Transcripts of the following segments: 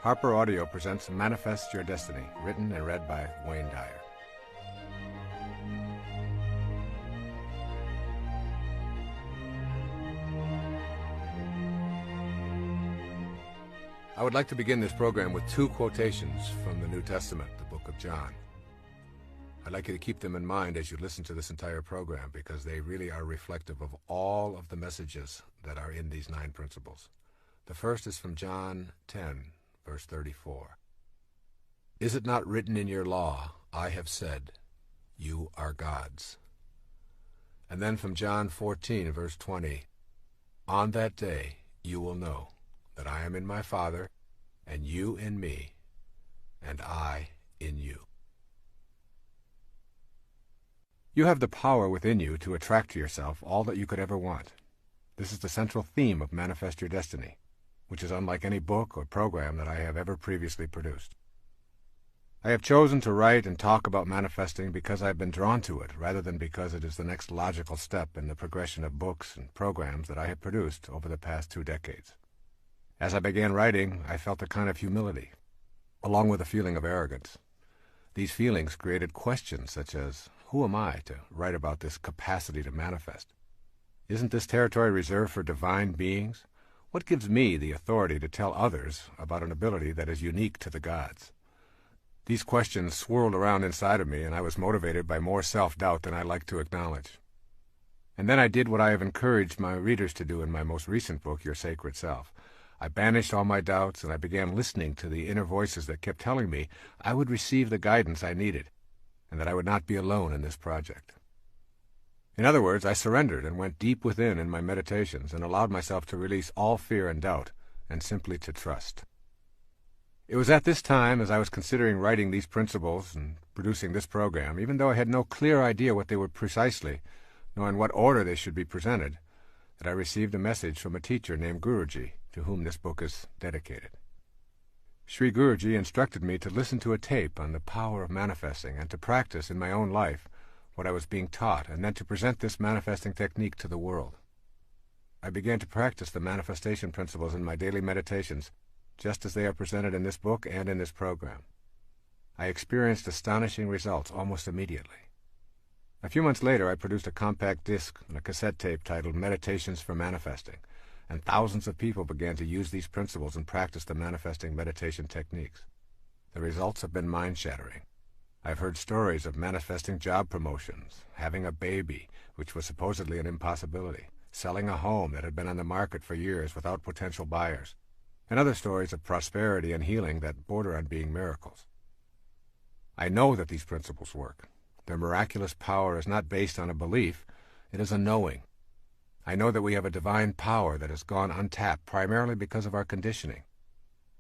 Harper Audio presents Manifest Your Destiny, written and read by Wayne Dyer. I would like to begin this program with two quotations from the New Testament, the book of John. I'd like you to keep them in mind as you listen to this entire program, because they really are reflective of all of the messages that are in these 9 principles. The first is from John 10, verse 34. Is it not written in your law, I have said, you are gods? And then from John 14, verse 20, on that day you will know that I am in my Father, and you in me, and I in you. You have the power within you to attract to yourself all that you could ever want. This is the central theme of Manifest Your Destiny, which is unlike any book or program that I have ever previously produced. I have chosen to write and talk about manifesting because I have been drawn to it, rather than because it is the next logical step in the progression of books and programs that I have produced over the past 2 decades. As I began writing, I felt a kind of humility, along with a feeling of arrogance. These feelings created questions such as, who am I to write about this capacity to manifest? Isn't this territory reserved for divine beings? What gives me the authority to tell others about an ability that is unique to the gods? These questions swirled around inside of me, and I was motivated by more self-doubt than I like to acknowledge. And then I did what I have encouraged my readers to do in my most recent book, Your Sacred Self. I banished all my doubts, and I began listening to the inner voices that kept telling me I would receive the guidance I needed, and that I would not be alone in this project. In other words, I surrendered and went deep within in my meditations and allowed myself to release all fear and doubt and simply to trust. It was at this time, as I was considering writing these principles and producing this program, even though I had no clear idea what they were precisely, nor in what order they should be presented, that I received a message from a teacher named Guruji, to whom this book is dedicated. Sri Guruji instructed me to listen to a tape on the power of manifesting and to practice in my own life what I was being taught, and then to present this manifesting technique to the world. I began to practice the manifestation principles in my daily meditations, just as they are presented in this book and in this program. I experienced astonishing results almost immediately. A few months later, I produced a compact disc and a cassette tape titled Meditations for Manifesting, and thousands of people began to use these principles and practice the manifesting meditation techniques. The results have been mind-shattering. I've heard stories of manifesting job promotions, having a baby, which was supposedly an impossibility, selling a home that had been on the market for years without potential buyers, and other stories of prosperity and healing that border on being miracles. I know that these principles work. Their miraculous power is not based on a belief, it is a knowing. I know that we have a divine power that has gone untapped primarily because of our conditioning.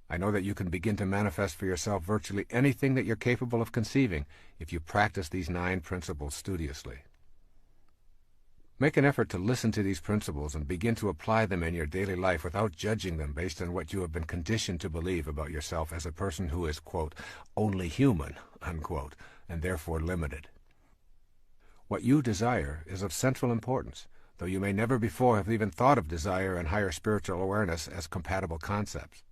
I know that you can begin to manifest for yourself virtually anything that you're capable of conceiving if you practice these 9 principles studiously. Make an effort to listen to these principles and begin to apply them in your daily life without judging them based on what you have been conditioned to believe about yourself as a person who is, quote, only human, unquote, and therefore limited. What you desire is of central importance, though you may never before have even thought of desire and higher spiritual awareness as compatible concepts.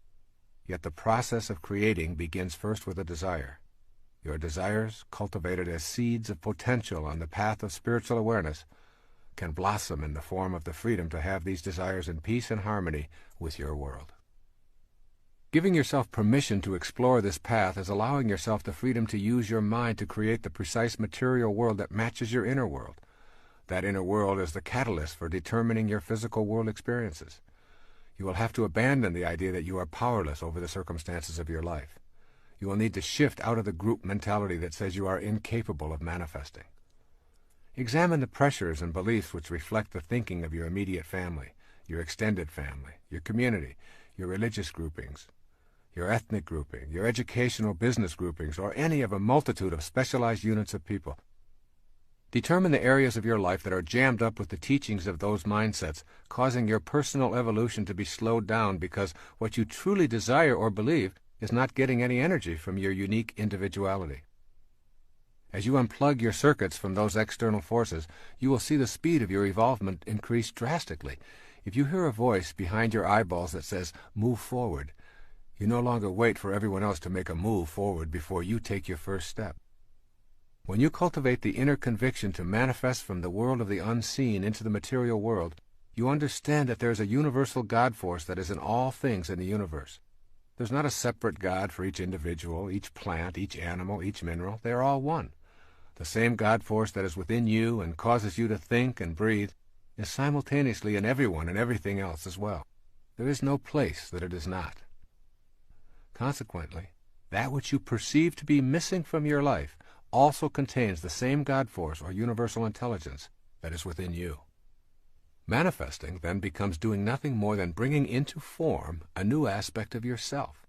Yet the process of creating begins first with a desire. Your desires, cultivated as seeds of potential on the path of spiritual awareness, can blossom in the form of the freedom to have these desires in peace and harmony with your world. Giving yourself permission to explore this path is allowing yourself the freedom to use your mind to create the precise material world that matches your inner world. That inner world is the catalyst for determining your physical world experiences. You will have to abandon the idea that you are powerless over the circumstances of your life. You will need to shift out of the group mentality that says you are incapable of manifesting. Examine the pressures and beliefs which reflect the thinking of your immediate family, your extended family, your community, your religious groupings, your ethnic grouping, your educational business groupings, or any of a multitude of specialized units of people. Determine the areas of your life that are jammed up with the teachings of those mindsets, causing your personal evolution to be slowed down because what you truly desire or believe is not getting any energy from your unique individuality. As you unplug your circuits from those external forces, you will see the speed of your evolvement increase drastically. If you hear a voice behind your eyeballs that says, "Move forward," You no longer wait for everyone else to make a move forward before you take your first step. When you cultivate the inner conviction to manifest from the world of the unseen into the material world, you understand that there is a universal God force that is in all things in the universe. There's not a separate God for each individual, each plant, each animal, each mineral. They are all one. The same God force that is within you and causes you to think and breathe is simultaneously in everyone and everything else as well. There is no place that it is not. Consequently, that which you perceive to be missing from your life also contains the same God force or universal intelligence that is within you. Manifesting then becomes doing nothing more than bringing into form a new aspect of yourself.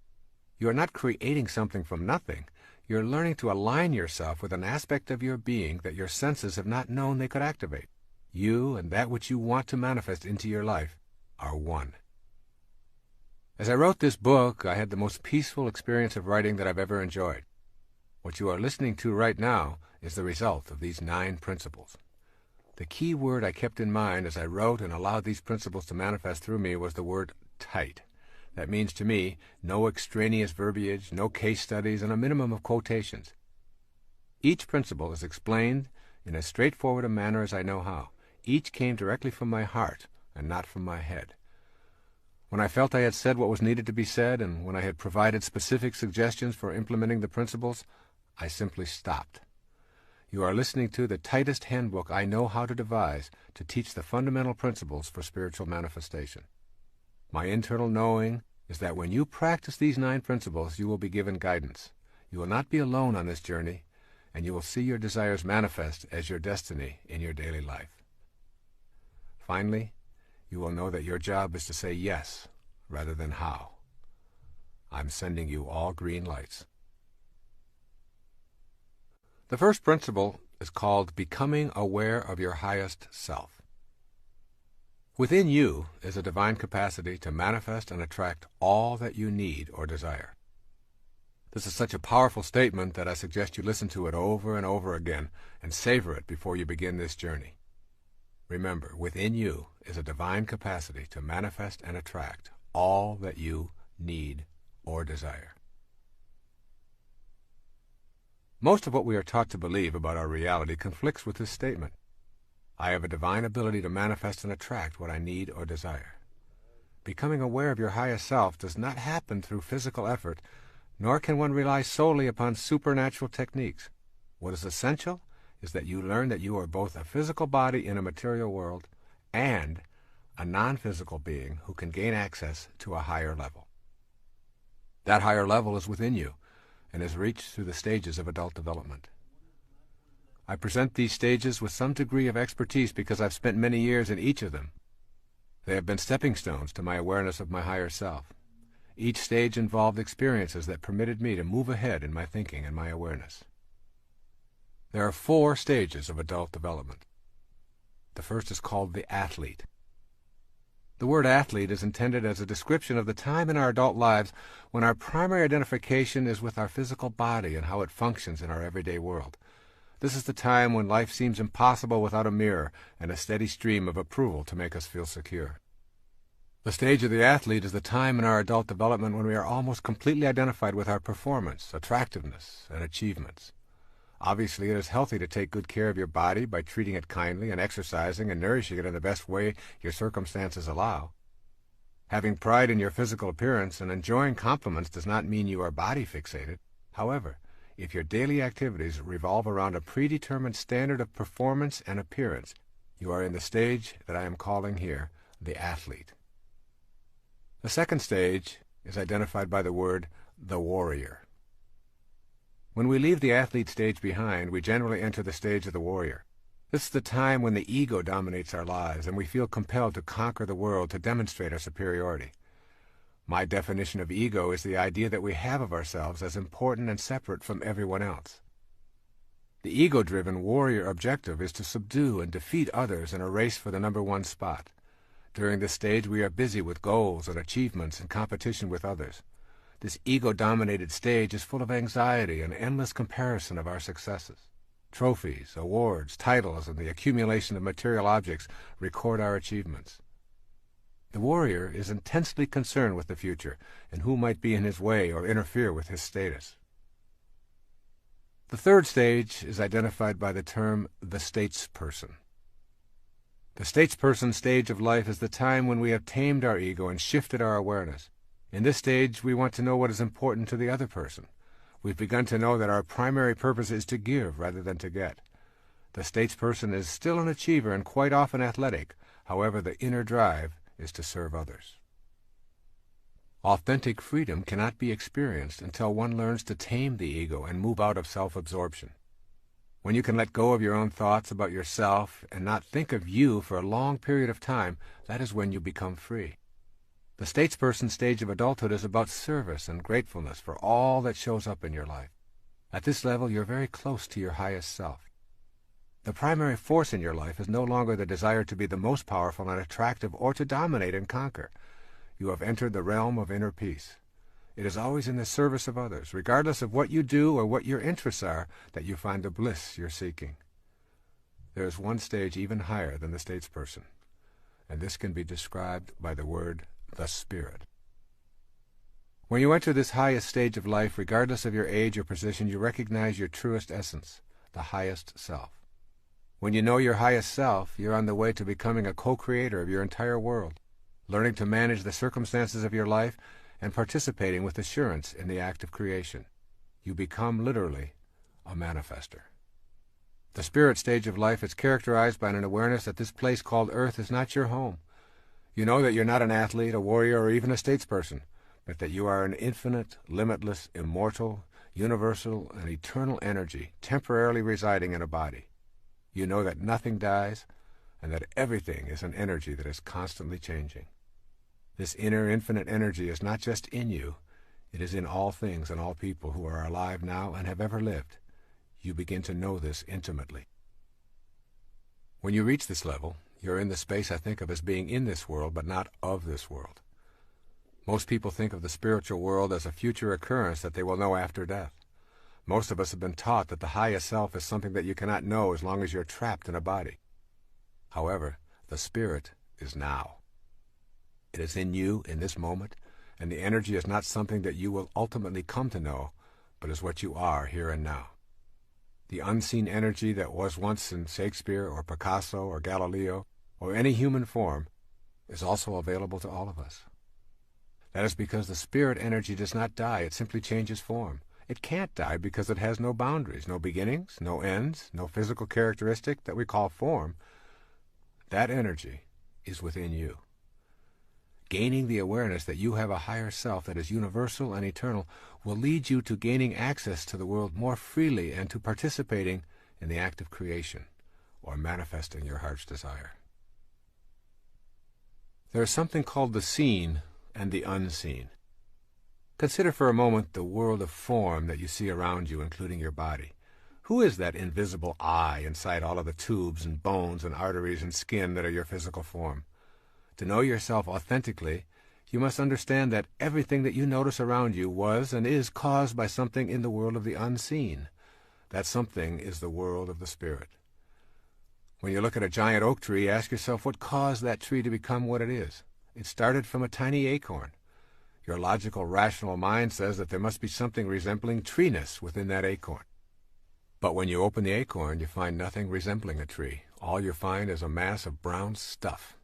You are not creating something from nothing. You're learning to align yourself with an aspect of your being that your senses have not known they could activate. You and that which you want to manifest into your life are one. As I wrote this book, I had the most peaceful experience of writing that I've ever enjoyed. What you are listening to right now is the result of these 9 principles. The key word I kept in mind as I wrote and allowed these principles to manifest through me was the word tight. That means to me no extraneous verbiage, no case studies, and a minimum of quotations. Each principle is explained in as straightforward a manner as I know how. Each came directly from my heart and not from my head. When I felt I had said what was needed to be said, and when I had provided specific suggestions for implementing the principles, I simply stopped. You are listening to the tightest handbook I know how to devise to teach the fundamental principles for spiritual manifestation. My internal knowing is that when you practice these 9 principles, you will be given guidance. You will not be alone on this journey, and you will see your desires manifest as your destiny in your daily life. Finally, you will know that your job is to say yes rather than how. I'm sending you all green lights. The first principle is called becoming aware of your highest self. Within you is a divine capacity to manifest and attract all that you need or desire. This is such a powerful statement that I suggest you listen to it over and over again and savor it before you begin this journey. Remember, within you is a divine capacity to manifest and attract all that you need or desire. Most of what we are taught to believe about our reality conflicts with this statement. I have a divine ability to manifest and attract what I need or desire. Becoming aware of your highest self does not happen through physical effort, nor can one rely solely upon supernatural techniques. What is essential is that you learn that you are both a physical body in a material world and a non-physical being who can gain access to a higher level. That higher level is within you and is reached through the stages of adult development. I present these stages with some degree of expertise because I've spent many years in each of them. They have been stepping stones to my awareness of my higher self. Each stage involved experiences that permitted me to move ahead in my thinking and my awareness. There are 4 stages of adult development. The first is called the athlete. The word athlete is intended as a description of the time in our adult lives when our primary identification is with our physical body and how it functions in our everyday world. This is the time when life seems impossible without a mirror and a steady stream of approval to make us feel secure. The stage of the athlete is the time in our adult development when we are almost completely identified with our performance, attractiveness, and achievements. Obviously, it is healthy to take good care of your body by treating it kindly and exercising and nourishing it in the best way your circumstances allow. Having pride in your physical appearance and enjoying compliments does not mean you are body fixated. However, if your daily activities revolve around a predetermined standard of performance and appearance, you are in the stage that I am calling here the athlete. The second stage is identified by the word the warrior. When we leave the athlete stage behind, we generally enter the stage of the warrior. This is the time when the ego dominates our lives and we feel compelled to conquer the world to demonstrate our superiority. My definition of ego is the idea that we have of ourselves as important and separate from everyone else. The ego-driven warrior objective is to subdue and defeat others in a race for the number 1 spot. During this stage, we are busy with goals and achievements in competition with others. This ego-dominated stage is full of anxiety and endless comparison of our successes. Trophies, awards, titles, and the accumulation of material objects record our achievements. The warrior is intensely concerned with the future and who might be in his way or interfere with his status. The third stage is identified by the term the statesperson. The statesperson stage of life is the time when we have tamed our ego and shifted our awareness. In this stage, we want to know what is important to the other person. We've begun to know that our primary purpose is to give rather than to get. The statesperson is still an achiever and quite often athletic. However, the inner drive is to serve others. Authentic freedom cannot be experienced until one learns to tame the ego and move out of self-absorption. When you can let go of your own thoughts about yourself and not think of you for a long period of time, that is when you become free. The statesperson stage of adulthood is about service and gratefulness for all that shows up in your life. At this level, you're very close to your highest self. The primary force in your life is no longer the desire to be the most powerful and attractive or to dominate and conquer. You have entered the realm of inner peace. It is always in the service of others, regardless of what you do or what your interests are, that you find the bliss you're seeking. There is one stage even higher than the statesperson, and this can be described by the word the spirit. When you enter this highest stage of life, regardless of your age or position, you recognize your truest essence, the highest self. When you know your highest self, you're on the way to becoming a co-creator of your entire world, learning to manage the circumstances of your life and participating with assurance in the act of creation. You become literally a manifester. The spirit stage of life is characterized by an awareness that this place called Earth is not your home. You know that you're not an athlete, a warrior, or even a statesperson, but that you are an infinite, limitless, immortal, universal, and eternal energy temporarily residing in a body. You know that nothing dies, and that everything is an energy that is constantly changing. This inner infinite energy is not just in you, it is in all things and all people who are alive now and have ever lived. You begin to know this intimately. When you reach this level, you're in the space I think of as being in this world, but not of this world. Most people think of the spiritual world as a future occurrence that they will know after death. Most of us have been taught that the highest self is something that you cannot know as long as you're trapped in a body. However, the spirit is now. It is in you in this moment, and the energy is not something that you will ultimately come to know, but is what you are here and now. The unseen energy that was once in Shakespeare or Picasso or Galileo or any human form is also available to all of us. That is because the spirit energy does not die, it simply changes form. It can't die because it has no boundaries, no beginnings, no ends, no physical characteristic that we call form. That energy is within you. Gaining the awareness that you have a higher self that is universal and eternal will lead you to gaining access to the world more freely and to participating in the act of creation or manifesting your heart's desire. There is something called the seen and the unseen. Consider for a moment the world of form that you see around you, including your body. Who is that invisible I inside all of the tubes and bones and arteries and skin that are your physical form? To know yourself authentically, you must understand that everything that you notice around you was and is caused by something in the world of the unseen. That something is the world of the spirit. When you look at a giant oak tree, ask yourself what caused that tree to become what it is. It started from a tiny acorn. Your logical, rational mind says that there must be something resembling treeness within that acorn. But when you open the acorn, you find nothing resembling a tree. All you find is a mass of brown stuff.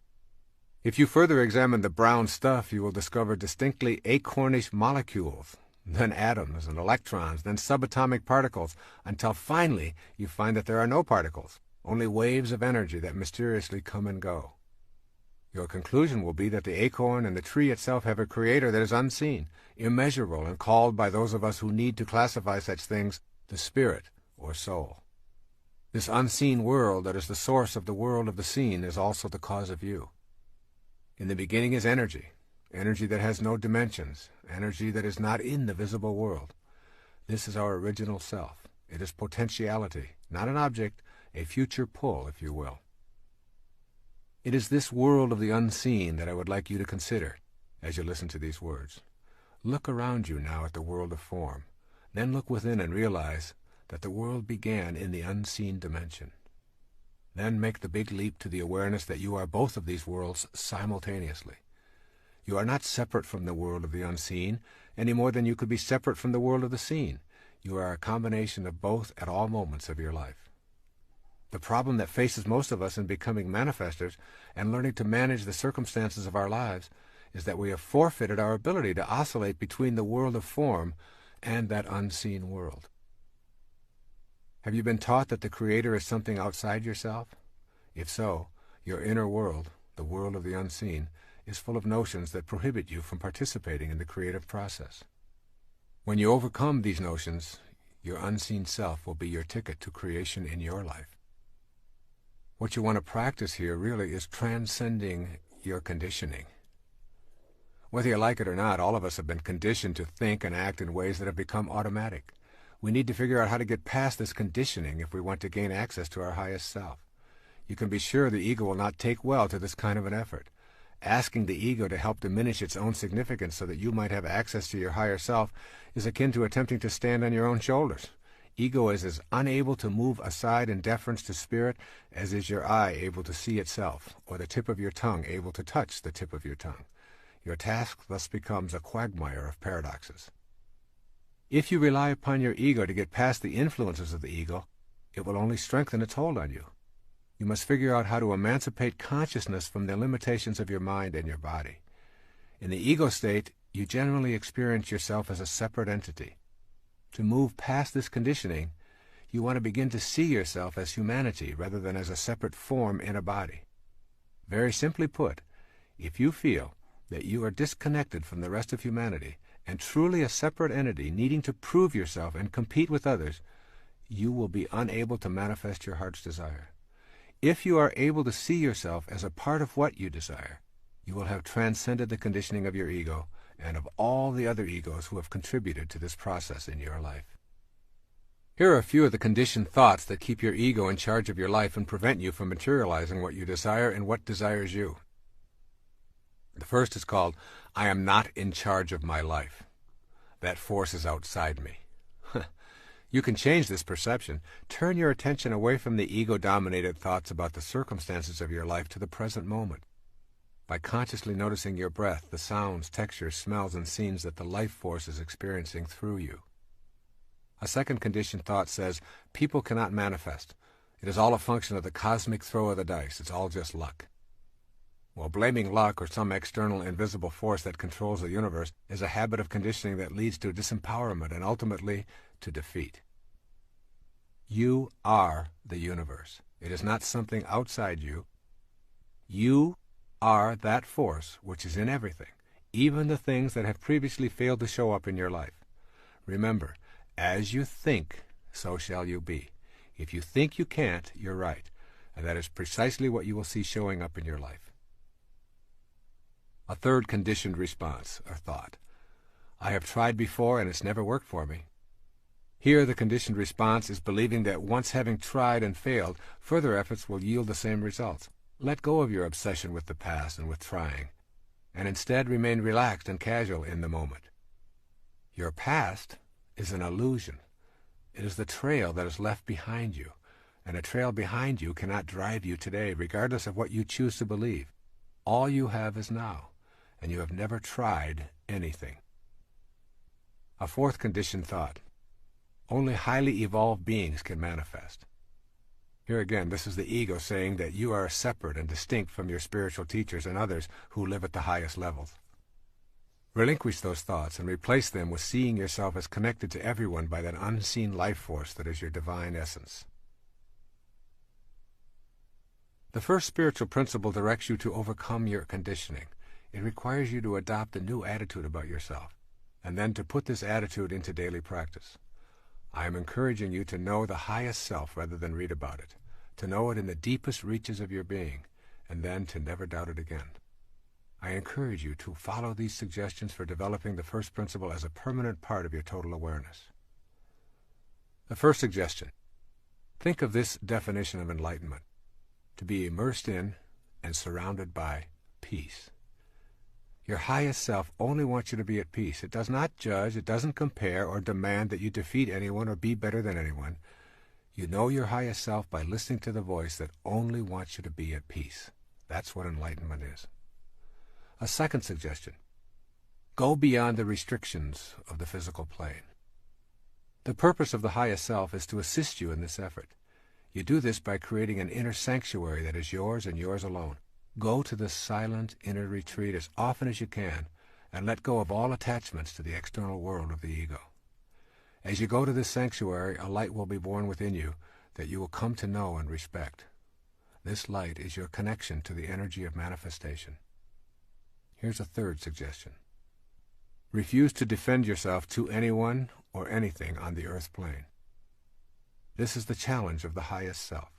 If you further examine the brown stuff, you will discover distinctly acornish molecules, then atoms and electrons, then subatomic particles, until finally you find that there are no particles, only waves of energy that mysteriously come and go. Your conclusion will be that the acorn and the tree itself have a creator that is unseen, immeasurable, and called by those of us who need to classify such things the spirit or soul. This unseen world that is the source of the world of the seen is also the cause of you. In the beginning is energy, energy that has no dimensions, energy that is not in the visible world. This is our original self. It is potentiality, not an object, a future pull, if you will. It is this world of the unseen that I would like you to consider as you listen to these words. Look around you now at the world of form. Then look within and realize that the world began in the unseen dimension. Then make the big leap to the awareness that you are both of these worlds simultaneously. You are not separate from the world of the unseen, any more than you could be separate from the world of the seen. You are a combination of both at all moments of your life. The problem that faces most of us in becoming manifestors and learning to manage the circumstances of our lives is that we have forfeited our ability to oscillate between the world of form and that unseen world. Have you been taught that the Creator is something outside yourself? If so, your inner world, the world of the unseen, is full of notions that prohibit you from participating in the creative process. When you overcome these notions, your unseen self will be your ticket to creation in your life. What you want to practice here really is transcending your conditioning. Whether you like it or not, all of us have been conditioned to think and act in ways that have become automatic. We need to figure out how to get past this conditioning if we want to gain access to our highest self. You can be sure the ego will not take well to this kind of an effort. Asking the ego to help diminish its own significance so that you might have access to your higher self is akin to attempting to stand on your own shoulders. Ego is as unable to move aside in deference to spirit as is your eye able to see itself, or the tip of your tongue able to touch the tip of your tongue. Your task thus becomes a quagmire of paradoxes. If you rely upon your ego to get past the influences of the ego, it will only strengthen its hold on you. You must figure out how to emancipate consciousness from the limitations of your mind and your body. In the ego state, you generally experience yourself as a separate entity. To move past this conditioning, you want to begin to see yourself as humanity rather than as a separate form in a body. Very simply put, if you feel that you are disconnected from the rest of humanity and truly a separate entity needing to prove yourself and compete with others, you will be unable to manifest your heart's desire. If you are able to see yourself as a part of what you desire, you will have transcended the conditioning of your ego and of all the other egos who have contributed to this process in your life. Here are a few of the conditioned thoughts that keep your ego in charge of your life and prevent you from materializing what you desire and what desires you. The first is called, I am not in charge of my life. That force is outside me. You can change this perception. Turn your attention away from the ego-dominated thoughts about the circumstances of your life to the present moment. By consciously noticing your breath, the sounds, textures, smells, and scenes that the life force is experiencing through you. A second conditioned thought says, people cannot manifest. It is all a function of the cosmic throw of the dice. It's all just luck. Well, blaming luck or some external invisible force that controls the universe is a habit of conditioning that leads to disempowerment and ultimately to defeat. You are the universe. It is not something outside you. You are that force which is in everything, even the things that have previously failed to show up in your life. Remember, as you think, so shall you be. If you think you can't, you're right, and that is precisely what you will see showing up in your life. A third conditioned response, or thought. I have tried before and it's never worked for me. Here the conditioned response is believing that once having tried and failed, further efforts will yield the same results. Let go of your obsession with the past and with trying, and instead remain relaxed and casual in the moment. Your past is an illusion. It is the trail that is left behind you, and a trail behind you cannot drive you today, regardless of what you choose to believe. All you have is now, and you have never tried anything. A fourth conditioned thought. Only highly evolved beings can manifest. Here again, this is the ego saying that you are separate and distinct from your spiritual teachers and others who live at the highest levels. Relinquish those thoughts and replace them with seeing yourself as connected to everyone by that unseen life force that is your divine essence. The first spiritual principle directs you to overcome your conditioning. It requires you to adopt a new attitude about yourself, and then to put this attitude into daily practice. I am encouraging you to know the highest self rather than read about it, to know it in the deepest reaches of your being, and then to never doubt it again. I encourage you to follow these suggestions for developing the first principle as a permanent part of your total awareness. The first suggestion. Think of this definition of enlightenment: to be immersed in and surrounded by peace. Your highest self only wants you to be at peace. It does not judge, it doesn't compare or demand that you defeat anyone or be better than anyone. You know your highest self by listening to the voice that only wants you to be at peace. That's what enlightenment is. A second suggestion: go beyond the restrictions of the physical plane. The purpose of the highest self is to assist you in this effort. You do this by creating an inner sanctuary that is yours and yours alone. Go to this silent inner retreat as often as you can, and let go of all attachments to the external world of the ego. As you go to this sanctuary, a light will be born within you that you will come to know and respect. This light is your connection to the energy of manifestation. Here's a third suggestion: refuse to defend yourself to anyone or anything on the earth plane. This is the challenge of the highest self.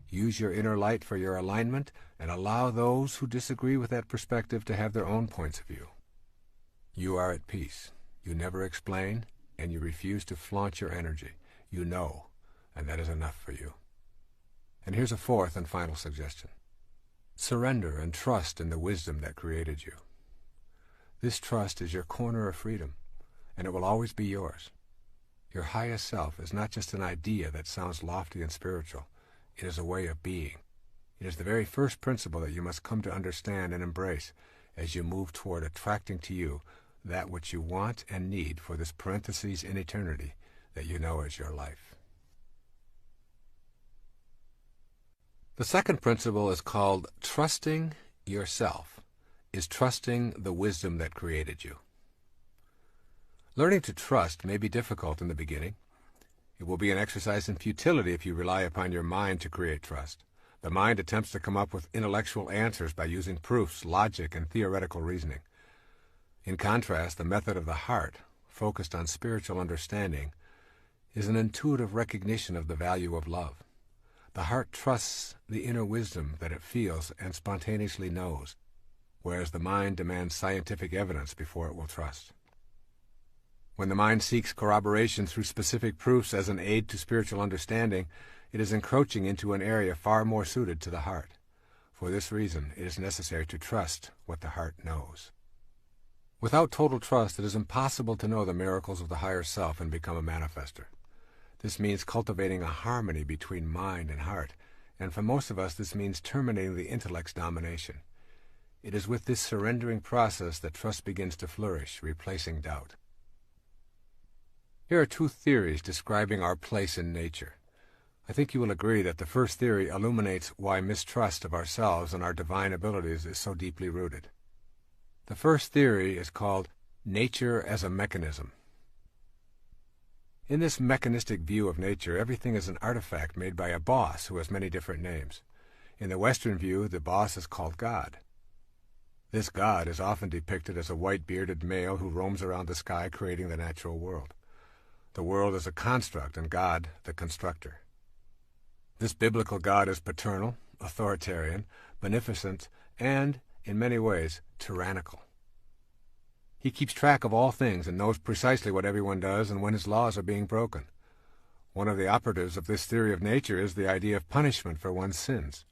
Use your inner light for your alignment and allow those who disagree with that perspective to have their own points of view. You are at peace. You never explain, and you refuse to flaunt your energy. You know, and that is enough for you. And here's a fourth and final suggestion: surrender and trust in the wisdom that created you. This trust is your corner of freedom, and it will always be yours. Your highest self is not just an idea that sounds lofty and spiritual. It is a way of being. It is the very first principle that you must come to understand and embrace as you move toward attracting to you that which you want and need for this parenthesis in eternity that you know as your life. The second principle is called trusting yourself, is trusting the wisdom that created you. Learning to trust may be difficult in the beginning. It will be an exercise in futility if you rely upon your mind to create trust. The mind attempts to come up with intellectual answers by using proofs, logic, and theoretical reasoning. In contrast, the method of the heart, focused on spiritual understanding, is an intuitive recognition of the value of love. The heart trusts the inner wisdom that it feels and spontaneously knows, whereas the mind demands scientific evidence before it will trust. When the mind seeks corroboration through specific proofs as an aid to spiritual understanding, it is encroaching into an area far more suited to the heart. For this reason, it is necessary to trust what the heart knows. Without total trust, it is impossible to know the miracles of the higher self and become a manifester. This means cultivating a harmony between mind and heart, and for most of us this means terminating the intellect's domination. It is with this surrendering process that trust begins to flourish, replacing doubt. Here are two theories describing our place in nature. I think you will agree that the first theory illuminates why mistrust of ourselves and our divine abilities is so deeply rooted. The first theory is called nature as a mechanism. In this mechanistic view of nature, everything is an artifact made by a boss who has many different names. In the Western view, the boss is called God. This God is often depicted as a white-bearded male who roams around the sky creating the natural world. The world is a construct and God the constructor. This biblical God is paternal, authoritarian, beneficent, and, in many ways, tyrannical. He keeps track of all things and knows precisely what everyone does and when his laws are being broken. One of the operatives of this theory of nature is the idea of punishment for one's sins.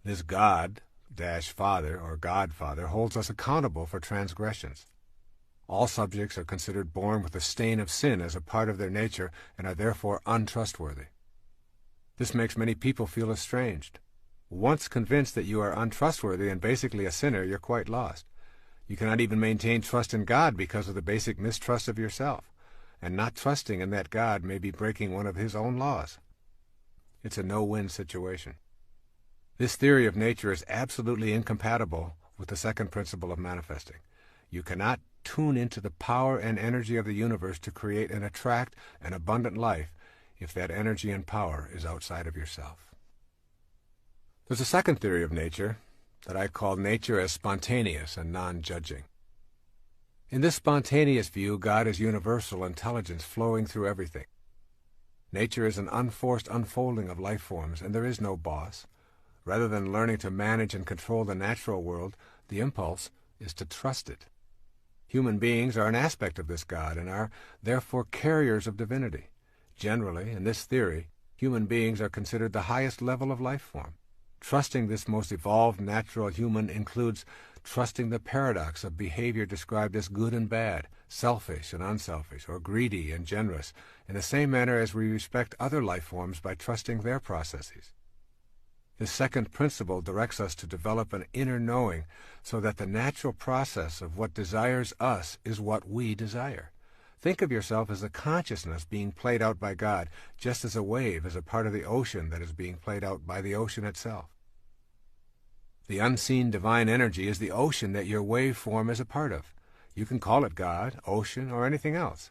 This God-Father or Godfather holds us accountable for transgressions. All subjects are considered born with the stain of sin as a part of their nature and are therefore untrustworthy. This makes many people feel estranged. Once convinced that you are untrustworthy and basically a sinner, you're quite lost. You cannot even maintain trust in God because of the basic mistrust of yourself, and not trusting in that God may be breaking one of his own laws. It's a no-win situation. This theory of nature is absolutely incompatible with the second principle of manifesting. You cannot tune into the power and energy of the universe to create and attract an abundant life if that energy and power is outside of yourself. There's a second theory of nature that I call nature as spontaneous and non-judging. In this spontaneous view, God is universal intelligence flowing through everything. Nature is an unforced unfolding of life forms, and there is no boss. Rather than learning to manage and control the natural world, the impulse is to trust it. Human beings are an aspect of this God and are, therefore, carriers of divinity. Generally, in this theory, human beings are considered the highest level of life form. Trusting this most evolved natural human includes trusting the paradox of behavior described as good and bad, selfish and unselfish, or greedy and generous, in the same manner as we respect other life forms by trusting their processes. This second principle directs us to develop an inner knowing so that the natural process of what desires us is what we desire. Think of yourself as a consciousness being played out by God, just as a wave is a part of the ocean that is being played out by the ocean itself. The unseen divine energy is the ocean that your waveform is a part of. You can call it God, ocean, or anything else.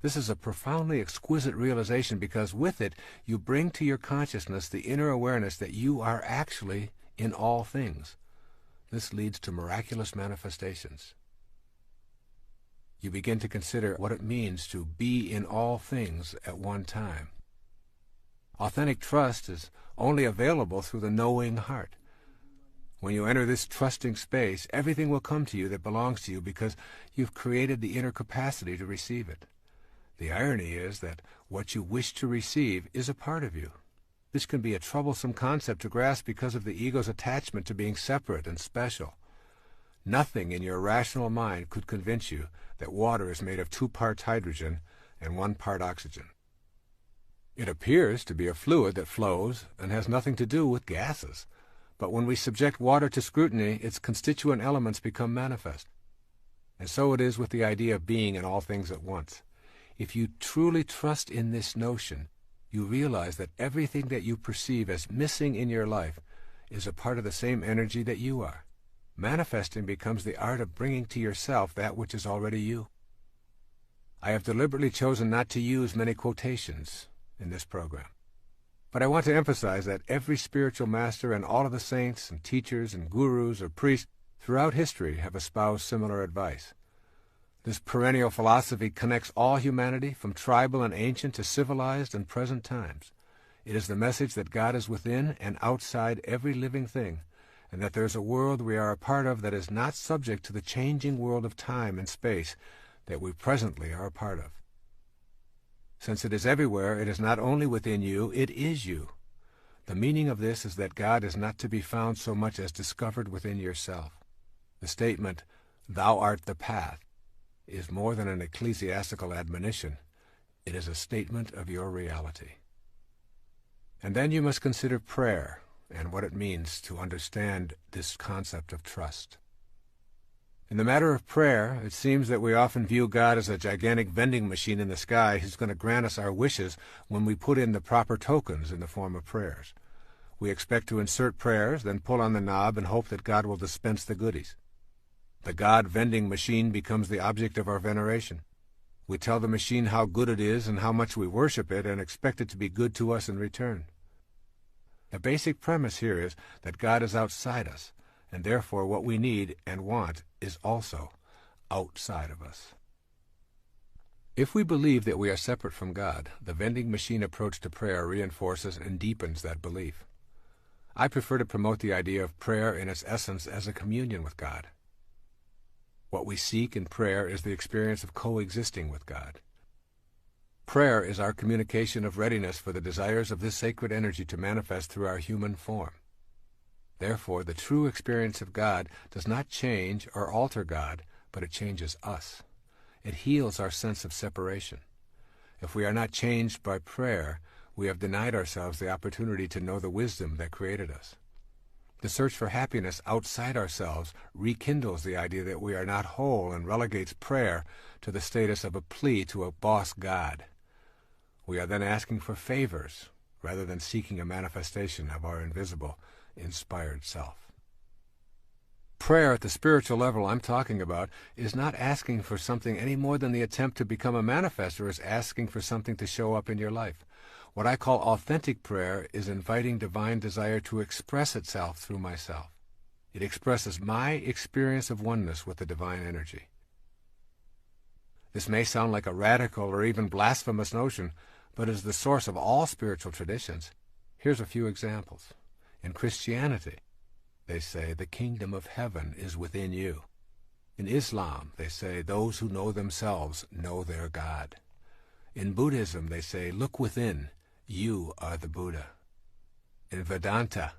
This is a profoundly exquisite realization because with it you bring to your consciousness the inner awareness that you are actually in all things. This leads to miraculous manifestations. You begin to consider what it means to be in all things at one time. Authentic trust is only available through the knowing heart. When you enter this trusting space, everything will come to you that belongs to you because you've created the inner capacity to receive it. The irony is that what you wish to receive is a part of you. This can be a troublesome concept to grasp because of the ego's attachment to being separate and special. Nothing in your rational mind could convince you that water is made of 2 parts hydrogen and 1 part oxygen. It appears to be a fluid that flows and has nothing to do with gases. But when we subject water to scrutiny, its constituent elements become manifest. And so it is with the idea of being in all things at once. If you truly trust in this notion, you realize that everything that you perceive as missing in your life is a part of the same energy that you are. Manifesting becomes the art of bringing to yourself that which is already you. I have deliberately chosen not to use many quotations in this program. But I want to emphasize that every spiritual master and all of the saints and teachers and gurus or priests throughout history have espoused similar advice. This perennial philosophy connects all humanity, from tribal and ancient to civilized and present times. It is the message that God is within and outside every living thing, and that there is a world we are a part of that is not subject to the changing world of time and space that we presently are a part of. Since it is everywhere, it is not only within you, it is you. The meaning of this is that God is not to be found so much as discovered within yourself. The statement, "Thou art the path," is more than an ecclesiastical admonition. It is a statement of your reality. And then you must consider prayer and what it means to understand this concept of trust. In the matter of prayer, it seems that we often view God as a gigantic vending machine in the sky who's going to grant us our wishes when we put in the proper tokens in the form of prayers. We expect to insert prayers, then pull on the knob and hope that God will dispense the goodies. The God vending machine becomes the object of our veneration. We tell the machine how good it is and how much we worship it and expect it to be good to us in return. The basic premise here is that God is outside us, and therefore what we need and want is also outside of us. If we believe that we are separate from God, the vending machine approach to prayer reinforces and deepens that belief. I prefer to promote the idea of prayer in its essence as a communion with God. What we seek in prayer is the experience of coexisting with God. Prayer is our communication of readiness for the desires of this sacred energy to manifest through our human form. Therefore, the true experience of God does not change or alter God, but it changes us. It heals our sense of separation. If we are not changed by prayer, we have denied ourselves the opportunity to know the wisdom that created us. The search for happiness outside ourselves rekindles the idea that we are not whole and relegates prayer to the status of a plea to a boss God. We are then asking for favors rather than seeking a manifestation of our invisible, inspired self. Prayer at the spiritual level I'm talking about is not asking for something any more than the attempt to become a manifester is asking for something to show up in your life. What I call authentic prayer is inviting divine desire to express itself through myself. It expresses my experience of oneness with the divine energy. This may sound like a radical or even blasphemous notion, but is the source of all spiritual traditions. Here's a few examples. In Christianity, they say the kingdom of heaven is within you. In Islam, they say those who know themselves know their God. In Buddhism, they say, look within, you are the Buddha. In Vedanta,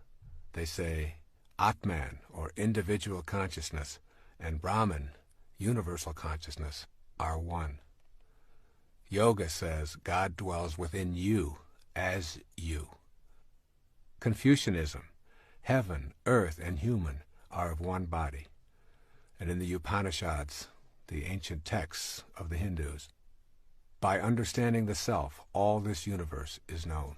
they say Atman, or individual consciousness, and Brahman, universal consciousness, are one. Yoga says God dwells within you as you. Confucianism, heaven, earth, and human are of one body. And in the Upanishads, the ancient texts of the Hindus, by understanding the self, all this universe is known.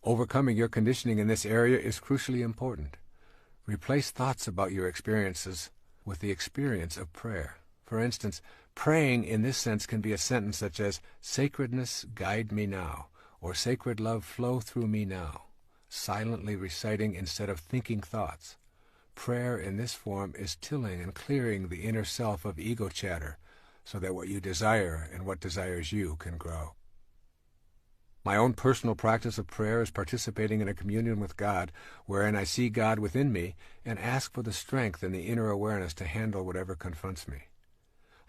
Overcoming your conditioning in this area is crucially important. Replace thoughts about your experiences with the experience of prayer. For instance, praying in this sense can be a sentence such as, "Sacredness, guide me now," or "Sacred love, flow through me now," silently reciting instead of thinking thoughts. Prayer in this form is tilling and clearing the inner self of ego chatter so that what you desire and what desires you can grow. My own personal practice of prayer is participating in a communion with God, wherein I see God within me and ask for the strength and the inner awareness to handle whatever confronts me.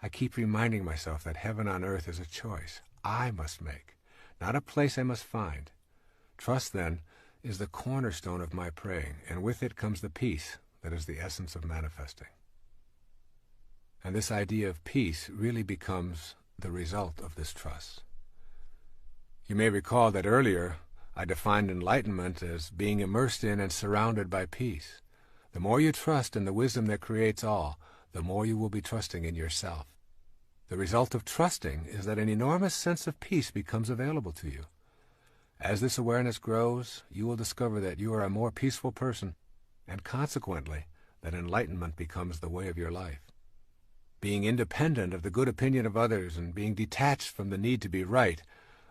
I keep reminding myself that heaven on earth is a choice I must make, not a place I must find. Trust, then, is the cornerstone of my praying, and with it comes the peace that is the essence of manifesting. And this idea of peace really becomes the result of this trust. You may recall that earlier I defined enlightenment as being immersed in and surrounded by peace. The more you trust in the wisdom that creates all, the more you will be trusting in yourself. The result of trusting is that an enormous sense of peace becomes available to you. As this awareness grows, you will discover that you are a more peaceful person, and consequently, that enlightenment becomes the way of your life. Being independent of the good opinion of others and being detached from the need to be right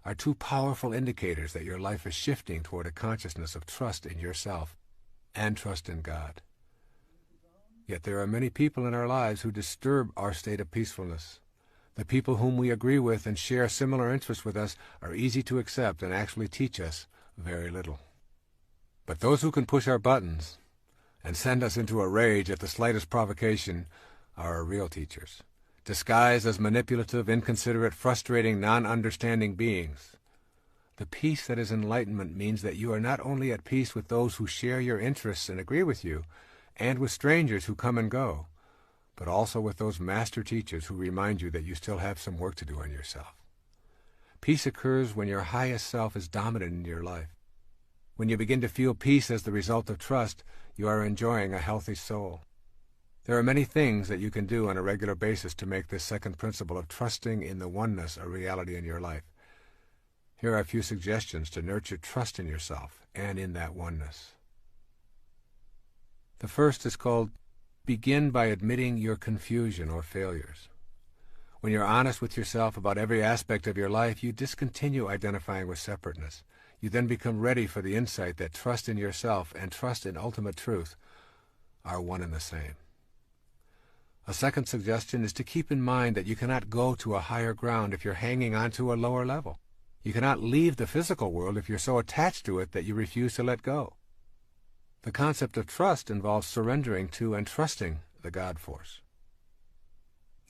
are two powerful indicators that your life is shifting toward a consciousness of trust in yourself and trust in God. Yet there are many people in our lives who disturb our state of peacefulness. The people whom we agree with and share similar interests with us are easy to accept and actually teach us very little. But those who can push our buttons and send us into a rage at the slightest provocation are our real teachers, disguised as manipulative, inconsiderate, frustrating, non-understanding beings. The peace that is enlightenment means that you are not only at peace with those who share your interests and agree with you, and with strangers who come and go, but also with those master teachers who remind you that you still have some work to do on yourself. Peace occurs when your highest self is dominant in your life. When you begin to feel peace as the result of trust, you are enjoying a healthy soul. There are many things that you can do on a regular basis to make this second principle of trusting in the oneness a reality in your life. Here are a few suggestions to nurture trust in yourself and in that oneness. The first is called begin by admitting your confusion or failures. When you're honest with yourself about every aspect of your life, you discontinue identifying with separateness. You then become ready for the insight that trust in yourself and trust in ultimate truth are one and the same. A second suggestion is to keep in mind that you cannot go to a higher ground if you're hanging on to a lower level. You cannot leave the physical world if you're so attached to it that you refuse to let go. The concept of trust involves surrendering to and trusting the God force.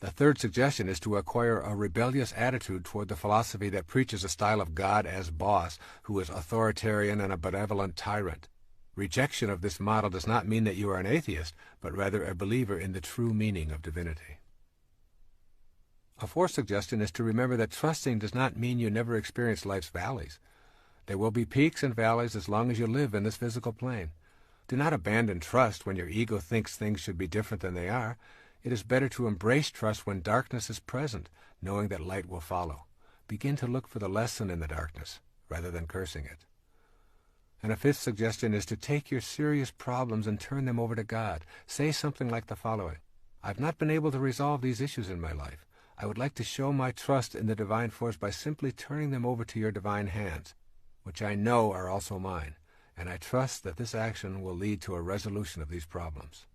The third suggestion is to acquire a rebellious attitude toward the philosophy that preaches a style of God as boss, who is authoritarian and a benevolent tyrant. Rejection of this model does not mean that you are an atheist, but rather a believer in the true meaning of divinity. A fourth suggestion is to remember that trusting does not mean you never experience life's valleys. There will be peaks and valleys as long as you live in this physical plane. Do not abandon trust when your ego thinks things should be different than they are. It is better to embrace trust when darkness is present, knowing that light will follow. Begin to look for the lesson in the darkness, rather than cursing it. And a fifth suggestion is to take your serious problems and turn them over to God. Say something like the following: I've not been able to resolve these issues in my life. I would like to show my trust in the divine force by simply turning them over to your divine hands, which I know are also mine, and I trust that this action will lead to a resolution of these problems.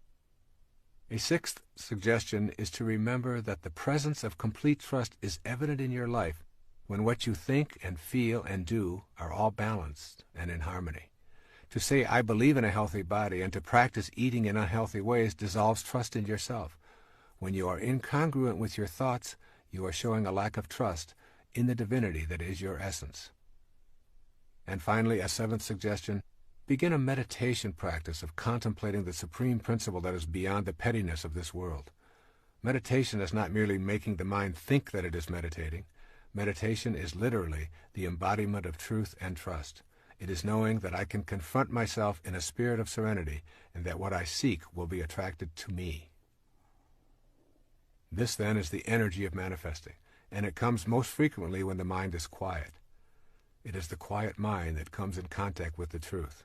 A sixth suggestion is to remember that the presence of complete trust is evident in your life when what you think and feel and do are all balanced and in harmony. To say, I believe in a healthy body, and to practice eating in unhealthy ways dissolves trust in yourself. When you are incongruent with your thoughts, you are showing a lack of trust in the divinity that is your essence. And finally, a seventh suggestion: begin a meditation practice of contemplating the supreme principle that is beyond the pettiness of this world. Meditation is not merely making the mind think that it is meditating. Meditation is literally the embodiment of truth and trust. It is knowing that I can confront myself in a spirit of serenity, and that what I seek will be attracted to me. This, then, is the energy of manifesting, and it comes most frequently when the mind is quiet. It is the quiet mind that comes in contact with the truth.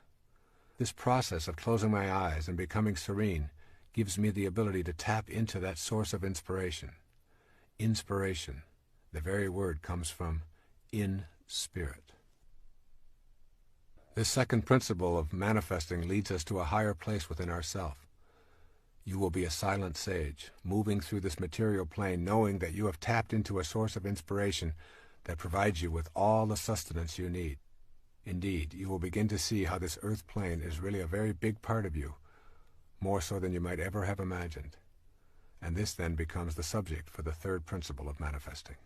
This process of closing my eyes and becoming serene gives me the ability to tap into that source of inspiration. Inspiration, the very word comes from in spirit. This second principle of manifesting leads us to a higher place within ourself. You will be a silent sage, moving through this material plane, knowing that you have tapped into a source of inspiration that provides you with all the sustenance you need. Indeed, you will begin to see how this earth plane is really a very big part of you, more so than you might ever have imagined. And this then becomes the subject for the third principle of manifesting.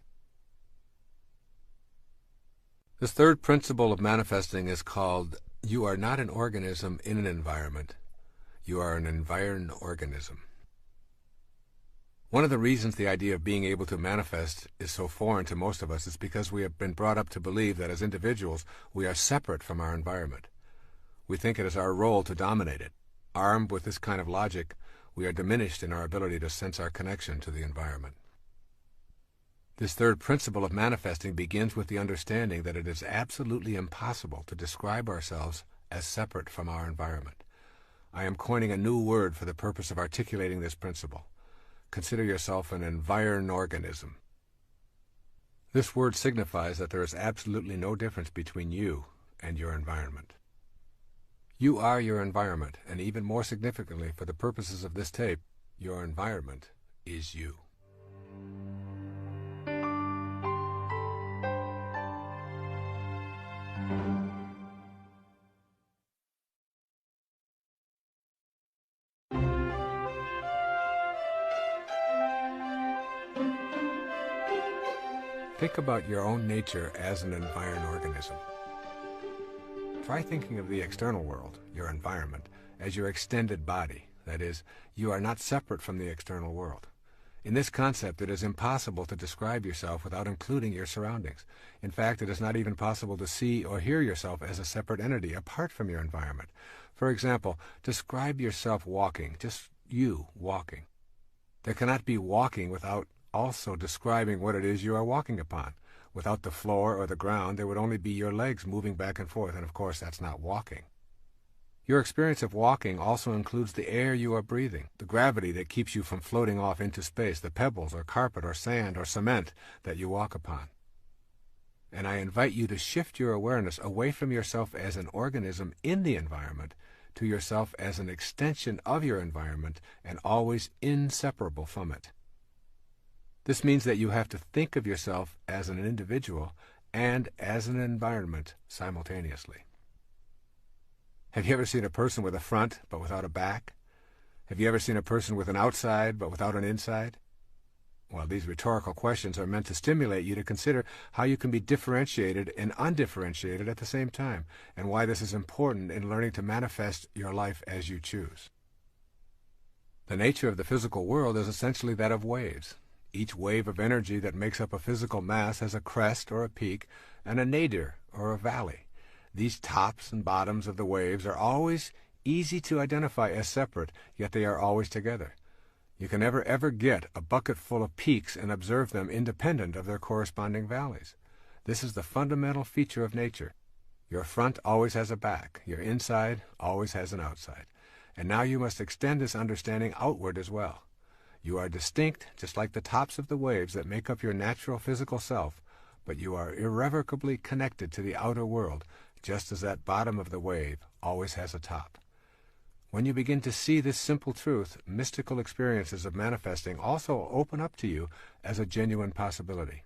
This third principle of manifesting is called, you are not an organism in an environment. You are an environed organism. One of the reasons the idea of being able to manifest is so foreign to most of us is because we have been brought up to believe that as individuals we are separate from our environment. We think it is our role to dominate it. Armed with this kind of logic, we are diminished in our ability to sense our connection to the environment. This third principle of manifesting begins with the understanding that it is absolutely impossible to describe ourselves as separate from our environment. I am coining a new word for the purpose of articulating this principle. Consider yourself an environed organism. This word signifies that there is absolutely no difference between you and your environment. You are your environment, and even more significantly for the purposes of this tape, your environment is you. Think about your own nature as an environed organism. Try thinking of the external world, your environment, as your extended body. That is, you are not separate from the external world. In this concept, it is impossible to describe yourself without including your surroundings. In fact, it is not even possible to see or hear yourself as a separate entity apart from your environment. For example, describe yourself walking, just you walking. There cannot be walking without also describing what it is you are walking upon. Without the floor or the ground, there would only be your legs moving back and forth, and of course that's not walking. Your experience of walking also includes the air you are breathing, the gravity that keeps you from floating off into space, the pebbles or carpet or sand or cement that you walk upon. And I invite you to shift your awareness away from yourself as an organism in the environment to yourself as an extension of your environment and always inseparable from it. This means that you have to think of yourself as an individual and as an environment simultaneously. Have you ever seen a person with a front but without a back? Have you ever seen a person with an outside but without an inside? Well, these rhetorical questions are meant to stimulate you to consider how you can be differentiated and undifferentiated at the same time, and why this is important in learning to manifest your life as you choose. The nature of the physical world is essentially that of waves. Each wave of energy that makes up a physical mass has a crest or a peak and a nadir or a valley. These tops and bottoms of the waves are always easy to identify as separate, yet they are always together. You can never ever get a bucket full of peaks and observe them independent of their corresponding valleys. This is the fundamental feature of nature. Your front always has a back, your inside always has an outside. And now you must extend this understanding outward as well. You are distinct, just like the tops of the waves that make up your natural physical self, but you are irrevocably connected to the outer world, just as that bottom of the wave always has a top. When you begin to see this simple truth, mystical experiences of manifesting also open up to you as a genuine possibility.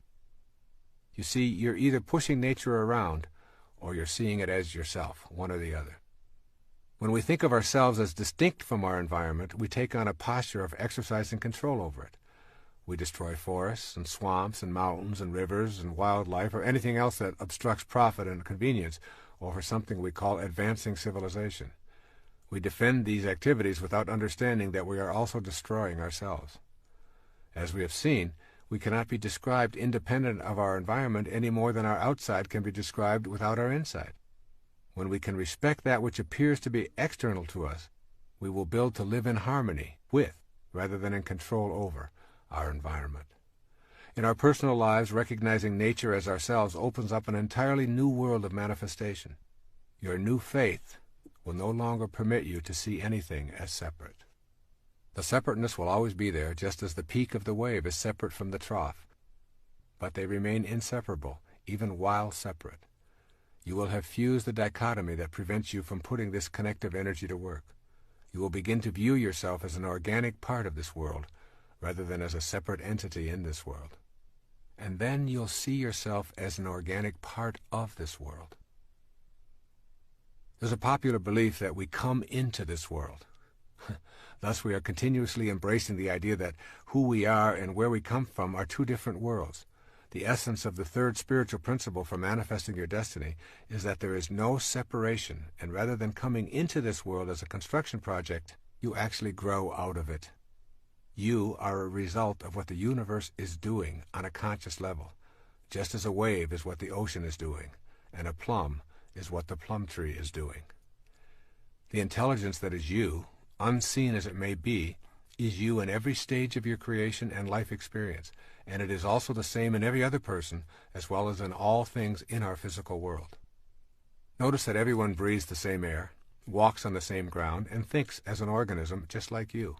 You see, you're either pushing nature around, or you're seeing it as yourself, one or the other. When we think of ourselves as distinct from our environment, we take on a posture of exercising control over it. We destroy forests and swamps and mountains and rivers and wildlife or anything else that obstructs profit and convenience, or for something we call advancing civilization. We defend these activities without understanding that we are also destroying ourselves. As we have seen, we cannot be described independent of our environment any more than our outside can be described without our inside. When we can respect that which appears to be external to us, we will build to live in harmony with, rather than in control over, our environment. In our personal lives, recognizing nature as ourselves opens up an entirely new world of manifestation. Your new faith will no longer permit you to see anything as separate. The separateness will always be there, just as the peak of the wave is separate from the trough. But they remain inseparable, even while separate. You will have fused the dichotomy that prevents you from putting this connective energy to work. You will begin to view yourself as an organic part of this world, rather than as a separate entity in this world. And then you'll see yourself as an organic part of this world. There's a popular belief that we come into this world. Thus we are continuously embracing the idea that who we are and where we come from are two different worlds. The essence of the third spiritual principle for manifesting your destiny is that there is no separation, and rather than coming into this world as a construction project, you actually grow out of it. You are a result of what the universe is doing on a conscious level, just as a wave is what the ocean is doing, and a plum is what the plum tree is doing. The intelligence that is you, unseen as it may be, is you in every stage of your creation and life experience, and it is also the same in every other person, as well as in all things in our physical world. Notice that everyone breathes the same air, walks on the same ground, and thinks as an organism just like you.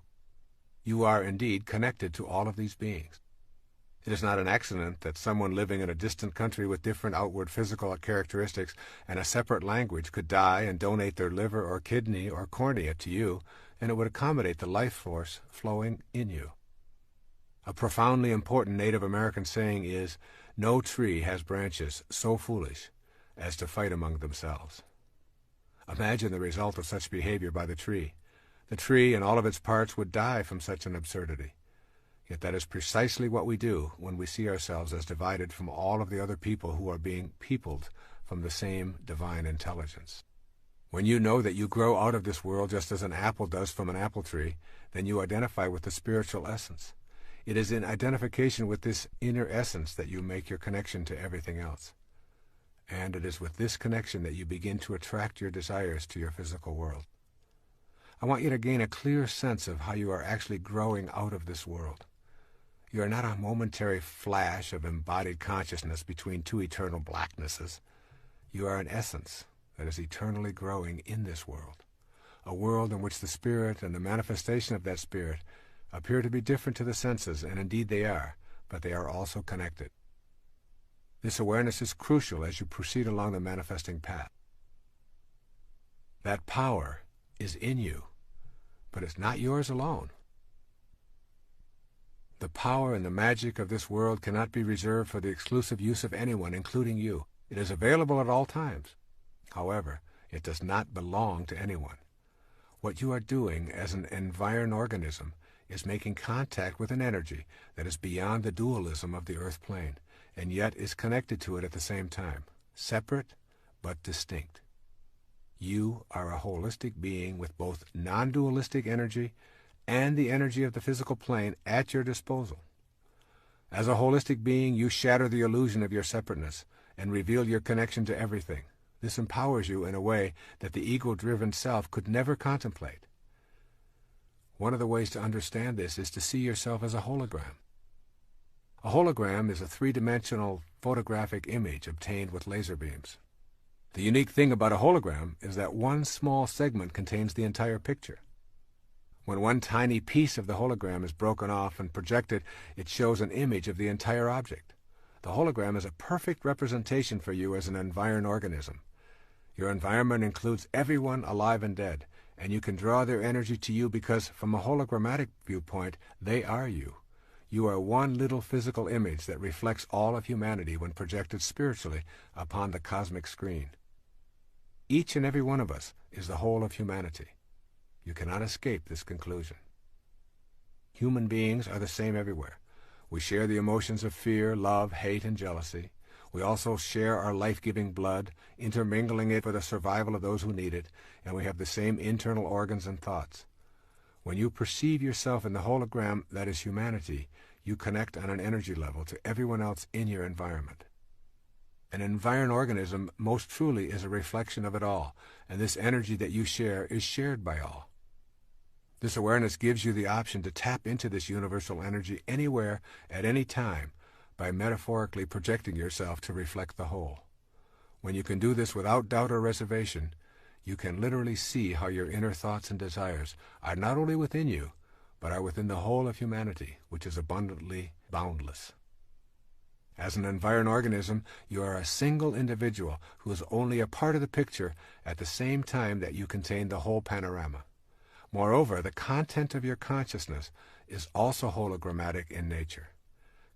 You are indeed connected to all of these beings. It is not an accident that someone living in a distant country with different outward physical characteristics and a separate language could die and donate their liver or kidney or cornea to you, and it would accommodate the life force flowing in you. A profoundly important Native American saying is, "No tree has branches so foolish as to fight among themselves." Imagine the result of such behavior by the tree. The tree and all of its parts would die from such an absurdity. Yet that is precisely what we do when we see ourselves as divided from all of the other people who are being peopled from the same divine intelligence. When you know that you grow out of this world just as an apple does from an apple tree, then you identify with the spiritual essence. It is in identification with this inner essence that you make your connection to everything else. And it is with this connection that you begin to attract your desires to your physical world. I want you to gain a clear sense of how you are actually growing out of this world. You are not a momentary flash of embodied consciousness between two eternal blacknesses. You are an essence that is eternally growing in this world, a world in which the spirit and the manifestation of that spirit appear to be different to the senses, and indeed they are, but they are also connected. This awareness is crucial as you proceed along the manifesting path. That power is in you, but it's not yours alone. The power and the magic of this world cannot be reserved for the exclusive use of anyone, including you. It is available at all times. However, it does not belong to anyone. What you are doing as an environ organism is making contact with an energy that is beyond the dualism of the earth plane, and yet is connected to it at the same time, separate but distinct. You are a holistic being with both non-dualistic energy and the energy of the physical plane at your disposal. As a holistic being, you shatter the illusion of your separateness and reveal your connection to everything. This empowers you in a way that the ego-driven self could never contemplate. One of the ways to understand this is to see yourself as a hologram. A hologram is a three-dimensional photographic image obtained with laser beams. The unique thing about a hologram is that one small segment contains the entire picture. When one tiny piece of the hologram is broken off and projected, it shows an image of the entire object. The hologram is a perfect representation for you as an environ organism. Your environment includes everyone alive and dead, and you can draw their energy to you because, from a hologrammatic viewpoint, they are you. You are one little physical image that reflects all of humanity when projected spiritually upon the cosmic screen. Each and every one of us is the whole of humanity. You cannot escape this conclusion. Human beings are the same everywhere. We share the emotions of fear, love, hate, and jealousy. We also share our life-giving blood, intermingling it for the survival of those who need it, and we have the same internal organs and thoughts. When you perceive yourself in the hologram that is humanity, you connect on an energy level to everyone else in your environment. An environed organism most truly is a reflection of it all, and this energy that you share is shared by all. This awareness gives you the option to tap into this universal energy anywhere, at any time, by metaphorically projecting yourself to reflect the whole. When you can do this without doubt or reservation, you can literally see how your inner thoughts and desires are not only within you, but are within the whole of humanity, which is abundantly boundless. As an environed organism, you are a single individual who is only a part of the picture at the same time that you contain the whole panorama. Moreover, the content of your consciousness is also hologrammatic in nature.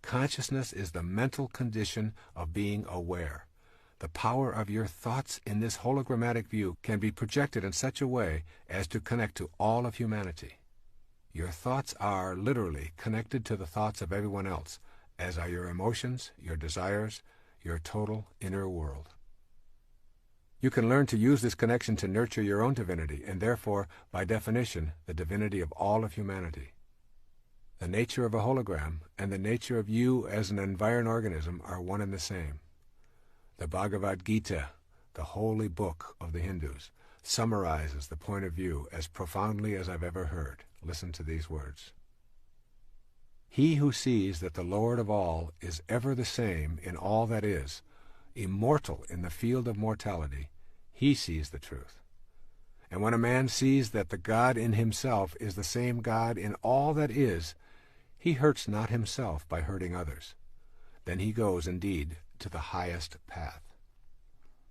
Consciousness is the mental condition of being aware. The power of your thoughts in this hologrammatic view can be projected in such a way as to connect to all of humanity. Your thoughts are, literally, connected to the thoughts of everyone else, as are your emotions, your desires, your total inner world. You can learn to use this connection to nurture your own divinity, and therefore, by definition, the divinity of all of humanity. The nature of a hologram and the nature of you as an environed organism are one and the same. The Bhagavad Gita, the holy book of the Hindus, summarizes the point of view as profoundly as I've ever heard. Listen to these words. He who sees that the Lord of all is ever the same in all that is, immortal in the field of mortality, he sees the truth. And when a man sees that the God in himself is the same God in all that is, he hurts not himself by hurting others. Then he goes, indeed, to the highest path.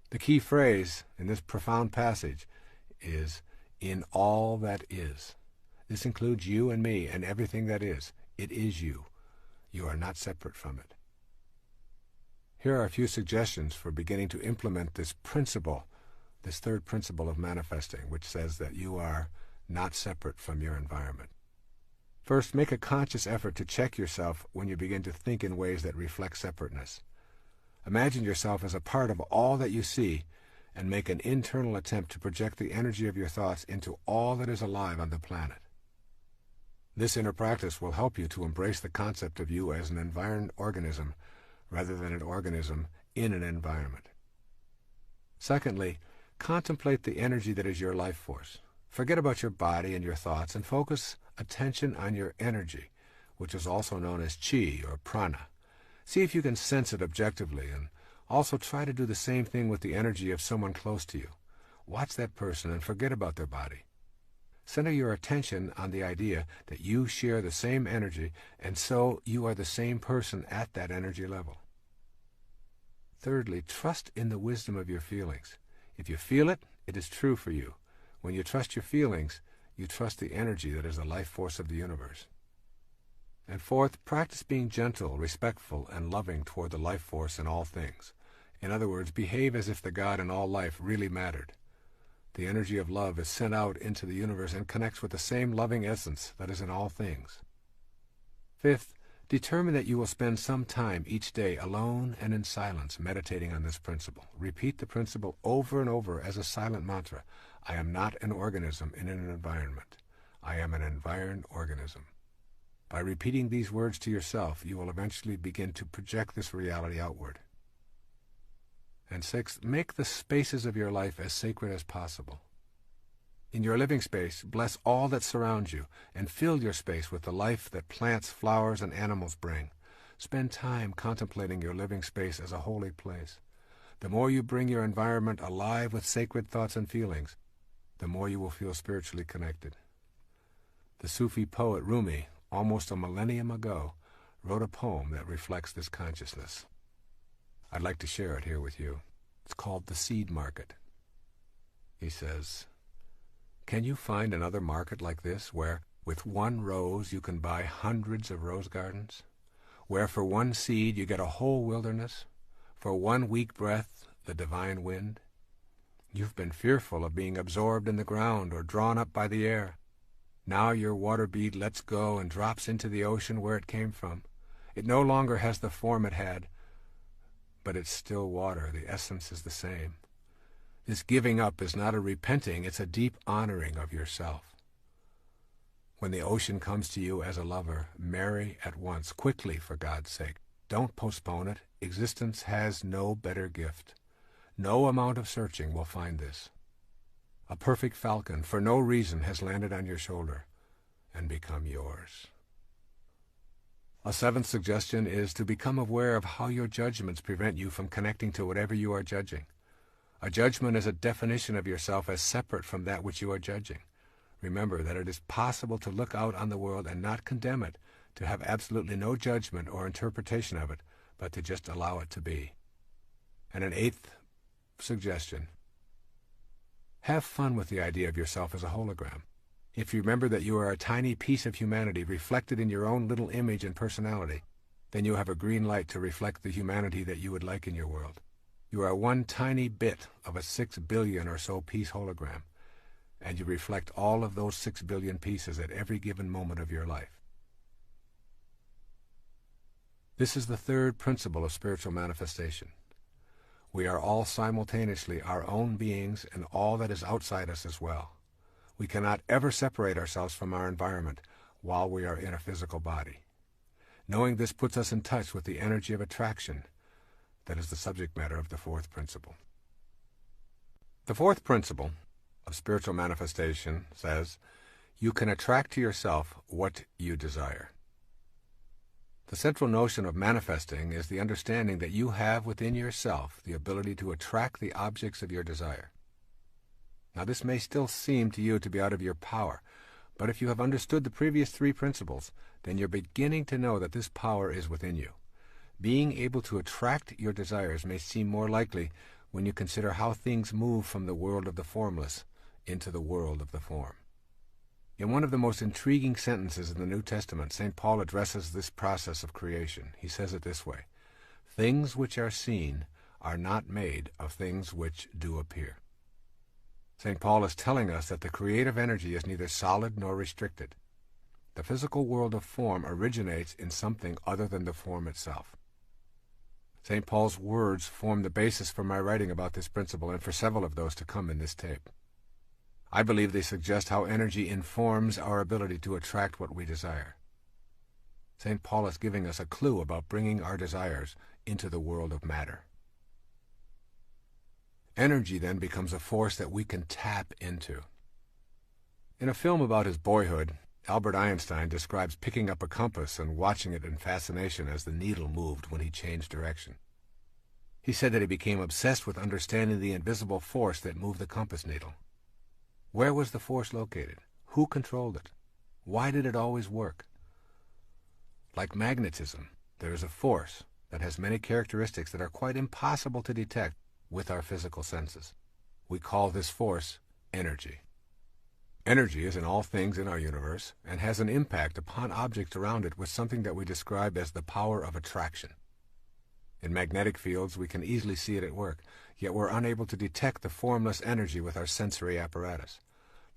The key phrase in this profound passage is, in all that is. This includes you and me and everything that is. It is you. You are not separate from it. Here are a few suggestions for beginning to implement this principle, this third principle of manifesting, which says that you are not separate from your environment. First, make a conscious effort to check yourself when you begin to think in ways that reflect separateness. Imagine yourself as a part of all that you see, and make an internal attempt to project the energy of your thoughts into all that is alive on the planet. This inner practice will help you to embrace the concept of you as an environed organism rather than an organism in an environment. Secondly, contemplate the energy that is your life force. Forget about your body and your thoughts and focus attention on your energy, which is also known as chi or prana. See if you can sense it objectively, and also try to do the same thing with the energy of someone close to you. Watch that person and forget about their body. Center your attention on the idea that you share the same energy, and so you are the same person at that energy level. Thirdly, trust in the wisdom of your feelings. If you feel it, it is true for you. When you trust your feelings, you trust the energy that is the life force of the universe. And fourth, practice being gentle, respectful, and loving toward the life force in all things. In other words, behave as if the God in all life really mattered. The energy of love is sent out into the universe and connects with the same loving essence that is in all things. Fifth, determine that you will spend some time each day alone and in silence meditating on this principle. Repeat the principle over and over as a silent mantra. I am not an organism in an environment. I am an environed organism. By repeating these words to yourself, you will eventually begin to project this reality outward. And sixth, make the spaces of your life as sacred as possible. In your living space, bless all that surrounds you, and fill your space with the life that plants, flowers, and animals bring. Spend time contemplating your living space as a holy place. The more you bring your environment alive with sacred thoughts and feelings, the more you will feel spiritually connected. The Sufi poet Rumi, almost a millennium ago, wrote a poem that reflects this consciousness. I'd like to share it here with you. It's called The Seed Market. He says, "Can you find another market like this, where with one rose you can buy hundreds of rose gardens? Where for one seed you get a whole wilderness? For one weak breath, the divine wind? You've been fearful of being absorbed in the ground or drawn up by the air. Now your water bead lets go and drops into the ocean where it came from. It no longer has the form it had, but it's still water. The essence is the same. This giving up is not a repenting, it's a deep honoring of yourself. When the ocean comes to you as a lover, marry at once, quickly for God's sake. Don't postpone it. Existence has no better gift. No amount of searching will find this. A perfect falcon, for no reason, has landed on your shoulder and become yours. A seventh suggestion is to become aware of how your judgments prevent you from connecting to whatever you are judging. A judgment is a definition of yourself as separate from that which you are judging. Remember that it is possible to look out on the world and not condemn it, to have absolutely no judgment or interpretation of it, but to just allow it to be. And an eighth suggestion: have fun with the idea of yourself as a hologram. If you remember that you are a tiny piece of humanity reflected in your own little image and personality, then you have a green light to reflect the humanity that you would like in your world. You are one tiny bit of a 6 billion or so piece hologram, and you reflect all of those 6 billion pieces at every given moment of your life. This is the third principle of spiritual manifestation. We are all simultaneously our own beings and all that is outside us as well. We cannot ever separate ourselves from our environment while we are in a physical body. Knowing this puts us in touch with the energy of attraction that is the subject matter of the fourth principle. The fourth principle of spiritual manifestation says, you can attract to yourself what you desire. The central notion of manifesting is the understanding that you have within yourself the ability to attract the objects of your desire. Now, this may still seem to you to be out of your power, but if you have understood the previous three principles, then you're beginning to know that this power is within you. Being able to attract your desires may seem more likely when you consider how things move from the world of the formless into the world of the form. In one of the most intriguing sentences in the New Testament, St. Paul addresses this process of creation. He says it this way: things which are seen are not made of things which do appear. St. Paul is telling us that the creative energy is neither solid nor restricted. The physical world of form originates in something other than the form itself. St. Paul's words form the basis for my writing about this principle and for several of those to come in this tape. I believe they suggest how energy informs our ability to attract what we desire. St. Paul is giving us a clue about bringing our desires into the world of matter. Energy then becomes a force that we can tap into. In a film about his boyhood, Albert Einstein describes picking up a compass and watching it in fascination as the needle moved when he changed direction. He said that he became obsessed with understanding the invisible force that moved the compass needle. Where was the force located? Who controlled it? Why did it always work? Like magnetism, there is a force that has many characteristics that are quite impossible to detect with our physical senses. We call this force energy. Energy is in all things in our universe and has an impact upon objects around it with something that we describe as the power of attraction. In magnetic fields, we can easily see it at work, yet we're unable to detect the formless energy with our sensory apparatus.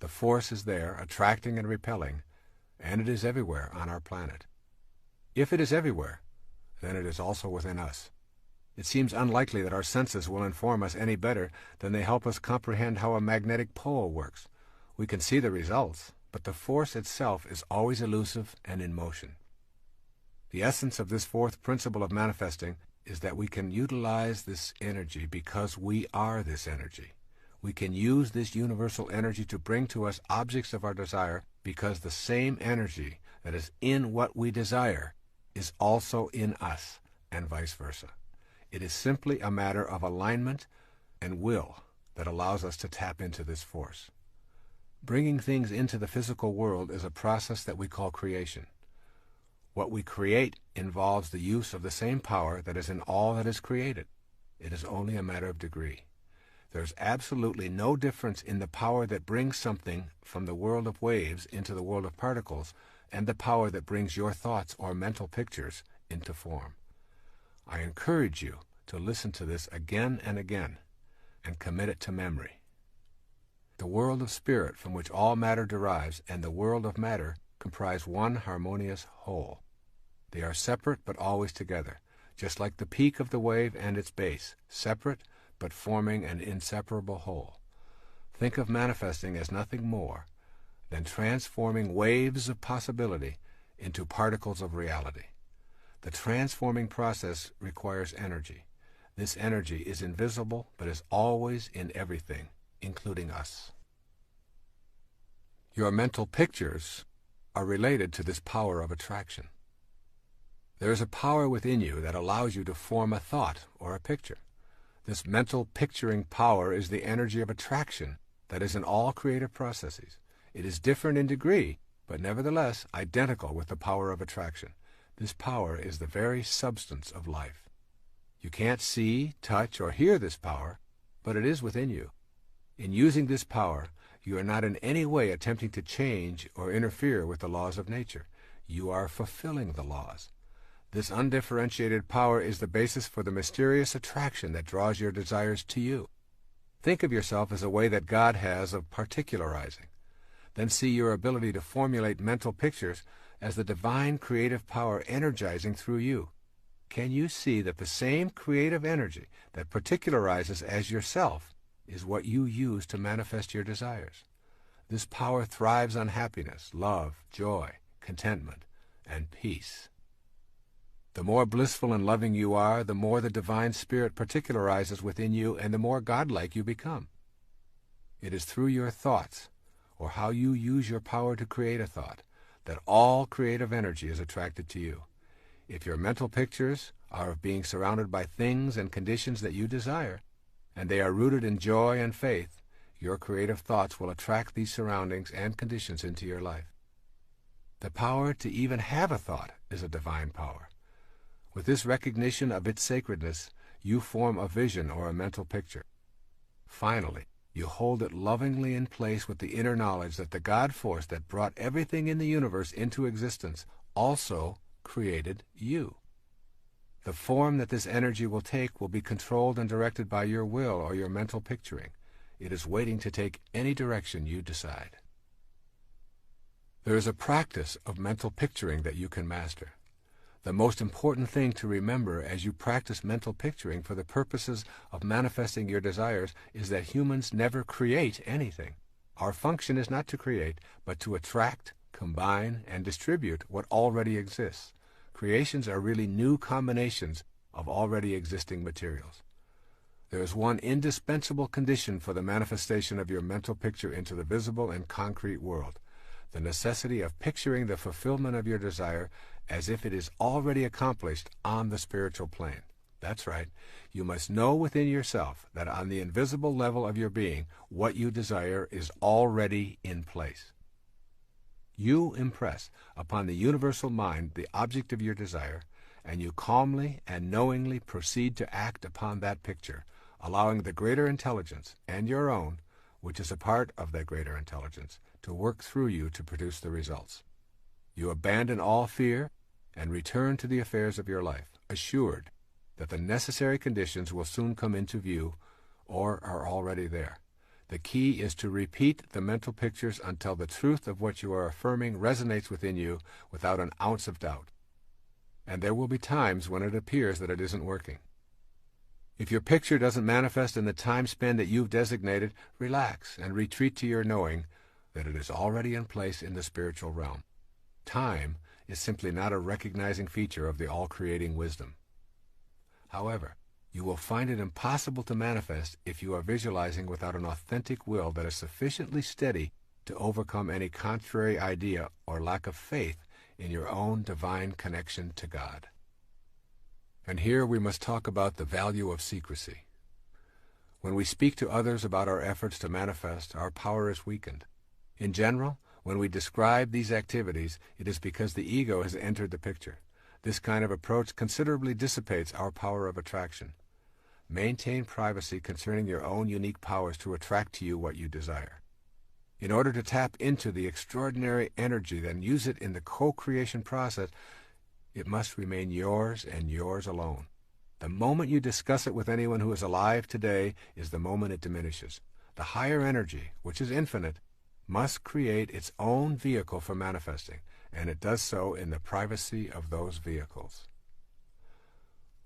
The force is there, attracting and repelling, and it is everywhere on our planet. If it is everywhere, then it is also within us. It seems unlikely that our senses will inform us any better than they help us comprehend how a magnetic pole works. We can see the results, but the force itself is always elusive and in motion. The essence of this fourth principle of manifesting is that we can utilize this energy because we are this energy. We can use this universal energy to bring to us objects of our desire because the same energy that is in what we desire is also in us, and vice versa. It is simply a matter of alignment and will that allows us to tap into this force. Bringing things into the physical world is a process that we call creation. What we create involves the use of the same power that is in all that is created. It is only a matter of degree. There's absolutely no difference in the power that brings something from the world of waves into the world of particles and the power that brings your thoughts or mental pictures into form. I encourage you to listen to this again and again and commit it to memory. The world of spirit from which all matter derives and the world of matter comprise one harmonious whole. They are separate but always together, just like the peak of the wave and its base, separate but forming an inseparable whole. Think of manifesting as nothing more than transforming waves of possibility into particles of reality. The transforming process requires energy. This energy is invisible, but is always in everything, including us. Your mental pictures are related to this power of attraction. There is a power within you that allows you to form a thought or a picture. This mental picturing power is the energy of attraction that is in all creative processes. It is different in degree, but nevertheless identical with the power of attraction. This power is the very substance of life. You can't see, touch, or hear this power, but it is within you. In using this power, you are not in any way attempting to change or interfere with the laws of nature. You are fulfilling the laws. This undifferentiated power is the basis for the mysterious attraction that draws your desires to you. Think of yourself as a way that God has of particularizing. Then see your ability to formulate mental pictures as the divine creative power energizing through you. Can you see that the same creative energy that particularizes as yourself is what you use to manifest your desires? This power thrives on happiness, love, joy, contentment, and peace. The more blissful and loving you are, the more the divine spirit particularizes within you and the more godlike you become. It is through your thoughts, or how you use your power to create a thought, that all creative energy is attracted to you. If your mental pictures are of being surrounded by things and conditions that you desire, and they are rooted in joy and faith, your creative thoughts will attract these surroundings and conditions into your life. The power to even have a thought is a divine power. With this recognition of its sacredness, you form a vision or a mental picture. Finally, you hold it lovingly in place with the inner knowledge that the God force that brought everything in the universe into existence also created you. The form that this energy will take will be controlled and directed by your will or your mental picturing. It is waiting to take any direction you decide. There is a practice of mental picturing that you can master. The most important thing to remember as you practice mental picturing for the purposes of manifesting your desires is that humans never create anything. Our function is not to create, but to attract, combine, and distribute what already exists. Creations are really new combinations of already existing materials. There is one indispensable condition for the manifestation of your mental picture into the visible and concrete world: the necessity of picturing the fulfillment of your desire as if it is already accomplished on the spiritual plane. That's right. You must know within yourself that on the invisible level of your being, what you desire is already in place. You impress upon the universal mind the object of your desire, and you calmly and knowingly proceed to act upon that picture, allowing the greater intelligence, and your own, which is a part of that greater intelligence, to work through you to produce the results. You abandon all fear and return to the affairs of your life, assured that the necessary conditions will soon come into view or are already there. The key is to repeat the mental pictures until the truth of what you are affirming resonates within you without an ounce of doubt. And there will be times when it appears that it isn't working. If your picture doesn't manifest in the time span that you've designated, relax and retreat to your knowing that it is already in place in the spiritual realm. Time is simply not a recognizing feature of the all-creating wisdom. However, you will find it impossible to manifest if you are visualizing without an authentic will that is sufficiently steady to overcome any contrary idea or lack of faith in your own divine connection to God. And here we must talk about the value of secrecy. When we speak to others about our efforts to manifest, our power is weakened. In general, when we describe these activities, it is because the ego has entered the picture. This kind of approach considerably dissipates our power of attraction. Maintain privacy concerning your own unique powers to attract to you what you desire. In order to tap into the extraordinary energy and use it in the co-creation process, it must remain yours and yours alone. The moment you discuss it with anyone who is alive today is the moment it diminishes. The higher energy, which is infinite, must create its own vehicle for manifesting, and it does so in the privacy of those vehicles.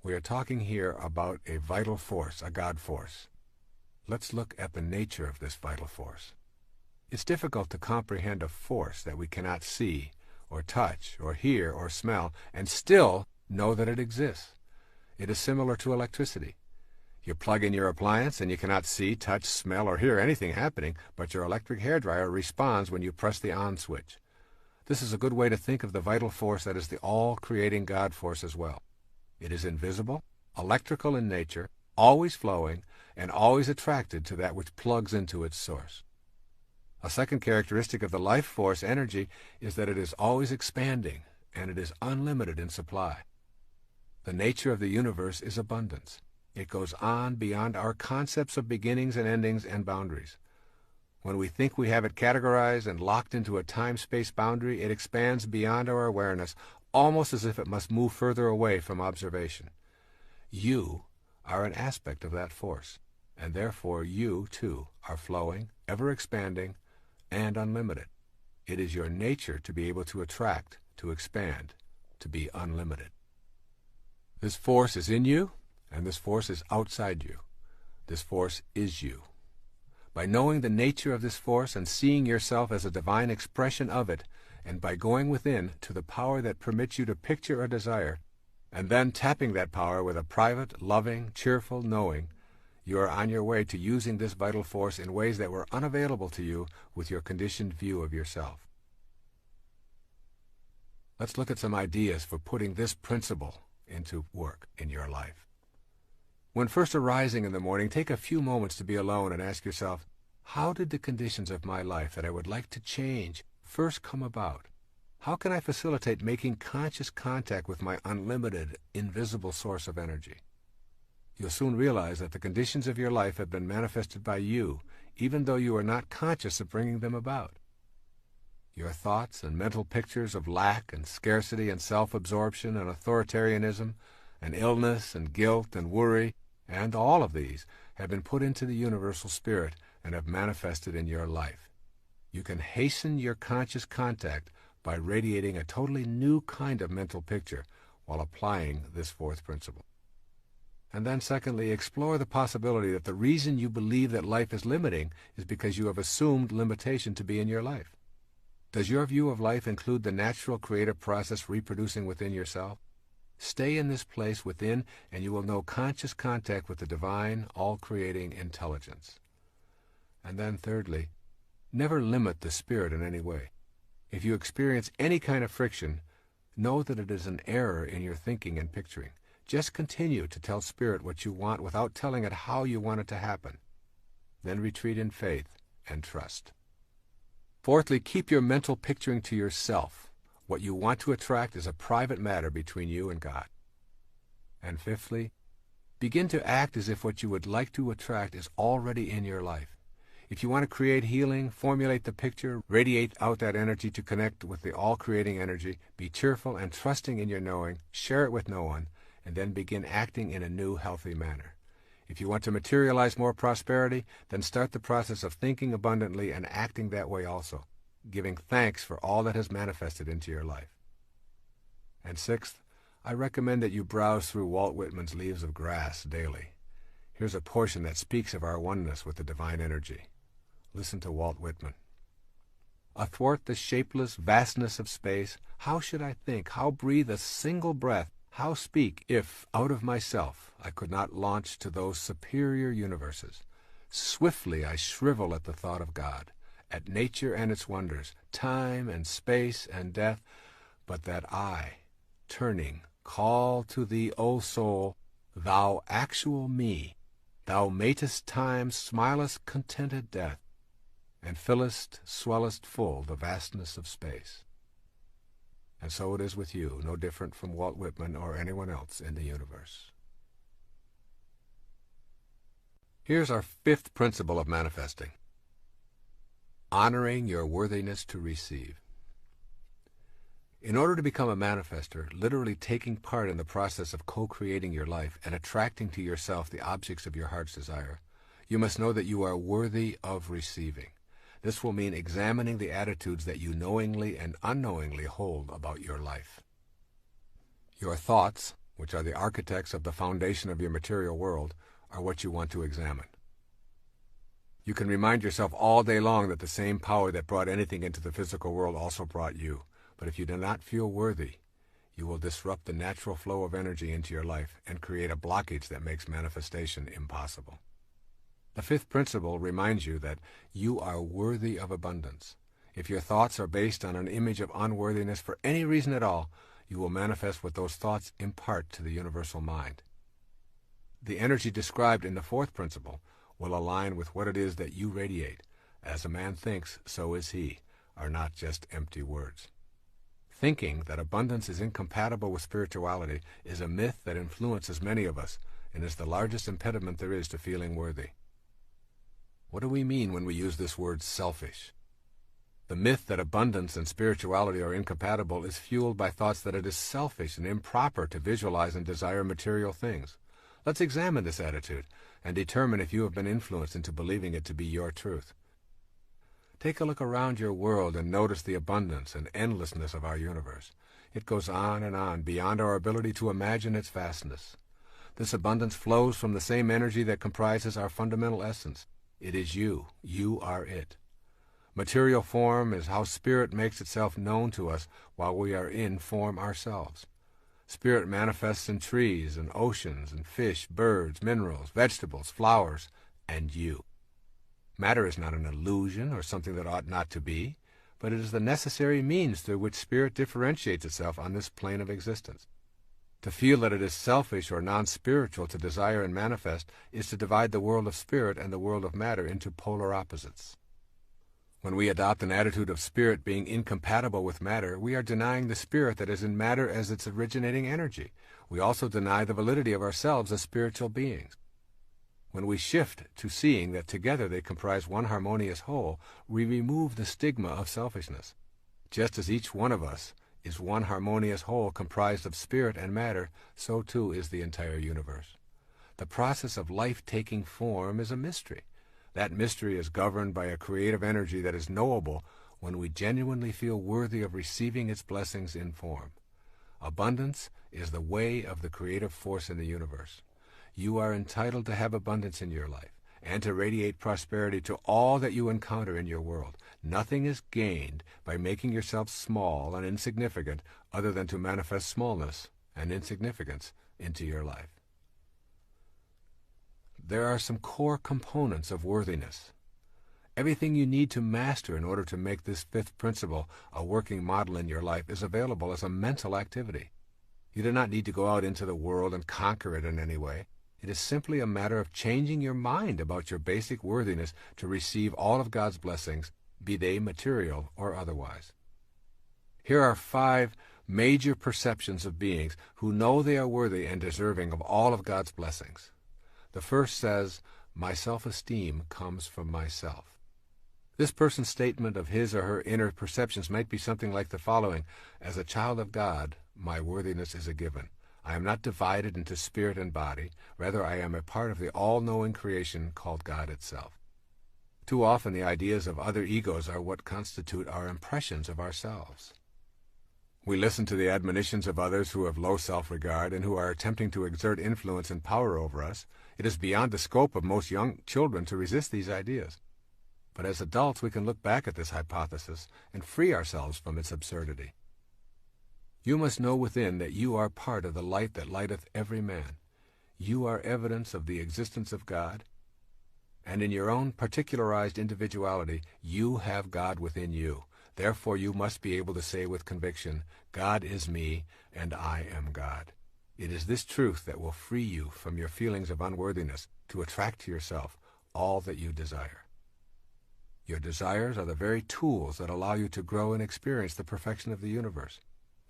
We are talking here about a vital force, a God force. Let's look at the nature of this vital force. It's difficult to comprehend a force that we cannot see, or touch, or hear, or smell, and still Know that it exists. It is similar to electricity. You plug in your appliance and you cannot see, touch, smell, or hear anything happening, but your electric hairdryer responds when you press the on switch. This is a good way to think of the vital force that is the all-creating God force as well. It is invisible, electrical in nature, always flowing, and always attracted to that which plugs into its source. A second characteristic of the life force energy is that it is always expanding, and it is unlimited in supply. The nature of the universe is abundance. It goes on beyond our concepts of beginnings and endings and boundaries. When we think we have it categorized and locked into a time-space boundary, it expands beyond our awareness, almost as if it must move further away from observation. You are an aspect of that force, and therefore you, too, are flowing, ever-expanding, and unlimited. It is your nature to be able to attract, to expand, to be unlimited. This force is in you, and this force is outside you. This force is you. By knowing the nature of this force and seeing yourself as a divine expression of it, and by going within to the power that permits you to picture a desire, and then tapping that power with a private, loving, cheerful knowing, you are on your way to using this vital force in ways that were unavailable to you with your conditioned view of yourself. Let's look at some ideas for putting this principle into work in your life. When first arising in the morning, take a few moments to be alone and ask yourself, how did the conditions of my life that I would like to change first come about? How can I facilitate making conscious contact with my unlimited, invisible source of energy? You'll soon realize that the conditions of your life have been manifested by you, even though you are not conscious of bringing them about. Your thoughts and mental pictures of lack and scarcity and self-absorption and authoritarianism and illness and guilt and worry, and all of these have been put into the universal spirit and have manifested in your life. You can hasten your conscious contact by radiating a totally new kind of mental picture while applying this fourth principle. And then secondly, explore the possibility that the reason you believe that life is limiting is because you have assumed limitation to be in your life. Does your view of life include the natural creative process reproducing within yourself? Stay in this place within, and you will know conscious contact with the divine, all-creating intelligence. And then thirdly, never limit the spirit in any way. If you experience any kind of friction, know that it is an error in your thinking and picturing. Just continue to tell spirit what you want without telling it how you want it to happen. Then retreat in faith and trust. Fourthly, keep your mental picturing to yourself. What you want to attract is a private matter between you and God. And fifthly, begin to act as if what you would like to attract is already in your life. If you want to create healing, formulate the picture, radiate out that energy to connect with the all-creating energy, be cheerful and trusting in your knowing, share it with no one, and then begin acting in a new, healthy manner. If you want to materialize more prosperity, then start the process of thinking abundantly and acting that way also, giving thanks for all that has manifested into your life. And sixth, I recommend that you browse through Walt Whitman's Leaves of Grass daily. Here's a portion that speaks of our oneness with the divine energy. Listen to Walt Whitman. Athwart the shapeless vastness of space, how should I think, how breathe a single breath, how speak, if, out of myself, I could not launch to those superior universes? Swiftly I shrivel at the thought of God, at nature and its wonders, time and space and death, but that I, turning, call to thee, O soul, thou actual me, thou matest time, smilest contented death, and fillest, swellest full the vastness of space. And so it is with you, no different from Walt Whitman or anyone else in the universe. Here's our fifth principle of manifesting. Honoring your worthiness to receive. In order to become a manifester, literally taking part in the process of co-creating your life and attracting to yourself the objects of your heart's desire, you must know that you are worthy of receiving. This will mean examining the attitudes that you knowingly and unknowingly hold about your life. Your thoughts, which are the architects of the foundation of your material world, are what you want to examine. You can remind yourself all day long that the same power that brought anything into the physical world also brought you. But if you do not feel worthy, you will disrupt the natural flow of energy into your life and create a blockage that makes manifestation impossible. The fifth principle reminds you that you are worthy of abundance. If your thoughts are based on an image of unworthiness for any reason at all, you will manifest what those thoughts impart to the universal mind. The energy described in the fourth principle will align with what it is that you radiate. As a man thinks, so is he, are not just empty words. Thinking that abundance is incompatible with spirituality is a myth that influences many of us and is the largest impediment there is to feeling worthy. What do we mean when we use this word selfish? The myth that abundance and spirituality are incompatible is fueled by thoughts that it is selfish and improper to visualize and desire material things. Let's examine this attitude and determine if you have been influenced into believing it to be your truth. Take a look around your world and notice the abundance and endlessness of our universe. It goes on and on beyond our ability to imagine its vastness. This abundance flows from the same energy that comprises our fundamental essence. It is you. You are it. Material form is how spirit makes itself known to us while we are in form ourselves. Spirit manifests in trees and oceans and fish, birds, minerals, vegetables, flowers, and you. Matter is not an illusion or something that ought not to be, but it is the necessary means through which spirit differentiates itself on this plane of existence. To feel that it is selfish or non-spiritual to desire and manifest is to divide the world of spirit and the world of matter into polar opposites. When we adopt an attitude of spirit being incompatible with matter, we are denying the spirit that is in matter as its originating energy. We also deny the validity of ourselves as spiritual beings. When we shift to seeing that together they comprise one harmonious whole, we remove the stigma of selfishness. Just as each one of us is one harmonious whole comprised of spirit and matter, so too is the entire universe. The process of life taking form is a mystery. That mystery is governed by a creative energy that is knowable when we genuinely feel worthy of receiving its blessings in form. Abundance is the way of the creative force in the universe. You are entitled to have abundance in your life and to radiate prosperity to all that you encounter in your world. Nothing is gained by making yourself small and insignificant other than to manifest smallness and insignificance into your life. There are some core components of worthiness. Everything you need to master in order to make this fifth principle a working model in your life is available as a mental activity. You do not need to go out into the world and conquer it in any way. It is simply a matter of changing your mind about your basic worthiness to receive all of God's blessings, be they material or otherwise. Here are 5 major perceptions of beings who know they are worthy and deserving of all of God's blessings. The first says, "My self-esteem comes from myself." This person's statement of his or her inner perceptions might be something like the following: "As a child of God, my worthiness is a given. I am not divided into spirit and body. Rather, I am a part of the all-knowing creation called God itself." Too often the ideas of other egos are what constitute our impressions of ourselves. We listen to the admonitions of others who have low self-regard and who are attempting to exert influence and power over us. It is beyond the scope of most young children to resist these ideas. But as adults we can look back at this hypothesis and free ourselves from its absurdity. You must know within that you are part of the light that lighteth every man. You are evidence of the existence of God, and in your own particularized individuality, you have God within you. Therefore you must be able to say with conviction, "God is me, and I am God." It is this truth that will free you from your feelings of unworthiness to attract to yourself all that you desire. Your desires are the very tools that allow you to grow and experience the perfection of the universe.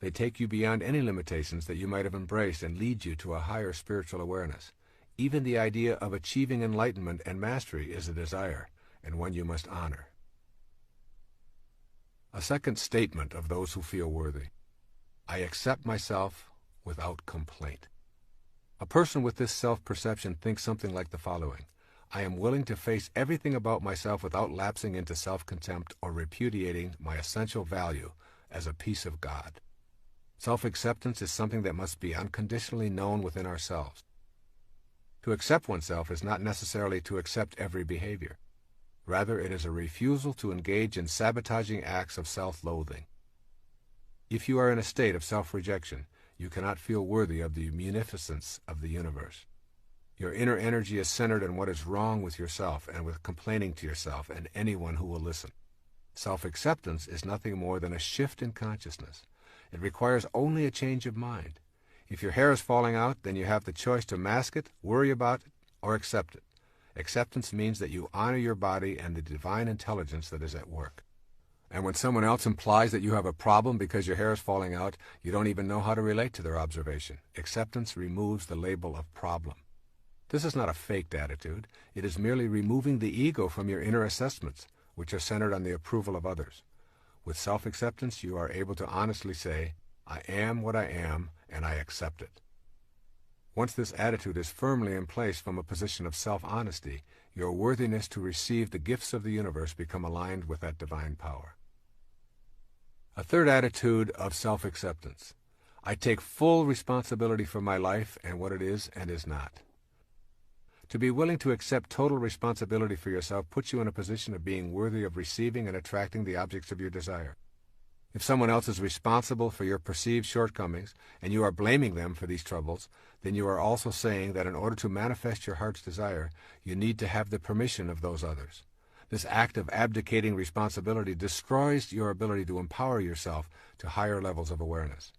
They take you beyond any limitations that you might have embraced and lead you to a higher spiritual awareness. Even the idea of achieving enlightenment and mastery is a desire, and one you must honor. A second statement of those who feel worthy: I accept myself without complaint. A person with this self-perception thinks something like the following: I am willing to face everything about myself without lapsing into self-contempt or repudiating my essential value as a piece of God. Self-acceptance is something that must be unconditionally known within ourselves. To accept oneself is not necessarily to accept every behavior. Rather, it is a refusal to engage in sabotaging acts of self-loathing. If you are in a state of self-rejection, you cannot feel worthy of the munificence of the universe. Your inner energy is centered on what is wrong with yourself and with complaining to yourself and anyone who will listen. Self-acceptance is nothing more than a shift in consciousness. It requires only a change of mind. If your hair is falling out, then you have the choice to mask it, worry about it, or accept it. Acceptance means that you honor your body and the divine intelligence that is at work. And when someone else implies that you have a problem because your hair is falling out, you don't even know how to relate to their observation. Acceptance removes the label of problem. This is not a faked attitude. It is merely removing the ego from your inner assessments, which are centered on the approval of others. With self-acceptance, you are able to honestly say, I am what I am, and I accept it. Once this attitude is firmly in place from a position of self-honesty, your worthiness to receive the gifts of the universe become aligned with that divine power. A third attitude of self-acceptance. I take full responsibility for my life and what it is and is not. To be willing to accept total responsibility for yourself puts you in a position of being worthy of receiving and attracting the objects of your desire. If someone else is responsible for your perceived shortcomings, and you are blaming them for these troubles, then you are also saying that in order to manifest your heart's desire, you need to have the permission of those others. This act of abdicating responsibility destroys your ability to empower yourself to higher levels of awareness.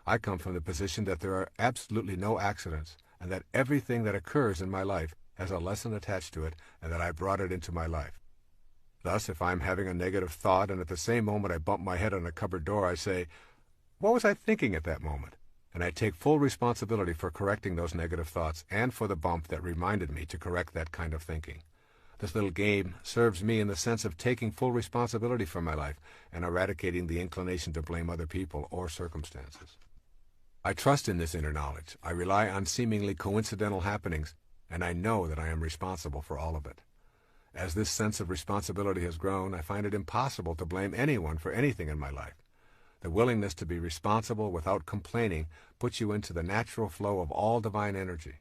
I come from the position that there are absolutely no accidents, and that everything that occurs in my life has a lesson attached to it, and that I brought it into my life. Thus, if I am having a negative thought, and at the same moment I bump my head on a cupboard door, I say, what was I thinking at that moment? And I take full responsibility for correcting those negative thoughts and for the bump that reminded me to correct that kind of thinking. This little game serves me in the sense of taking full responsibility for my life and eradicating the inclination to blame other people or circumstances. I trust in this inner knowledge. I rely on seemingly coincidental happenings, and I know that I am responsible for all of it. As this sense of responsibility has grown, I find it impossible to blame anyone for anything in my life. The willingness to be responsible without complaining puts you into the natural flow of all divine energy.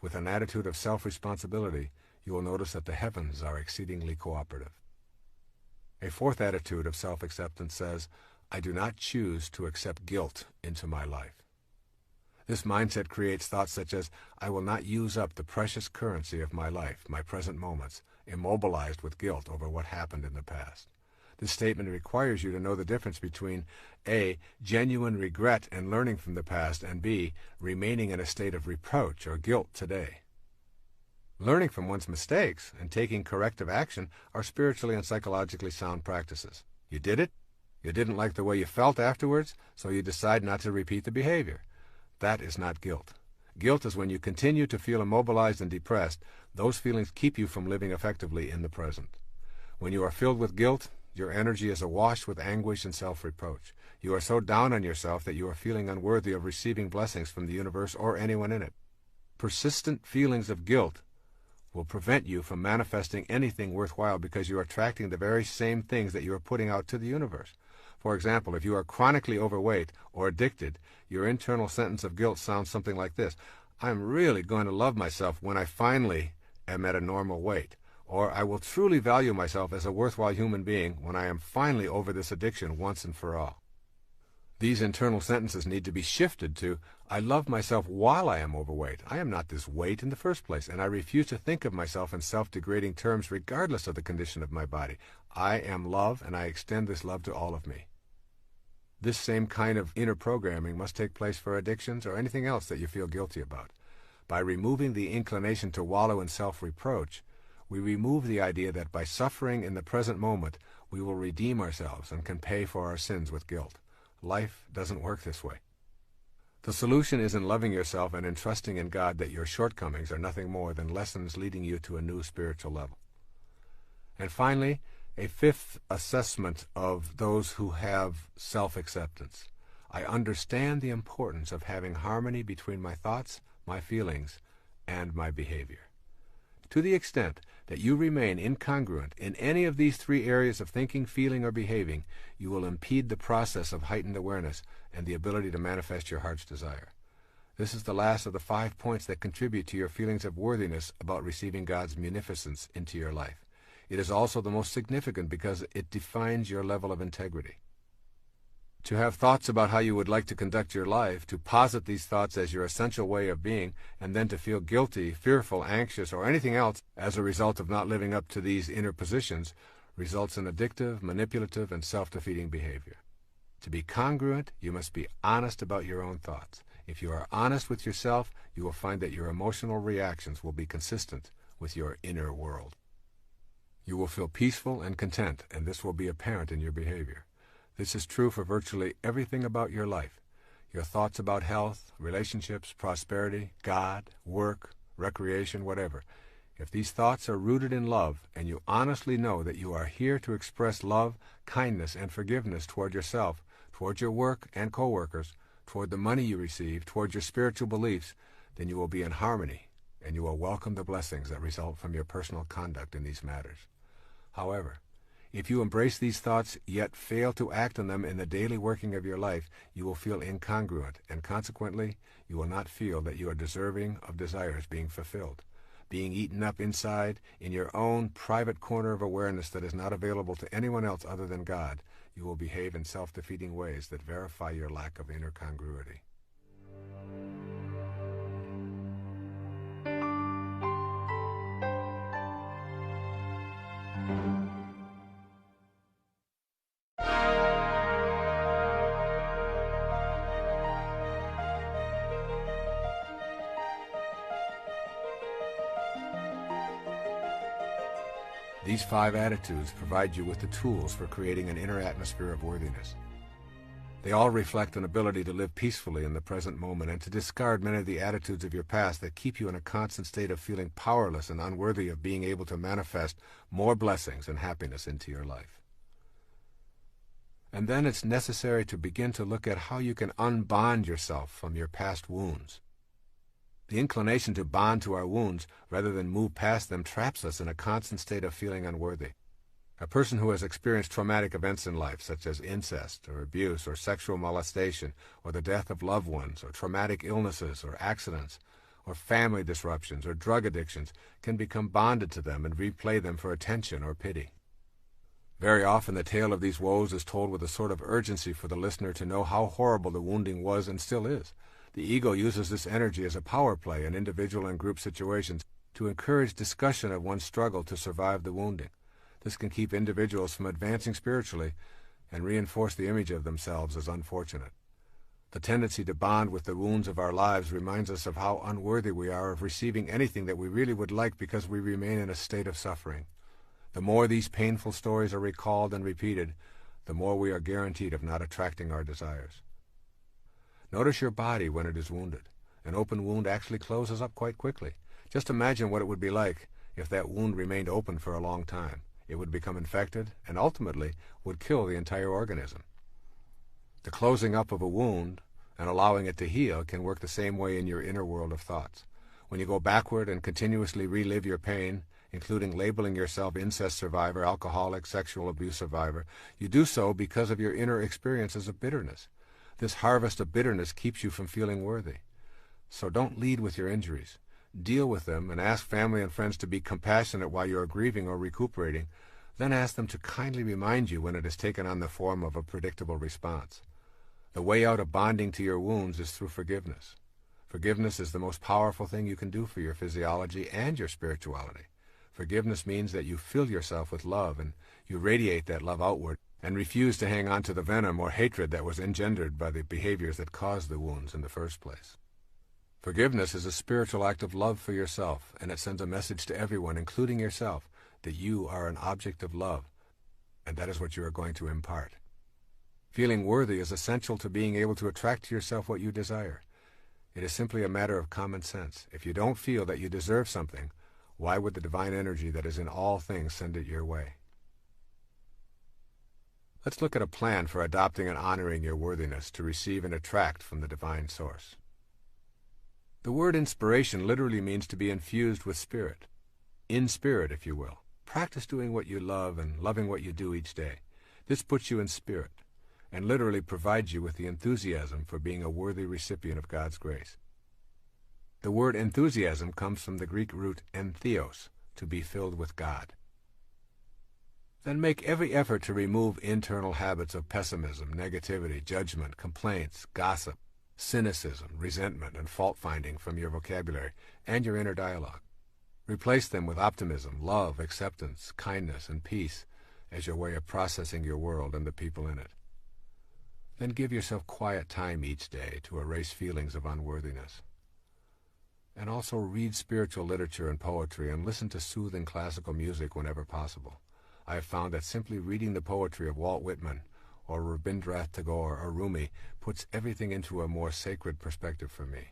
With an attitude of self-responsibility, you will notice that the heavens are exceedingly cooperative. A fourth attitude of self-acceptance says, I do not choose to accept guilt into my life. This mindset creates thoughts such as, I will not use up the precious currency of my life, my present moments, immobilized with guilt over what happened in the past. This statement requires you to know the difference between A, genuine regret and learning from the past, and B, remaining in a state of reproach or guilt today. Learning from one's mistakes and taking corrective action are spiritually and psychologically sound practices. You did it, you didn't like the way you felt afterwards, so you decide not to repeat the behavior. That is not guilt. Guilt is when you continue to feel immobilized and depressed. Those feelings keep you from living effectively in the present. When you are filled with guilt, your energy is awash with anguish and self-reproach. You are so down on yourself that you are feeling unworthy of receiving blessings from the universe or anyone in it. Persistent feelings of guilt will prevent you from manifesting anything worthwhile because you are attracting the very same things that you are putting out to the universe. For example, if you are chronically overweight or addicted, your internal sentence of guilt sounds something like this. I'm really going to love myself when I finally am at a normal weight. Or I will truly value myself as a worthwhile human being when I am finally over this addiction once and for all. These internal sentences need to be shifted to, I love myself while I am overweight. I am not this weight in the first place, and I refuse to think of myself in self-degrading terms regardless of the condition of my body. I am love, and I extend this love to all of me. This same kind of inner programming must take place for addictions or anything else that you feel guilty about. By removing the inclination to wallow in self-reproach, we remove the idea that by suffering in the present moment, we will redeem ourselves and can pay for our sins with guilt. Life doesn't work this way. The solution is in loving yourself and in trusting in God that your shortcomings are nothing more than lessons leading you to a new spiritual level. And finally, a fifth assessment of those who have self-acceptance. I understand the importance of having harmony between my thoughts, my feelings, and my behavior. To the extent that you remain incongruent in any of these three areas of thinking, feeling, or behaving, you will impede the process of heightened awareness and the ability to manifest your heart's desire. This is the last of the 5 points that contribute to your feelings of worthiness about receiving God's munificence into your life. It is also the most significant because it defines your level of integrity. To have thoughts about how you would like to conduct your life, to posit these thoughts as your essential way of being, and then to feel guilty, fearful, anxious, or anything else as a result of not living up to these inner positions, results in addictive, manipulative, and self-defeating behavior. To be congruent, you must be honest about your own thoughts. If you are honest with yourself, you will find that your emotional reactions will be consistent with your inner world. You will feel peaceful and content, and this will be apparent in your behavior. This is true for virtually everything about your life. Your thoughts about health, relationships, prosperity, God, work, recreation, whatever. If these thoughts are rooted in love, and you honestly know that you are here to express love, kindness, and forgiveness toward yourself, toward your work and co-workers, toward the money you receive, toward your spiritual beliefs, then you will be in harmony, and you will welcome the blessings that result from your personal conduct in these matters. However, if you embrace these thoughts yet fail to act on them in the daily working of your life, you will feel incongruent, and consequently, you will not feel that you are deserving of desires being fulfilled, being eaten up inside in your own private corner of awareness that is not available to anyone else other than God. You will behave in self-defeating ways that verify your lack of inner congruity. These 5 attitudes provide you with the tools for creating an inner atmosphere of worthiness. They all reflect an ability to live peacefully in the present moment and to discard many of the attitudes of your past that keep you in a constant state of feeling powerless and unworthy of being able to manifest more blessings and happiness into your life. And then it's necessary to begin to look at how you can unbond yourself from your past wounds. The inclination to bond to our wounds, rather than move past them, traps us in a constant state of feeling unworthy. A person who has experienced traumatic events in life, such as incest, or abuse, or sexual molestation, or the death of loved ones, or traumatic illnesses, or accidents, or family disruptions, or drug addictions, can become bonded to them and replay them for attention or pity. Very often the tale of these woes is told with a sort of urgency for the listener to know how horrible the wounding was and still is. The ego uses this energy as a power play in individual and group situations to encourage discussion of one's struggle to survive the wounding. This can keep individuals from advancing spiritually and reinforce the image of themselves as unfortunate. The tendency to bond with the wounds of our lives reminds us of how unworthy we are of receiving anything that we really would like because we remain in a state of suffering. The more these painful stories are recalled and repeated, the more we are guaranteed of not attracting our desires. Notice your body when it is wounded. An open wound actually closes up quite quickly. Just imagine what it would be like if that wound remained open for a long time. It would become infected and ultimately would kill the entire organism. The closing up of a wound and allowing it to heal can work the same way in your inner world of thoughts. When you go backward and continuously relive your pain, including labeling yourself incest survivor, alcoholic, sexual abuse survivor, you do so because of your inner experiences of bitterness. This harvest of bitterness keeps you from feeling worthy. So don't lead with your injuries. Deal with them and ask family and friends to be compassionate while you are grieving or recuperating. Then ask them to kindly remind you when it has taken on the form of a predictable response. The way out of bonding to your wounds is through forgiveness. Forgiveness is the most powerful thing you can do for your physiology and your spirituality. Forgiveness means that you fill yourself with love and you radiate that love outward and refuse to hang on to the venom or hatred that was engendered by the behaviors that caused the wounds in the first place. Forgiveness is a spiritual act of love for yourself, and it sends a message to everyone, including yourself, that you are an object of love, and that is what you are going to impart. Feeling worthy is essential to being able to attract to yourself what you desire. It is simply a matter of common sense. If you don't feel that you deserve something, why would the divine energy that is in all things send it your way? Let's look at a plan for adopting and honoring your worthiness to receive and attract from the divine source. The word inspiration literally means to be infused with spirit. In spirit, if you will. Practice doing what you love and loving what you do each day. This puts you in spirit and literally provides you with the enthusiasm for being a worthy recipient of God's grace. The word enthusiasm comes from the Greek root entheos, to be filled with God. Then make every effort to remove internal habits of pessimism, negativity, judgment, complaints, gossip, cynicism, resentment, and fault-finding from your vocabulary and your inner dialogue. Replace them with optimism, love, acceptance, kindness, and peace as your way of processing your world and the people in it. Then give yourself quiet time each day to erase feelings of unworthiness. And also read spiritual literature and poetry and listen to soothing classical music whenever possible. I have found that simply reading the poetry of Walt Whitman or Rabindranath Tagore or Rumi puts everything into a more sacred perspective for me.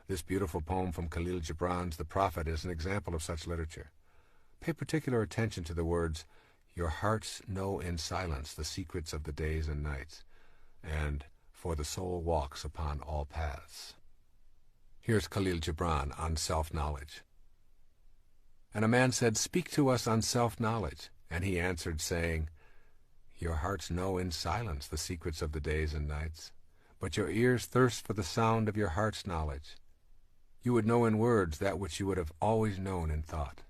This beautiful poem from Khalil Gibran's The Prophet is an example of such literature. Pay particular attention to the words, "Your hearts know in silence the secrets of the days and nights," and "For the soul walks upon all paths." Here's Khalil Gibran on self-knowledge. And a man said, "Speak to us on self-knowledge." And he answered, saying, "Your hearts know in silence the secrets of the days and nights, but your ears thirst for the sound of your heart's knowledge. You would know in words that which you would have always known in thought.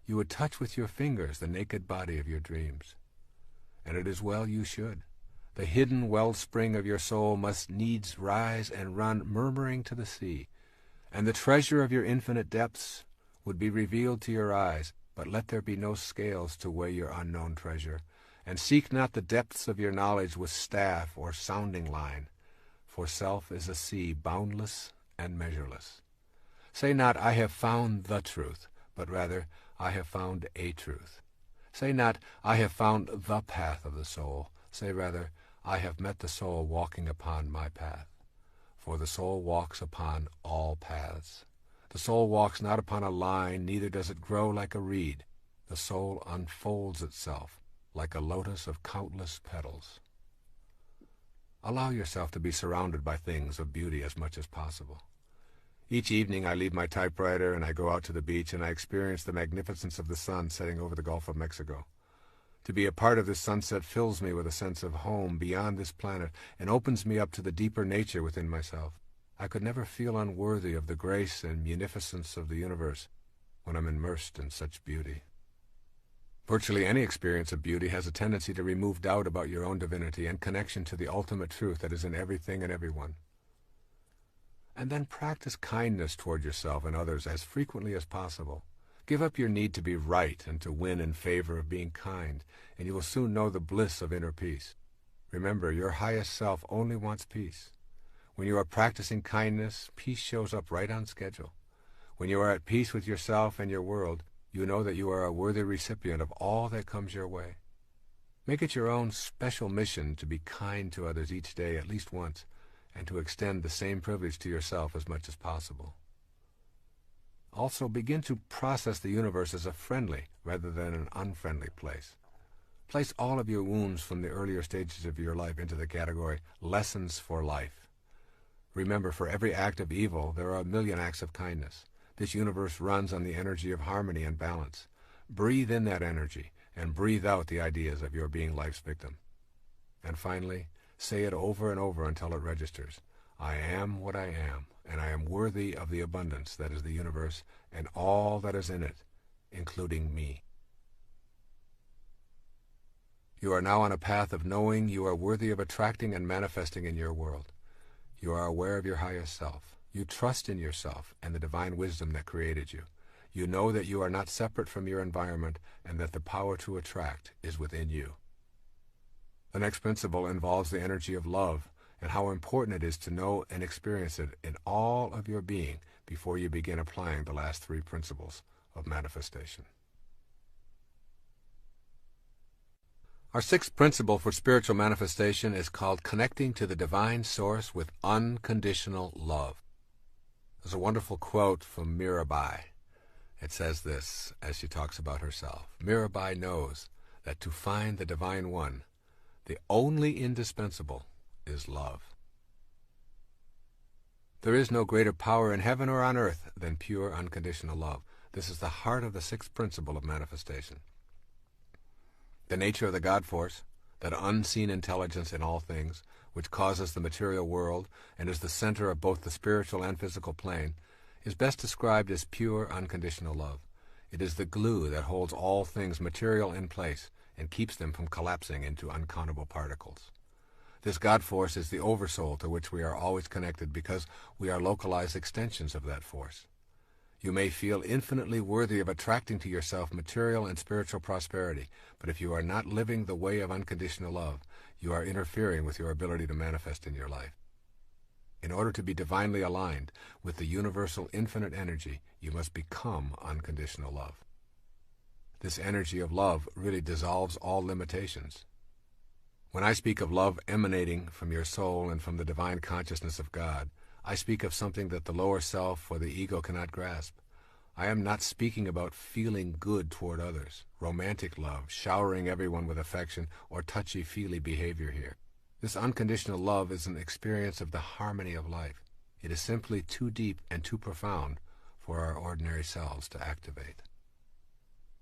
You would touch with your fingers the naked body of your dreams. And it is well you should. The hidden wellspring of your soul must needs rise and run murmuring to the sea, and the treasure of your infinite depths would be revealed to your eyes, but let there be no scales to weigh your unknown treasure, and seek not the depths of your knowledge with staff or sounding line, for self is a sea boundless and measureless. Say not, I have found the truth, but rather, I have found a truth. Say not, I have found the path of the soul. Say rather, I have met the soul walking upon my path. For the soul walks upon all paths. The soul walks not upon a line, neither does it grow like a reed. The soul unfolds itself like a lotus of countless petals. Allow yourself to be surrounded by things of beauty as much as possible. Each evening I leave my typewriter and I go out to the beach and I experience the magnificence of the sun setting over the Gulf of Mexico. To be a part of this sunset fills me with a sense of home beyond this planet and opens me up to the deeper nature within myself. I could never feel unworthy of the grace and munificence of the universe when I'm immersed in such beauty. Virtually any experience of beauty has a tendency to remove doubt about your own divinity and connection to the ultimate truth that is in everything and everyone. And then practice kindness toward yourself and others as frequently as possible. Give up your need to be right and to win in favor of being kind, and you will soon know the bliss of inner peace. Remember, your highest self only wants peace. When you are practicing kindness, peace shows up right on schedule. When you are at peace with yourself and your world, you know that you are a worthy recipient of all that comes your way. Make it your own special mission to be kind to others each day at least once, and to extend the same privilege to yourself as much as possible. Also, begin to process the universe as a friendly rather than an unfriendly place. Place all of your wounds from the earlier stages of your life into the category lessons for life. Remember, for every act of evil, there are a million acts of kindness. This universe runs on the energy of harmony and balance. Breathe in that energy and breathe out the ideas of your being life's victim. And finally, say it over and over until it registers. I am what I am, and I am worthy of the abundance that is the universe and all that is in it, including me. You are now on a path of knowing you are worthy of attracting and manifesting in your world. You are aware of your highest self. You trust in yourself and the divine wisdom that created you. You know that you are not separate from your environment and that the power to attract is within you. The next principle involves the energy of love and how important it is to know and experience it in all of your being before you begin applying the last three principles of manifestation. Our sixth principle for spiritual manifestation is called connecting to the divine source with unconditional love. There's a wonderful quote from Mirabai. It says this as she talks about herself. Mirabai knows that to find the divine one, the only indispensable is love. There is no greater power in heaven or on earth than pure unconditional love. This is the heart of the sixth principle of manifestation. The nature of the God force, that unseen intelligence in all things, which causes the material world and is the center of both the spiritual and physical plane, is best described as pure unconditional love. It is the glue that holds all things material in place and keeps them from collapsing into uncountable particles. This God force is the oversoul to which we are always connected because we are localized extensions of that force. You may feel infinitely worthy of attracting to yourself material and spiritual prosperity, but if you are not living the way of unconditional love, you are interfering with your ability to manifest in your life. In order to be divinely aligned with the universal infinite energy, you must become unconditional love. This energy of love really dissolves all limitations. When I speak of love emanating from your soul and from the divine consciousness of God, I speak of something that the lower self or the ego cannot grasp. I am not speaking about feeling good toward others, romantic love, showering everyone with affection, or touchy-feely behavior here. This unconditional love is an experience of the harmony of life. It is simply too deep and too profound for our ordinary selves to activate.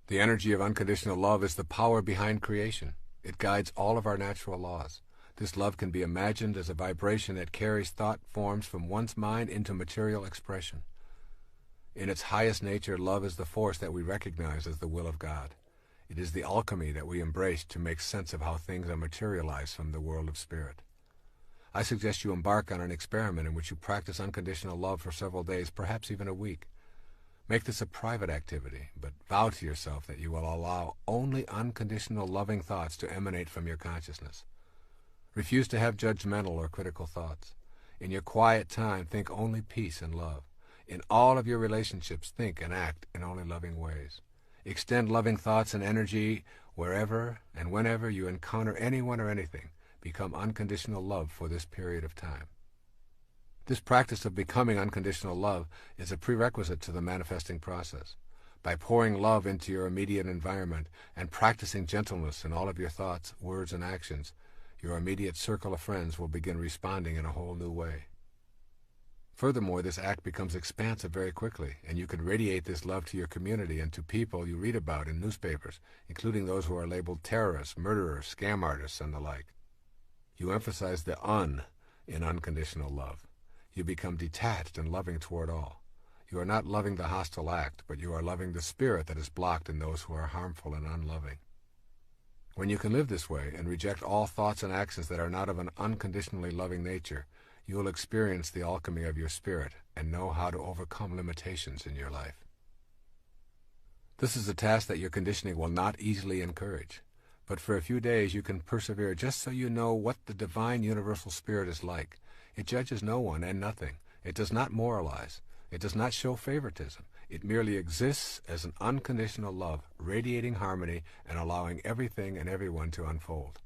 The energy of unconditional love is the power behind creation. It guides all of our natural laws. This love can be imagined as a vibration that carries thought forms from one's mind into material expression. In its highest nature, love is the force that we recognize as the will of God. It is the alchemy that we embrace to make sense of how things are materialized from the world of spirit. I suggest you embark on an experiment in which you practice unconditional love for several days, perhaps even a week. Make this a private activity, but vow to yourself that you will allow only unconditional loving thoughts to emanate from your consciousness. Refuse to have judgmental or critical thoughts. In your quiet time, think only peace and love. In all of your relationships, think and act in only loving ways. Extend loving thoughts and energy wherever and whenever you encounter anyone or anything. Become unconditional love for this period of time. This practice of becoming unconditional love is a prerequisite to the manifesting process. By pouring love into your immediate environment and practicing gentleness in all of your thoughts, words, and actions, your immediate circle of friends will begin responding in a whole new way. Furthermore, this act becomes expansive very quickly, and you can radiate this love to your community and to people you read about in newspapers, including those who are labeled terrorists, murderers, scam artists, and the like. You emphasize the "un" in unconditional love. You become detached and loving toward all. You are not loving the hostile act, but you are loving the spirit that is blocked in those who are harmful and unloving. When you can live this way and reject all thoughts and actions that are not of an unconditionally loving nature, you will experience the alchemy of your spirit and know how to overcome limitations in your life. This is a task that your conditioning will not easily encourage, but for a few days you can persevere just so you know what the divine universal spirit is like. It judges no one and nothing. It does not moralize. It does not show favoritism. It merely exists as an unconditional love, radiating harmony and allowing everything and everyone to unfold.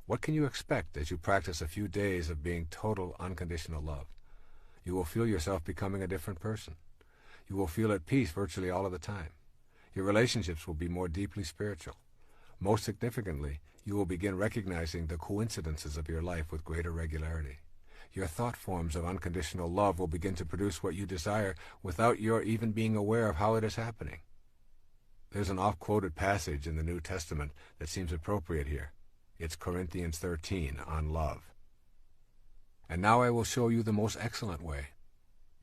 What can you expect as you practice a few days of being total unconditional love? You will feel yourself becoming a different person. You will feel at peace virtually all of the time. Your relationships will be more deeply spiritual. Most significantly, you will begin recognizing the coincidences of your life with greater regularity. Your thought forms of unconditional love will begin to produce what you desire without your even being aware of how it is happening. There's an oft-quoted passage in the New Testament that seems appropriate here. It's Corinthians 13 on love. And now I will show you the most excellent way.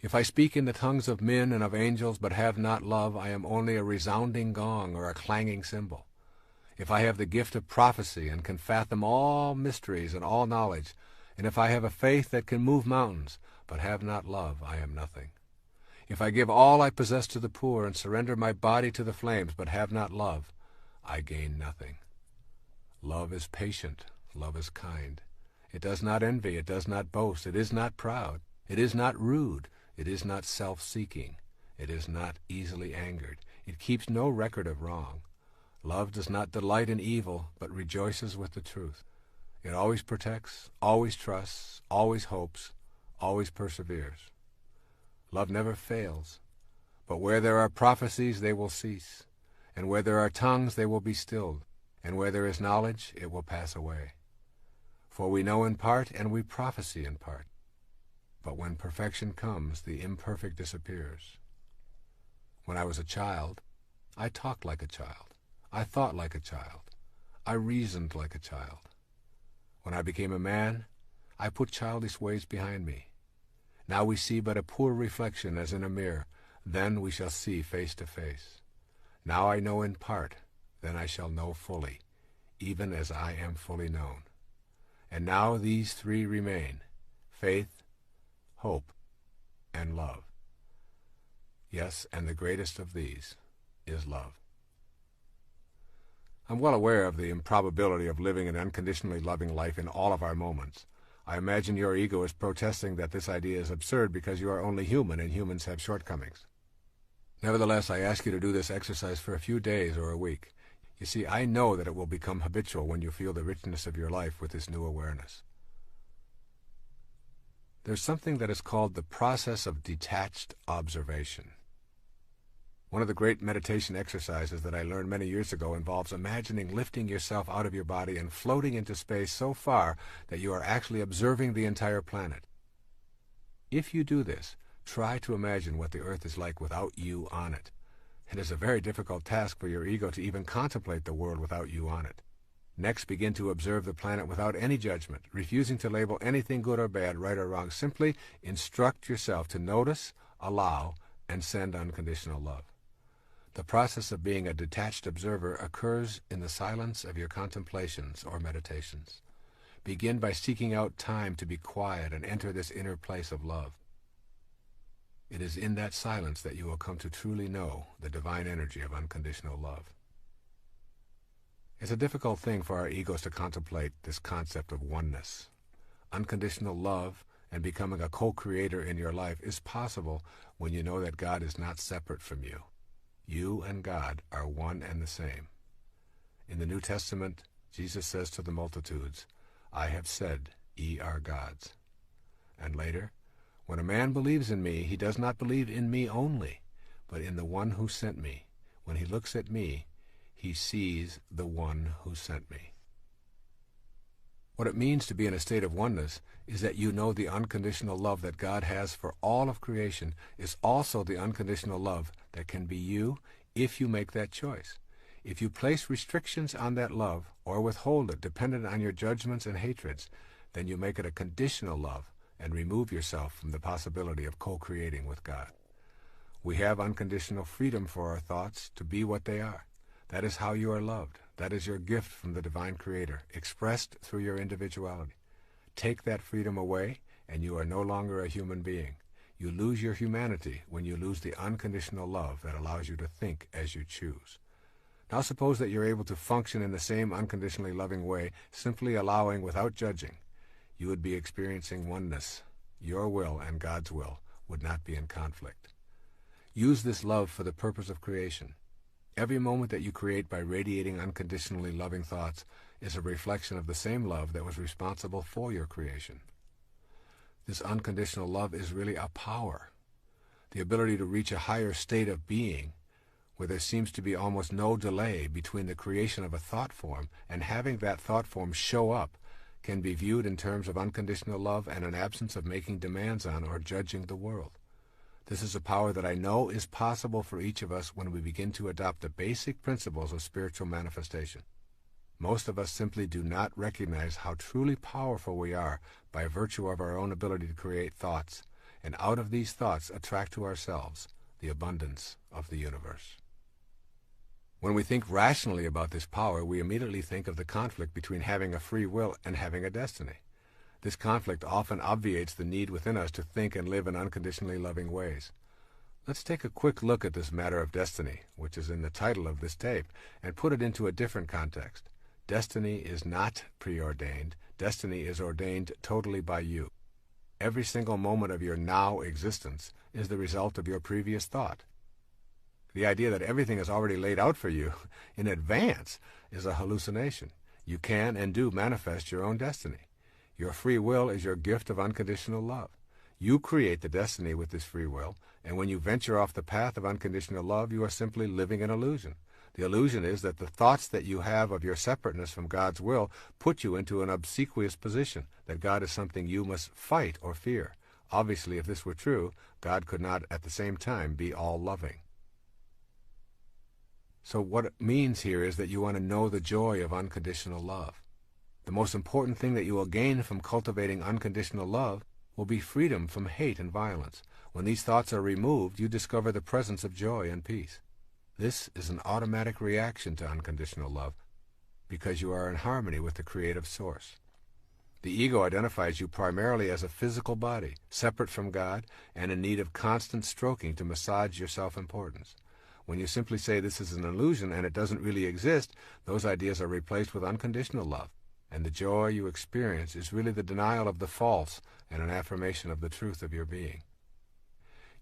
If I speak in the tongues of men and of angels but have not love, I am only a resounding gong or a clanging cymbal. If I have the gift of prophecy and can fathom all mysteries and all knowledge, and if I have a faith that can move mountains, but have not love, I am nothing. If I give all I possess to the poor and surrender my body to the flames, but have not love, I gain nothing. Love is patient. Love is kind. It does not envy. It does not boast. It is not proud. It is not rude. It is not self-seeking. It is not easily angered. It keeps no record of wrong. Love does not delight in evil, but rejoices with the truth. It always protects, always trusts, always hopes, always perseveres. Love never fails, but where there are prophecies, they will cease, and where there are tongues, they will be stilled, and where there is knowledge, it will pass away. For we know in part, and we prophesy in part. But when perfection comes, the imperfect disappears. When I was a child, I talked like a child. I thought like a child. I reasoned like a child. When I became a man, I put childish ways behind me. Now we see but a poor reflection as in a mirror. Then we shall see face to face. Now I know in part, then I shall know fully, even as I am fully known. And now these three remain: faith, hope, and love. Yes, and the greatest of these is love. I'm well aware of the improbability of living an unconditionally loving life in all of our moments. I imagine your ego is protesting that this idea is absurd because you are only human and humans have shortcomings. Nevertheless, I ask you to do this exercise for a few days or a week. You see, I know that it will become habitual when you feel the richness of your life with this new awareness. There's something that is called the process of detached observation. One of the great meditation exercises that I learned many years ago involves imagining lifting yourself out of your body and floating into space so far that you are actually observing the entire planet. If you do this, try to imagine what the Earth is like without you on it. It is a very difficult task for your ego to even contemplate the world without you on it. Next, begin to observe the planet without any judgment, refusing to label anything good or bad, right or wrong. Simply instruct yourself to notice, allow, and send unconditional love. The process of being a detached observer occurs in the silence of your contemplations or meditations. Begin by seeking out time to be quiet and enter this inner place of love. It is in that silence that you will come to truly know the divine energy of unconditional love. It's a difficult thing for our egos to contemplate this concept of oneness. Unconditional love and becoming a co-creator in your life is possible when you know that God is not separate from you. You and God are one and the same. In the New Testament, Jesus says to the multitudes, "I have said, ye are gods." And later, "When a man believes in me, he does not believe in me only, but in the one who sent me. When he looks at me, he sees the one who sent me." What it means to be in a state of oneness is that you know the unconditional love that God has for all of creation is also the unconditional love that can be you if you make that choice. If you place restrictions on that love or withhold it dependent on your judgments and hatreds, then you make it a conditional love and remove yourself from the possibility of co-creating with God. We have unconditional freedom for our thoughts to be what they are. That is how you are loved. That is your gift from the divine Creator, expressed through your individuality. Take that freedom away, and you are no longer a human being. You lose your humanity when you lose the unconditional love that allows you to think as you choose. Now suppose that you're able to function in the same unconditionally loving way, simply allowing without judging. You would be experiencing oneness. Your will and God's will would not be in conflict. Use this love for the purpose of creation. Every moment that you create by radiating unconditionally loving thoughts is a reflection of the same love that was responsible for your creation. This unconditional love is really a power, the ability to reach a higher state of being where there seems to be almost no delay between the creation of a thought form and having that thought form show up can be viewed in terms of unconditional love and an absence of making demands on or judging the world. This is a power that I know is possible for each of us when we begin to adopt the basic principles of spiritual manifestation. Most of us simply do not recognize how truly powerful we are by virtue of our own ability to create thoughts, and out of these thoughts attract to ourselves the abundance of the universe. When we think rationally about this power, we immediately think of the conflict between having a free will and having a destiny. This conflict often obviates the need within us to think and live in unconditionally loving ways. Let's take a quick look at this matter of destiny, which is in the title of this tape, and put it into a different context. Destiny is not preordained. Destiny is ordained totally by you. Every single moment of your now existence is the result of your previous thought. The idea that everything is already laid out for you in advance is a hallucination. You can and do manifest your own destiny. Your free will is your gift of unconditional love. You create the destiny with this free will, and when you venture off the path of unconditional love, you are simply living an illusion. The illusion is that the thoughts that you have of your separateness from God's will put you into an obsequious position, that God is something you must fight or fear. Obviously, if this were true, God could not at the same time be all-loving. So what it means here is that you want to know the joy of unconditional love. The most important thing that you will gain from cultivating unconditional love will be freedom from hate and violence. When these thoughts are removed, you discover the presence of joy and peace. This is an automatic reaction to unconditional love, because you are in harmony with the creative source. The ego identifies you primarily as a physical body, separate from God, and in need of constant stroking to massage your self-importance. When you simply say this is an illusion and it doesn't really exist, those ideas are replaced with unconditional love, and the joy you experience is really the denial of the false and an affirmation of the truth of your being.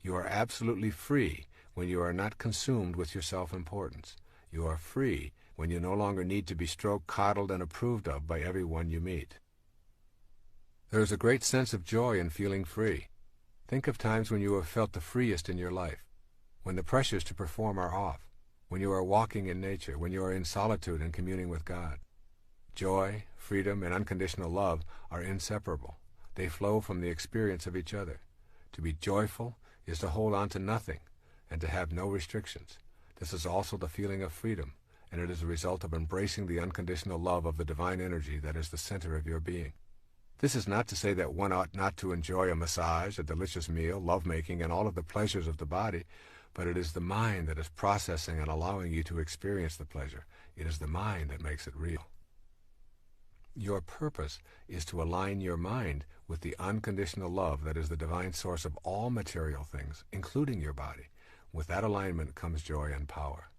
You are absolutely free when you are not consumed with your self-importance. You are free when you no longer need to be stroked, coddled, and approved of by everyone you meet. There is a great sense of joy in feeling free. Think of times when you have felt the freest in your life, when the pressures to perform are off, when you are walking in nature, when you are in solitude and communing with God. Joy, freedom, and unconditional love are inseparable. They flow from the experience of each other. To be joyful is to hold on to nothing and to have no restrictions. This is also the feeling of freedom, and it is a result of embracing the unconditional love of the divine energy that is the center of your being. This is not to say that one ought not to enjoy a massage, a delicious meal, lovemaking, and all of the pleasures of the body, but it is the mind that is processing and allowing you to experience the pleasure. It is the mind that makes it real. Your purpose is to align your mind with the unconditional love that is the divine source of all material things, including your body. With that alignment comes joy and power.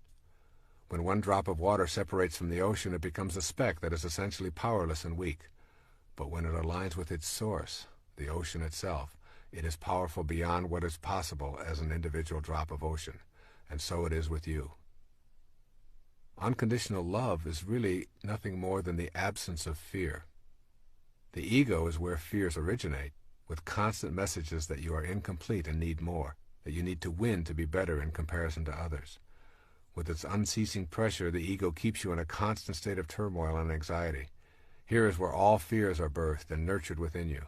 When one drop of water separates from the ocean, it becomes a speck that is essentially powerless and weak. But when it aligns with its source, the ocean itself, it is powerful beyond what is possible as an individual drop of ocean, and so it is with you. Unconditional love is really nothing more than the absence of fear. The ego is where fears originate, with constant messages that you are incomplete and need more, that you need to win to be better in comparison to others. With its unceasing pressure, the ego keeps you in a constant state of turmoil and anxiety. Here is where all fears are birthed and nurtured within you.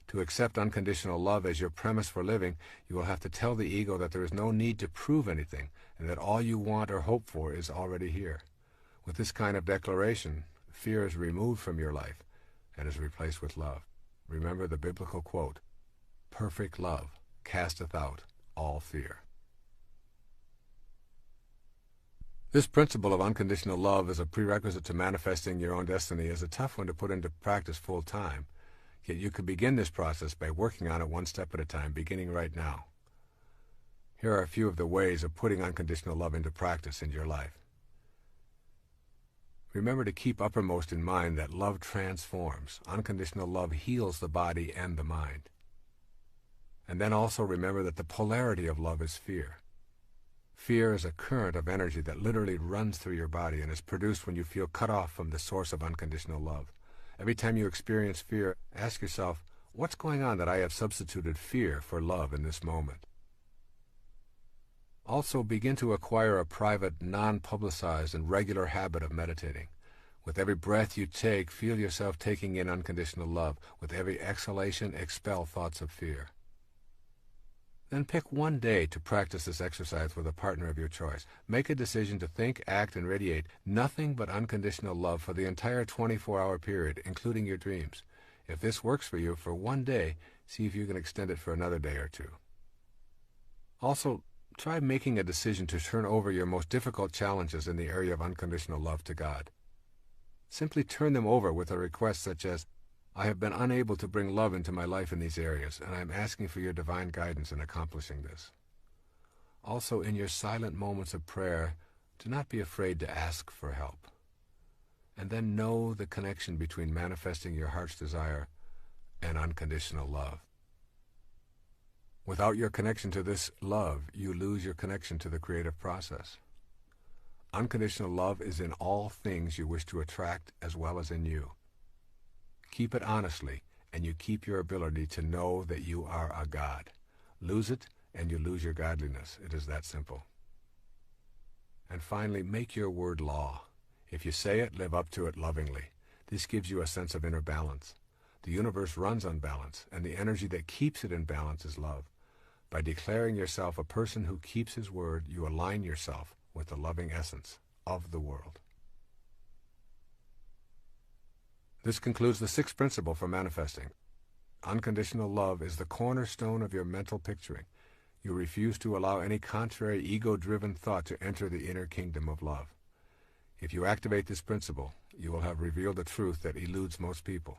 To accept unconditional love as your premise for living, you will have to tell the ego that there is no need to prove anything, and that all you want or hope for is already here. With this kind of declaration, fear is removed from your life and is replaced with love. Remember the biblical quote, "Perfect love casteth out all fear." This principle of unconditional love as a prerequisite to manifesting your own destiny is a tough one to put into practice full time, yet you could begin this process by working on it one step at a time, beginning right now. Here are a few of the ways of putting unconditional love into practice in your life. Remember to keep uppermost in mind that love transforms. Unconditional love heals the body and the mind. And then also remember that the polarity of love is fear. Fear is a current of energy that literally runs through your body and is produced when you feel cut off from the source of unconditional love. Every time you experience fear, ask yourself, what's going on that I have substituted fear for love in this moment? Also, begin to acquire a private, non-publicized, and regular habit of meditating. With every breath you take, feel yourself taking in unconditional love. With every exhalation, expel thoughts of fear. Then pick one day to practice this exercise with a partner of your choice. Make a decision to think, act, and radiate nothing but unconditional love for the entire 24-hour period, including your dreams. If this works for you for one day, see if you can extend it for another day or two. Also, try making a decision to turn over your most difficult challenges in the area of unconditional love to God. Simply turn them over with a request such as, I have been unable to bring love into my life in these areas, and I am asking for your divine guidance in accomplishing this. Also, in your silent moments of prayer, do not be afraid to ask for help. And then know the connection between manifesting your heart's desire and unconditional love. Without your connection to this love, you lose your connection to the creative process. Unconditional love is in all things you wish to attract as well as in you. Keep it honestly, and you keep your ability to know that you are a God. Lose it, and you lose your godliness. It is that simple. And finally, make your word law. If you say it, live up to it lovingly. This gives you a sense of inner balance. The universe runs on balance, and the energy that keeps it in balance is love. By declaring yourself a person who keeps his word, you align yourself with the loving essence of the world. This concludes the sixth principle for manifesting. Unconditional love is the cornerstone of your mental picturing. You refuse to allow any contrary ego-driven thought to enter the inner kingdom of love. If you activate this principle, you will have revealed a truth that eludes most people.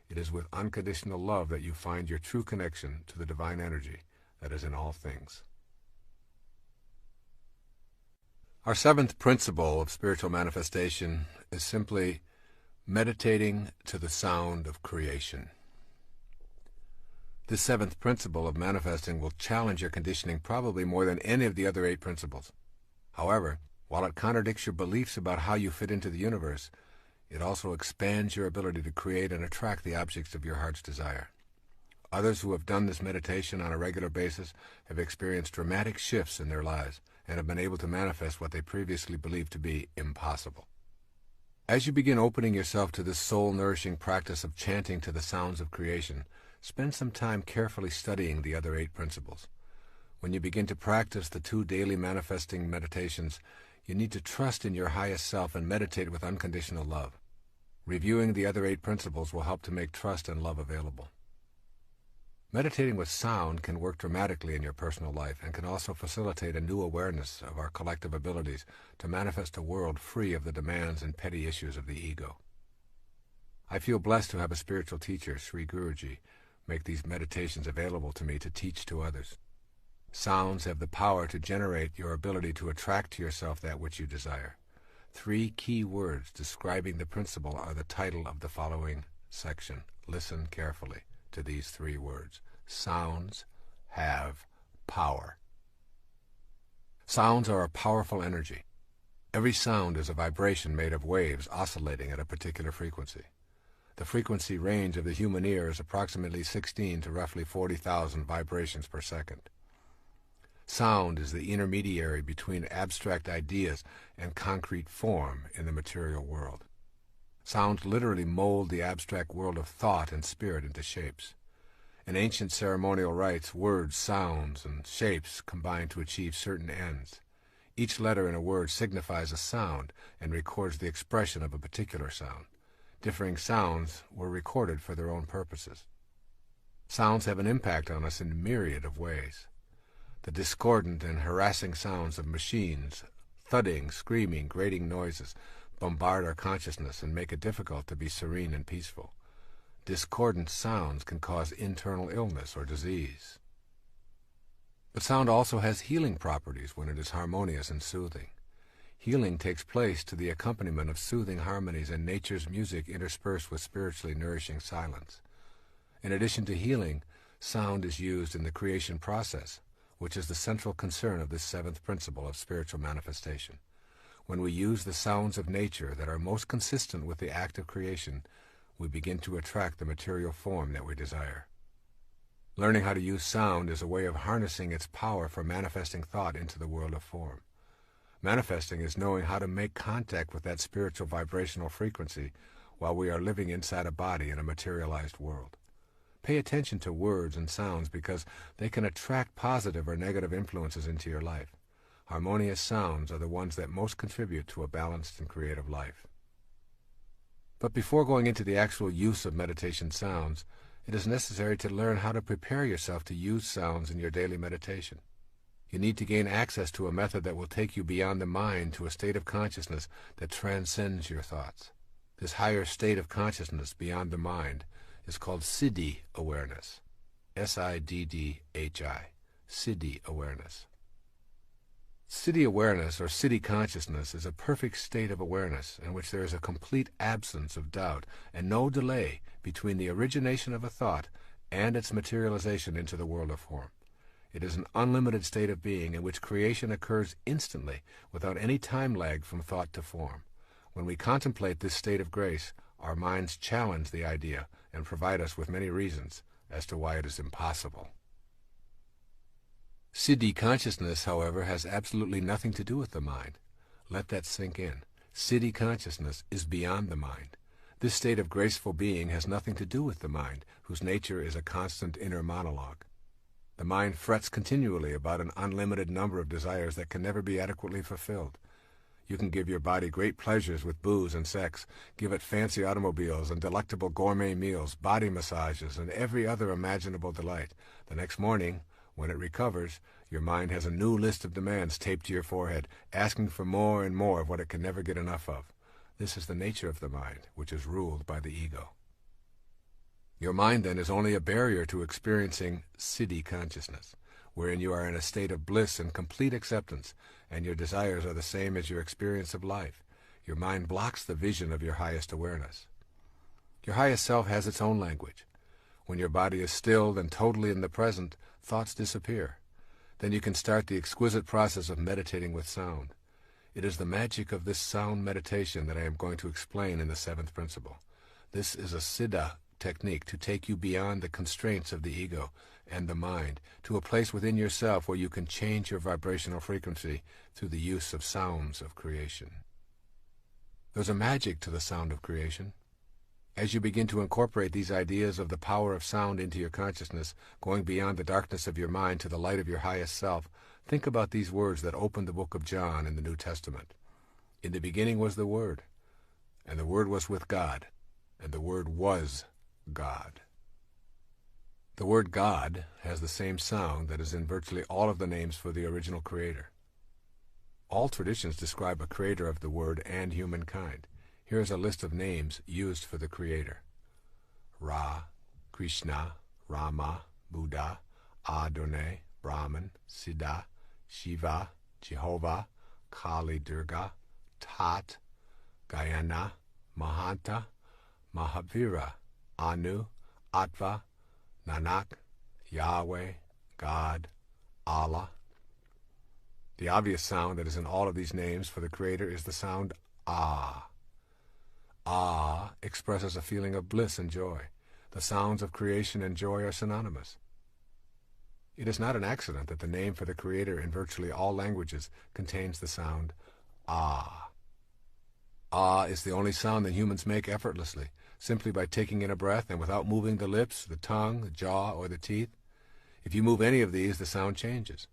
It is with unconditional love that you find your true connection to the divine energy that is in all things. Our seventh principle of spiritual manifestation is simply meditating to the sound of creation. This seventh principle of manifesting will challenge your conditioning probably more than any of the other 8 principles. However, while it contradicts your beliefs about how you fit into the universe, it also expands your ability to create and attract the objects of your heart's desire. Others who have done this meditation on a regular basis have experienced dramatic shifts in their lives and have been able to manifest what they previously believed to be impossible. As you begin opening yourself to this soul-nourishing practice of chanting to the sounds of creation, spend some time carefully studying the other 8 principles. When you begin to practice the 2 daily manifesting meditations, you need to trust in your highest self and meditate with unconditional love. Reviewing the other 8 principles will help to make trust and love available. Meditating with sound can work dramatically in your personal life and can also facilitate a new awareness of our collective abilities to manifest a world free of the demands and petty issues of the ego. I feel blessed to have a spiritual teacher, Sri Guruji, make these meditations available to me to teach to others. Sounds have the power to generate your ability to attract to yourself that which you desire. 3 key words describing the principle are the title of the following section. Listen carefully to these 3 words. Sounds have power. Sounds are a powerful energy. Every sound is a vibration made of waves oscillating at a particular frequency. The frequency range of the human ear is approximately 16 to roughly 40,000 vibrations per second. Sound is the intermediary between abstract ideas and concrete form in the material world. Sounds literally mold the abstract world of thought and spirit into shapes. In ancient ceremonial rites, words, sounds, and shapes combine to achieve certain ends. Each letter in a word signifies a sound and records the expression of a particular sound. Differing sounds were recorded for their own purposes. Sounds have an impact on us in a myriad of ways. The discordant and harassing sounds of machines, thudding, screaming, grating noises, bombard our consciousness and make it difficult to be serene and peaceful. Discordant sounds can cause internal illness or disease. But sound also has healing properties when it is harmonious and soothing. Healing takes place to the accompaniment of soothing harmonies and nature's music interspersed with spiritually nourishing silence. In addition to healing, sound is used in the creation process, which is the central concern of this 7th principle of spiritual manifestation. When we use the sounds of nature that are most consistent with the act of creation, we begin to attract the material form that we desire. Learning how to use sound is a way of harnessing its power for manifesting thought into the world of form. Manifesting is knowing how to make contact with that spiritual vibrational frequency while we are living inside a body in a materialized world. Pay attention to words and sounds because they can attract positive or negative influences into your life. Harmonious sounds are the ones that most contribute to a balanced and creative life. But before going into the actual use of meditation sounds, it is necessary to learn how to prepare yourself to use sounds in your daily meditation. You need to gain access to a method that will take you beyond the mind to a state of consciousness that transcends your thoughts. This higher state of consciousness beyond the mind is called Siddhi awareness. S-I-D-D-H-I. Siddhi awareness. Siddhi awareness, or Siddhi consciousness, is a perfect state of awareness in which there is a complete absence of doubt and no delay between the origination of a thought and its materialization into the world of form. It is an unlimited state of being in which creation occurs instantly without any time lag from thought to form. When we contemplate this state of grace, our minds challenge the idea and provide us with many reasons as to why it is impossible. Siddhi consciousness, however, has absolutely nothing to do with the mind. Let that sink in. Siddhi consciousness is beyond the mind. This state of graceful being has nothing to do with the mind, whose nature is a constant inner monologue. The mind frets continually about an unlimited number of desires that can never be adequately fulfilled. You can give your body great pleasures with booze and sex, give it fancy automobiles and delectable gourmet meals, body massages, and every other imaginable delight. The next morning, When it recovers, your mind has a new list of demands taped to your forehead, asking for more and more of what it can never get enough of. This is the nature of the mind, which is ruled by the ego. Your mind, then, is only a barrier to experiencing siddhi consciousness, wherein you are in a state of bliss and complete acceptance, and your desires are the same as your experience of life. Your mind blocks the vision of your highest awareness. Your highest self has its own language. When your body is stilled and totally in the present, thoughts disappear. Then you can start the exquisite process of meditating with sound. It is the magic of this sound meditation that I am going to explain in the seventh principle. This is a siddha technique to take you beyond the constraints of the ego and the mind to a place within yourself where you can change your vibrational frequency through the use of sounds of creation. There's a magic to the sound of creation. As you begin to incorporate these ideas of the power of sound into your consciousness, going beyond the darkness of your mind to the light of your highest self, think about these words that open the book of John in the New Testament. In the beginning was the Word, and the Word was with God, and the Word was God. The word God has the same sound that is in virtually all of the names for the original creator. All traditions describe a creator of the Word and humankind. Here is a list of names used for the creator: Ra, Krishna, Rama, Buddha, Adonai, Brahman, Siddha, Shiva, Jehovah, Kali Durga, Tat, Gayana, Mahanta, Mahavira, Anu, Atva, Nanak, Yahweh, God, Allah. The obvious sound that is in all of these names for the Creator is the sound Ah. Ah expresses a feeling of bliss and joy. The sounds of creation and joy are synonymous. It is not an accident that the name for the Creator in virtually all languages contains the sound Ah. Ah is the only sound that humans make effortlessly, simply by taking in a breath and without moving the lips, the tongue, the jaw, or the teeth. If you move any of these, the sound changes.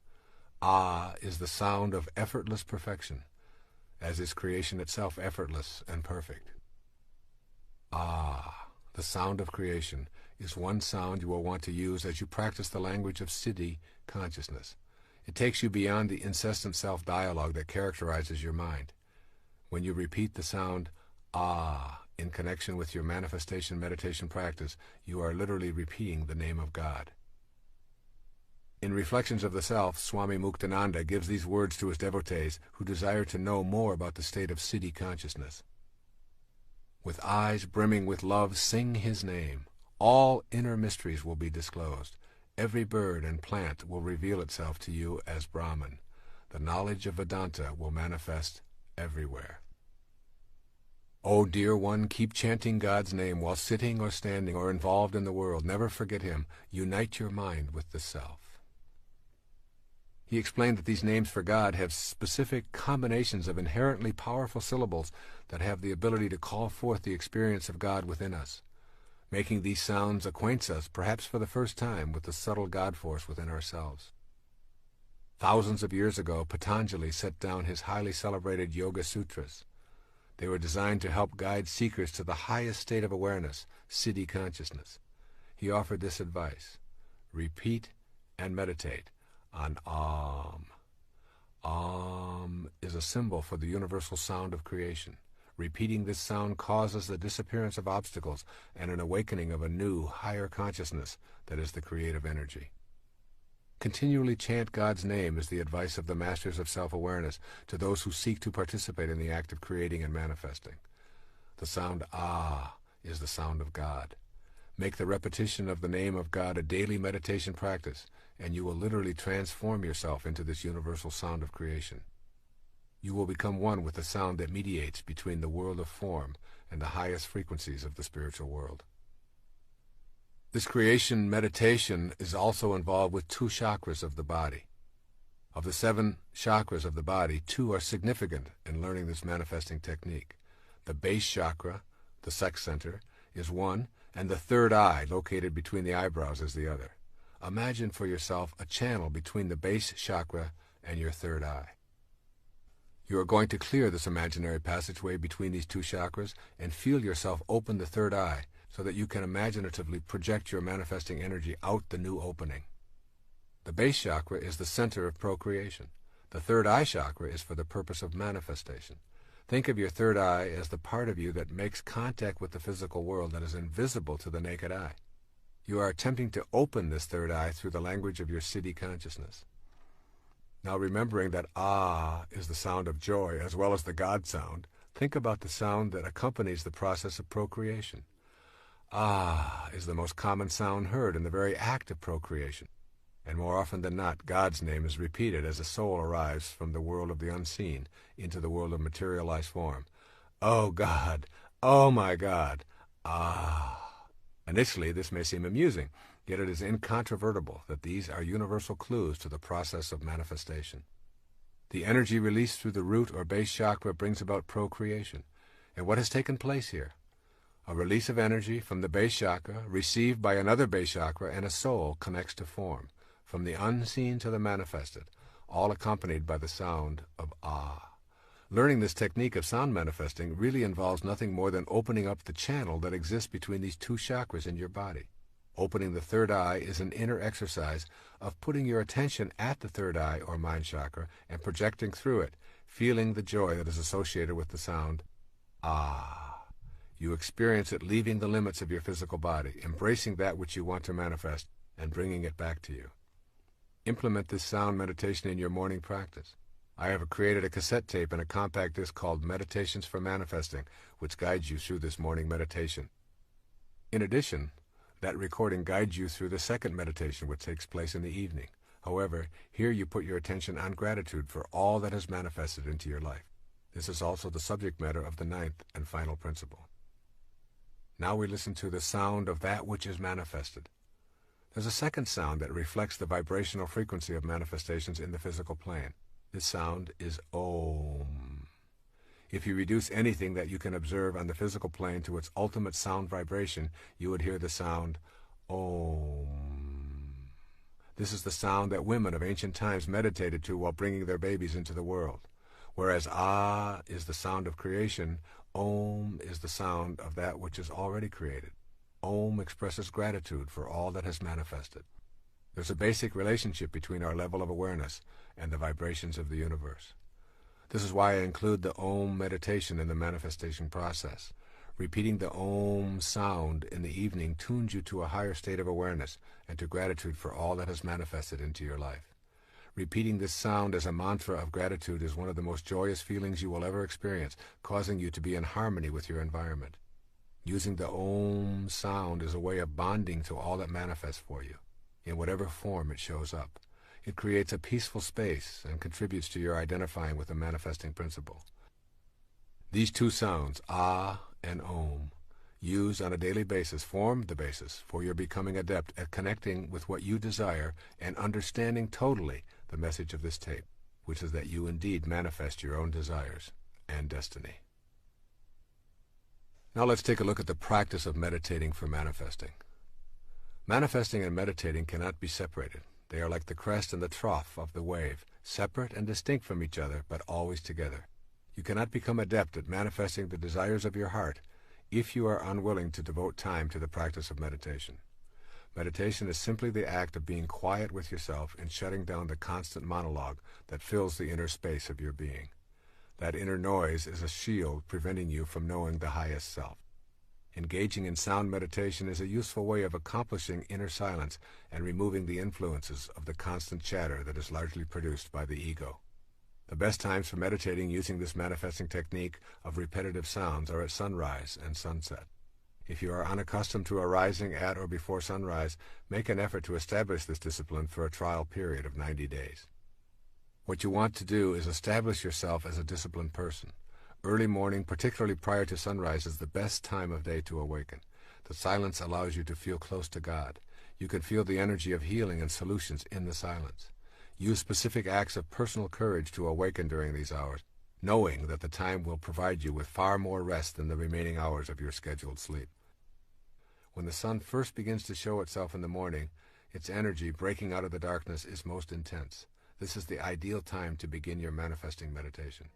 Ah is the sound of effortless perfection, as is creation itself effortless and perfect. Ah, the sound of creation, is one sound you will want to use as you practice the language of siddhi consciousness. It takes you beyond the incessant self-dialogue that characterizes your mind. When you repeat the sound Ah in connection with your manifestation meditation practice, you are literally repeating the name of God. In Reflections of the Self, Swami Muktananda gives these words to his devotees who desire to know more about the state of siddhi consciousness. With eyes brimming with love, sing his name. All inner mysteries will be disclosed. Every bird and plant will reveal itself to you as Brahman. The knowledge of Vedanta will manifest everywhere. O dear one, keep chanting God's name while sitting or standing or involved in the world. Never forget him. Unite your mind with the self. He explained that these names for God have specific combinations of inherently powerful syllables that have the ability to call forth the experience of God within us. Making these sounds acquaints us, perhaps for the first time, with the subtle God force within ourselves. Thousands of years ago, Patanjali set down his highly celebrated Yoga Sutras. They were designed to help guide seekers to the highest state of awareness, siddhi consciousness. He offered this advice: repeat and meditate on Om. Om is a symbol for the universal sound of creation. Repeating this sound causes the disappearance of obstacles and an awakening of a new, higher consciousness that is the creative energy. Continually chant God's name is the advice of the masters of self-awareness to those who seek to participate in the act of creating and manifesting. The sound Ah is the sound of God. Make the repetition of the name of God a daily meditation practice, and you will literally transform yourself into this universal sound of creation. You will become one with the sound that mediates between the world of form and the highest frequencies of the spiritual world. This creation meditation is also involved with 2 chakras of the body. Of the 7 chakras of the body, 2 are significant in learning this manifesting technique. The base chakra, the sex center, is one, and the third eye, located between the eyebrows, is the other. Imagine for yourself a channel between the base chakra and your third eye. You are going to clear this imaginary passageway between these 2 chakras and feel yourself open the third eye so that you can imaginatively project your manifesting energy out the new opening. The base chakra is the center of procreation. The third eye chakra is for the purpose of manifestation. Think of your third eye as the part of you that makes contact with the physical world that is invisible to the naked eye. You are attempting to open this third eye through the language of your siddhi consciousness. Now, remembering that ah is the sound of joy as well as the God sound, think about the sound that accompanies the process of procreation. Ah is the most common sound heard in the very act of procreation. And more often than not, God's name is repeated as a soul arrives from the world of the unseen into the world of materialized form. Oh God! Oh my God! Ah! Initially, this may seem amusing, yet it is incontrovertible that these are universal clues to the process of manifestation. The energy released through the root or base chakra brings about procreation. And what has taken place here? A release of energy from the base chakra, received by another base chakra, and a soul connects to form, from the unseen to the manifested, all accompanied by the sound of ah. Learning this technique of sound manifesting really involves nothing more than opening up the channel that exists between these two chakras in your body. Opening the third eye is an inner exercise of putting your attention at the third eye or mind chakra and projecting through it, feeling the joy that is associated with the sound ah. You experience it leaving the limits of your physical body, embracing that which you want to manifest, and bringing it back to you. Implement this sound meditation in your morning practice. I have created a cassette tape and a compact disc called Meditations for Manifesting, which guides you through this morning meditation. In addition, that recording guides you through the second meditation, which takes place in the evening. However, here you put your attention on gratitude for all that has manifested into your life. This is also the subject matter of the ninth and final principle. Now we listen to the sound of that which is manifested. There's a second sound that reflects the vibrational frequency of manifestations in the physical plane. This sound is Om. If you reduce anything that you can observe on the physical plane to its ultimate sound vibration, you would hear the sound Om. This is the sound that women of ancient times meditated to while bringing their babies into the world. Whereas Ah is the sound of creation, Om is the sound of that which is already created. Om expresses gratitude for all that has manifested. There's a basic relationship between our level of awareness and the vibrations of the universe. This is why I include the Om meditation in the manifestation process. Repeating the Om sound in the evening tunes you to a higher state of awareness and to gratitude for all that has manifested into your life. Repeating this sound as a mantra of gratitude is one of the most joyous feelings you will ever experience, causing you to be in harmony with your environment. Using the Om sound is a way of bonding to all that manifests for you, in whatever form it shows up. It creates a peaceful space and contributes to your identifying with the manifesting principle. These two sounds, Ah and Om, used on a daily basis, form the basis for your becoming adept at connecting with what you desire and understanding totally the message of this tape, which is that you indeed manifest your own desires and destiny. Now let's take a look at the practice of meditating for manifesting. Manifesting and meditating cannot be separated. They are like the crest and the trough of the wave, separate and distinct from each other, but always together. You cannot become adept at manifesting the desires of your heart if you are unwilling to devote time to the practice of meditation. Meditation is simply the act of being quiet with yourself and shutting down the constant monologue that fills the inner space of your being. That inner noise is a shield preventing you from knowing the highest self. Engaging in sound meditation is a useful way of accomplishing inner silence and removing the influences of the constant chatter that is largely produced by the ego. The best times for meditating using this manifesting technique of repetitive sounds are at sunrise and sunset. If you are unaccustomed to arising at or before sunrise, make an effort to establish this discipline for a trial period of 90 days. What you want to do is establish yourself as a disciplined person. Early morning, particularly prior to sunrise, is the best time of day to awaken. The silence allows you to feel close to God. You can feel the energy of healing and solutions in the silence. Use specific acts of personal courage to awaken during these hours, knowing that the time will provide you with far more rest than the remaining hours of your scheduled sleep. When the sun first begins to show itself in the morning, its energy breaking out of the darkness is most intense. This is the ideal time to begin your manifesting meditation.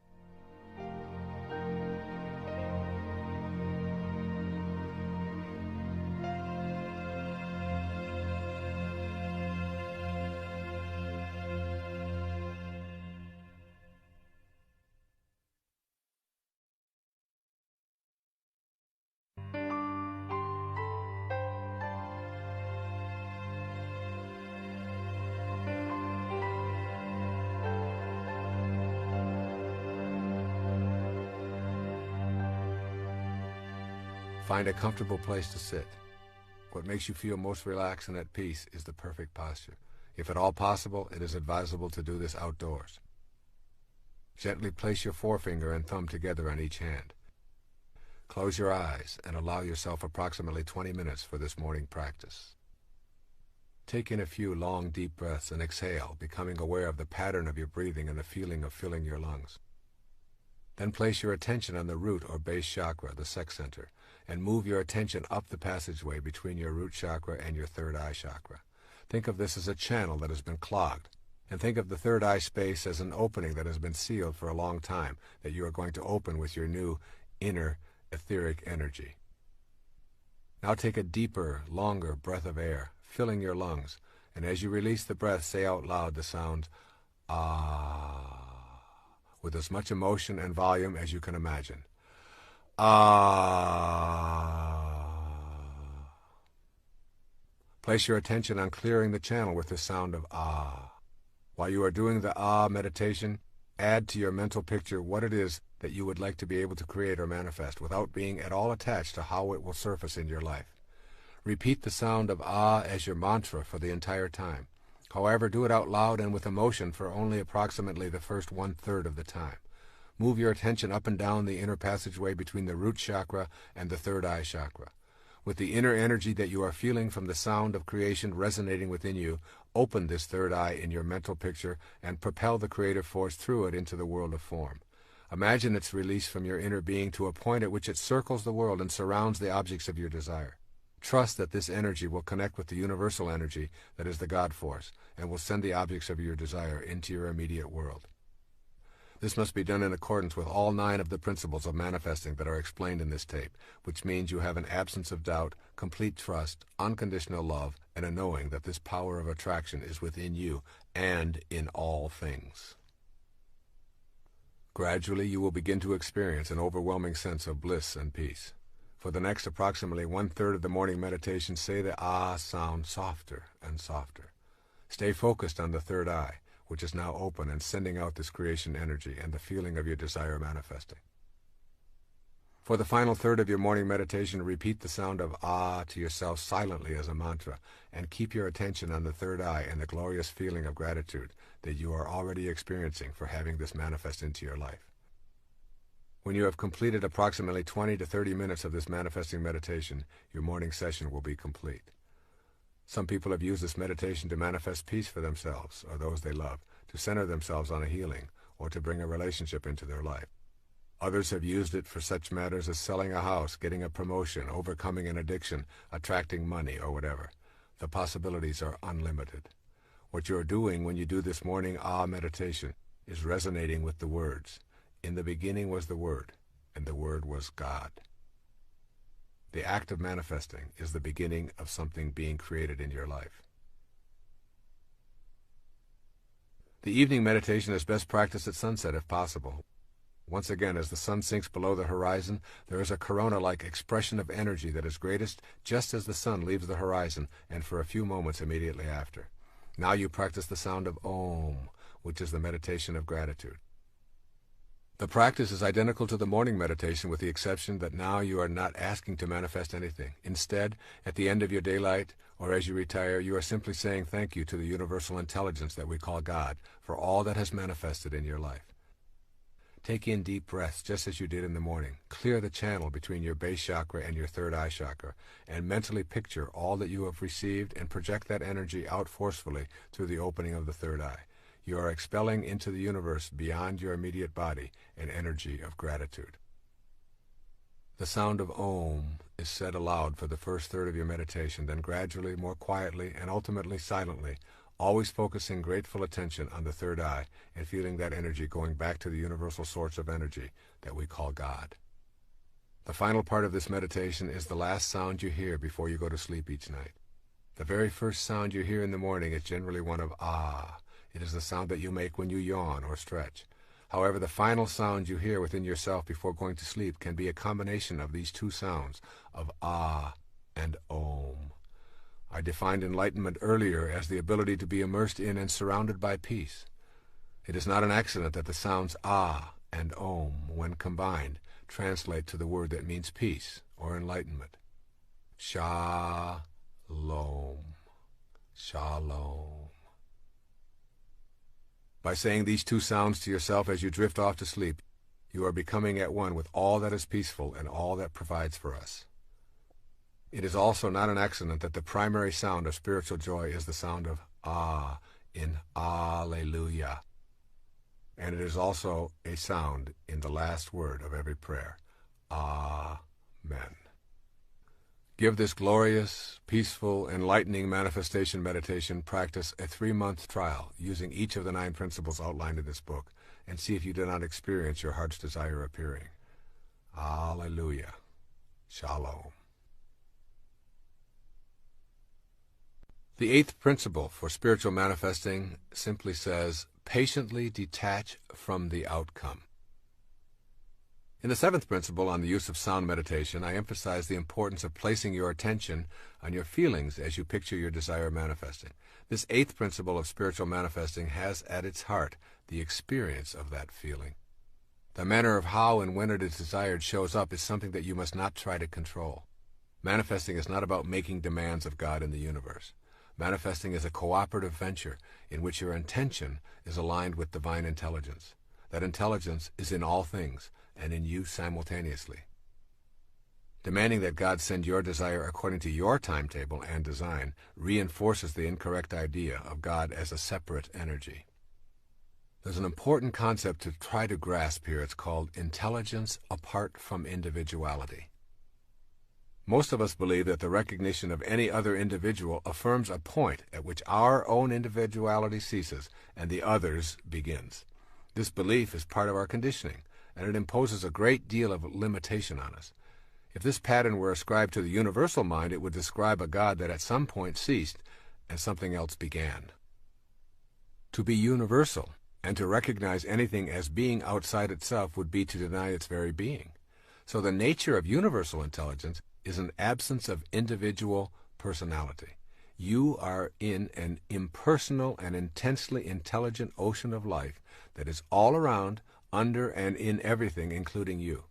Find a comfortable place to sit. What makes you feel most relaxed and at peace is the perfect posture. If at all possible, it is advisable to do this outdoors. Gently place your forefinger and thumb together on each hand. Close your eyes and allow yourself approximately 20 minutes for this morning practice. Take in a few long, deep breaths and exhale, becoming aware of the pattern of your breathing and the feeling of filling your lungs. Then place your attention on the root or base chakra, the sex center, and move your attention up the passageway between your root chakra and your third eye chakra. Think of this as a channel that has been clogged, and think of the third eye space as an opening that has been sealed for a long time that you are going to open with your new inner etheric energy. Now take a deeper, longer breath of air, filling your lungs, and as you release the breath, say out loud the sound ah, with as much emotion and volume as you can imagine. Ah. Place your attention on clearing the channel with the sound of ah. While you are doing the ah meditation, add to your mental picture what it is that you would like to be able to create or manifest without being at all attached to how it will surface in your life. Repeat the sound of ah as your mantra for the entire time. However, do it out loud and with emotion for only approximately the first 1/3 of the time. Move your attention up and down the inner passageway between the root chakra and the third eye chakra. With the inner energy that you are feeling from the sound of creation resonating within you, open this third eye in your mental picture and propel the creative force through it into the world of form. Imagine its release from your inner being to a point at which it circles the world and surrounds the objects of your desire. Trust that this energy will connect with the universal energy that is the God force and will send the objects of your desire into your immediate world. This must be done in accordance with all 9 of the principles of manifesting that are explained in this tape, which means you have an absence of doubt, complete trust, unconditional love, and a knowing that this power of attraction is within you and in all things. Gradually, you will begin to experience an overwhelming sense of bliss and peace. For the next approximately 1/3 of the morning meditation, say the ah sound softer and softer. Stay focused on the third eye, which is now open and sending out this creation energy and the feeling of your desire manifesting. For the final third of your morning meditation, repeat the sound of ah to yourself silently as a mantra, and keep your attention on the third eye and the glorious feeling of gratitude that you are already experiencing for having this manifest into your life. When you have completed approximately 20 to 30 minutes of this manifesting meditation, your morning session will be complete. Some people have used this meditation to manifest peace for themselves or those they love, to center themselves on a healing, or to bring a relationship into their life. Others have used it for such matters as selling a house, getting a promotion, overcoming an addiction, attracting money, or whatever. The possibilities are unlimited. What you are doing when you do this morning ah meditation is resonating with the words, "In the beginning was the Word, and the Word was God." The act of manifesting is the beginning of something being created in your life. The evening meditation is best practiced at sunset if possible. Once again, as the sun sinks below the horizon, there is a corona-like expression of energy that is greatest just as the sun leaves the horizon and for a few moments immediately after. Now you practice the sound of Om, which is the meditation of gratitude. The practice is identical to the morning meditation with the exception that now you are not asking to manifest anything. Instead, at the end of your daylight or as you retire, you are simply saying thank you to the universal intelligence that we call God for all that has manifested in your life. Take in deep breaths just as you did in the morning. Clear the channel between your base chakra and your third eye chakra and mentally picture all that you have received and project that energy out forcefully through the opening of the third eye. You are expelling into the universe beyond your immediate body an energy of gratitude. The sound of Om is said aloud for the first third of your meditation, then gradually, more quietly, and ultimately silently, always focusing grateful attention on the third eye and feeling that energy going back to the universal source of energy that we call God. The final part of this meditation is the last sound you hear before you go to sleep each night. The very first sound you hear in the morning is generally one of ah. It is the sound that you make when you yawn or stretch. However, the final sound you hear within yourself before going to sleep can be a combination of these two sounds, of ah and Om. I defined enlightenment earlier as the ability to be immersed in and surrounded by peace. It is not an accident that the sounds ah and Om, when combined, translate to the word that means peace or enlightenment. Shalom. Shalom. By saying these two sounds to yourself as you drift off to sleep, you are becoming at one with all that is peaceful and all that provides for us. It is also not an accident that the primary sound of spiritual joy is the sound of Ah in Alleluia. And it is also a sound in the last word of every prayer, Amen. Give this glorious, peaceful, enlightening manifestation meditation practice a 3-month trial using each of the 9 principles outlined in this book, and see if you do not experience your heart's desire appearing. Alleluia. Shalom. The 8th principle for spiritual manifesting simply says, patiently detach from the outcome. In the 7th principle on the use of sound meditation, I emphasize the importance of placing your attention on your feelings as you picture your desire manifesting. This 8th principle of spiritual manifesting has at its heart the experience of that feeling. The manner of how and when it is desired shows up is something that you must not try to control. Manifesting is not about making demands of God in the universe. Manifesting is a cooperative venture in which your intention is aligned with divine intelligence. That intelligence is in all things and in you simultaneously. Demanding that God send your desire according to your timetable and design reinforces the incorrect idea of God as a separate energy. There's an important concept to try to grasp here. It's called intelligence apart from individuality. Most of us believe that the recognition of any other individual affirms a point at which our own individuality ceases and the other's begins. This belief is part of our conditioning, and it imposes a great deal of limitation on us. If this pattern were ascribed to the universal mind, it would describe a God that at some point ceased and something else began. To be universal and to recognize anything as being outside itself would be to deny its very being. So the nature of universal intelligence is an absence of individual personality. You are in an impersonal and intensely intelligent ocean of life that is all around, under, and in everything, including you.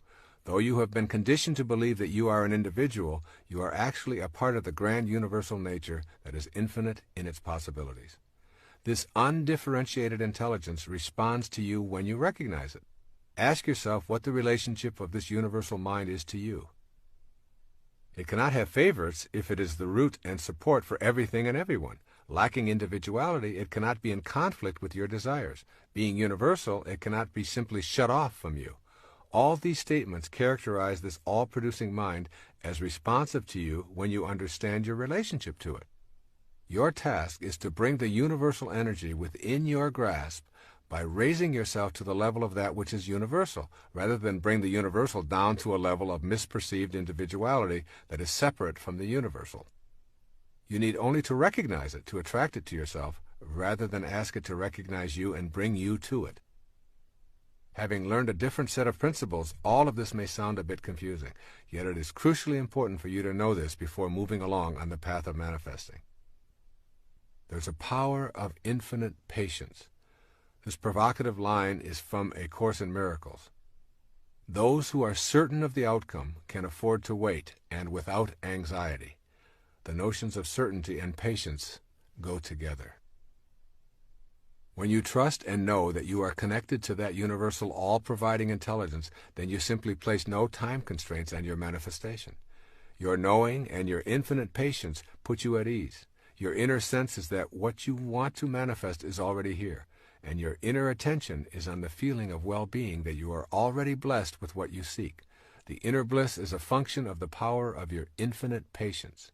Though you have been conditioned to believe that you are an individual, you are actually a part of the grand universal nature that is infinite in its possibilities. This undifferentiated intelligence responds to you when you recognize it. Ask yourself what the relationship of this universal mind is to you. It cannot have favorites if it is the root and support for everything and everyone. Lacking individuality, it cannot be in conflict with your desires. Being universal, it cannot be simply shut off from you. All these statements characterize this all-producing mind as responsive to you when you understand your relationship to it. Your task is to bring the universal energy within your grasp by raising yourself to the level of that which is universal, rather than bring the universal down to a level of misperceived individuality that is separate from the universal. You need only to recognize it to attract it to yourself, rather than ask it to recognize you and bring you to it. Having learned a different set of principles, all of this may sound a bit confusing, yet it is crucially important for you to know this before moving along on the path of manifesting. There's a power of infinite patience. This provocative line is from A Course in Miracles. Those who are certain of the outcome can afford to wait, and without anxiety. The notions of certainty and patience go together. When you trust and know that you are connected to that universal all-providing intelligence, then you simply place no time constraints on your manifestation. Your knowing and your infinite patience put you at ease. Your inner sense is that what you want to manifest is already here, and your inner attention is on the feeling of well-being that you are already blessed with what you seek. The inner bliss is a function of the power of your infinite patience.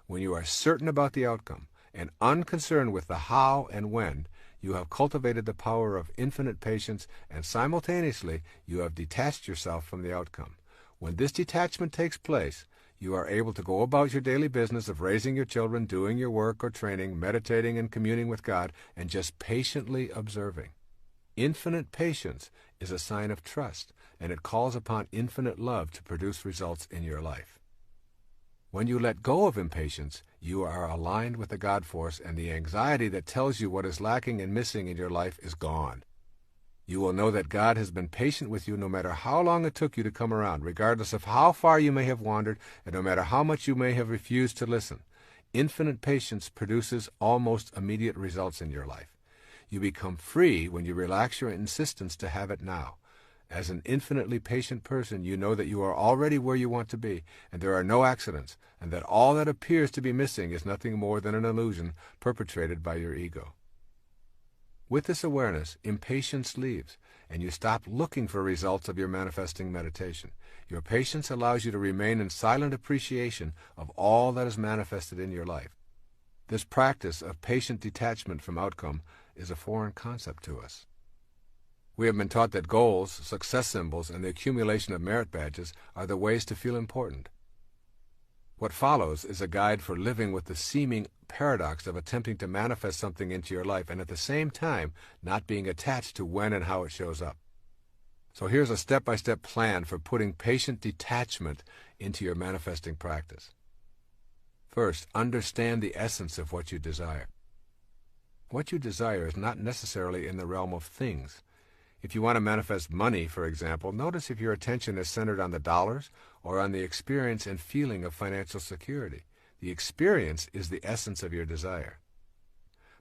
When you are certain about the outcome and unconcerned with the how and when, you have cultivated the power of infinite patience, and simultaneously you have detached yourself from the outcome. When this detachment takes place, you are able to go about your daily business of raising your children, doing your work or training, meditating and communing with God, and just patiently observing. Infinite patience is a sign of trust, and it calls upon infinite love to produce results in your life. When you let go of impatience, you are aligned with the God force, and the anxiety that tells you what is lacking and missing in your life is gone. You will know that God has been patient with you no matter how long it took you to come around, regardless of how far you may have wandered, and no matter how much you may have refused to listen. Infinite patience produces almost immediate results in your life. You become free when you relax your insistence to have it now. As an infinitely patient person, you know that you are already where you want to be, and there are no accidents, and that all that appears to be missing is nothing more than an illusion perpetrated by your ego. With this awareness, impatience leaves, and you stop looking for results of your manifesting meditation. Your patience allows you to remain in silent appreciation of all that is manifested in your life. This practice of patient detachment from outcome is a foreign concept to us. We have been taught that goals, success symbols, and the accumulation of merit badges are the ways to feel important. What follows is a guide for living with the seeming paradox of attempting to manifest something into your life and at the same time not being attached to when and how it shows up. So here's a step-by-step plan for putting patient detachment into your manifesting practice. First, understand the essence of what you desire. What you desire is not necessarily in the realm of things. If you want to manifest money, for example, notice if your attention is centered on the dollars or on the experience and feeling of financial security. The experience is the essence of your desire.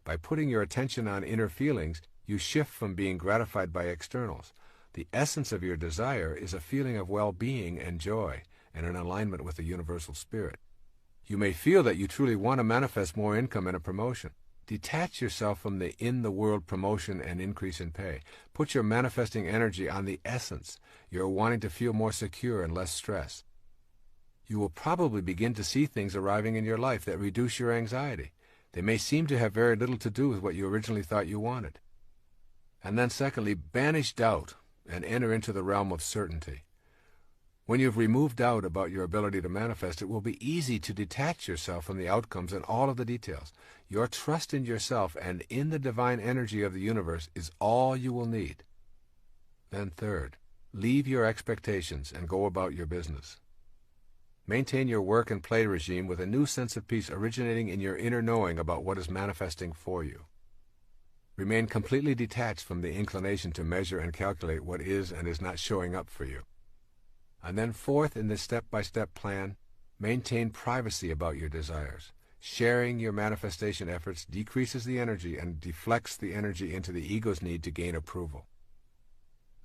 By putting your attention on inner feelings, you shift from being gratified by externals. The essence of your desire is a feeling of well-being and joy and an alignment with the universal spirit. You may feel that you truly want to manifest more income and a promotion. Detach yourself from the in-the-world promotion and increase in pay. Put your manifesting energy on the essence. You're wanting to feel more secure and less stress. You will probably begin to see things arriving in your life that reduce your anxiety. They may seem to have very little to do with what you originally thought you wanted. And then secondly, banish doubt and enter into the realm of certainty. When you've removed doubt about your ability to manifest, it will be easy to detach yourself from the outcomes and all of the details. Your trust in yourself and in the divine energy of the universe is all you will need. Then third, leave your expectations and go about your business. Maintain your work and play regime with a new sense of peace originating in your inner knowing about what is manifesting for you. Remain completely detached from the inclination to measure and calculate what is and is not showing up for you. And then fourth, in this step-by-step plan, maintain privacy about your desires. Sharing your manifestation efforts decreases the energy and deflects the energy into the ego's need to gain approval.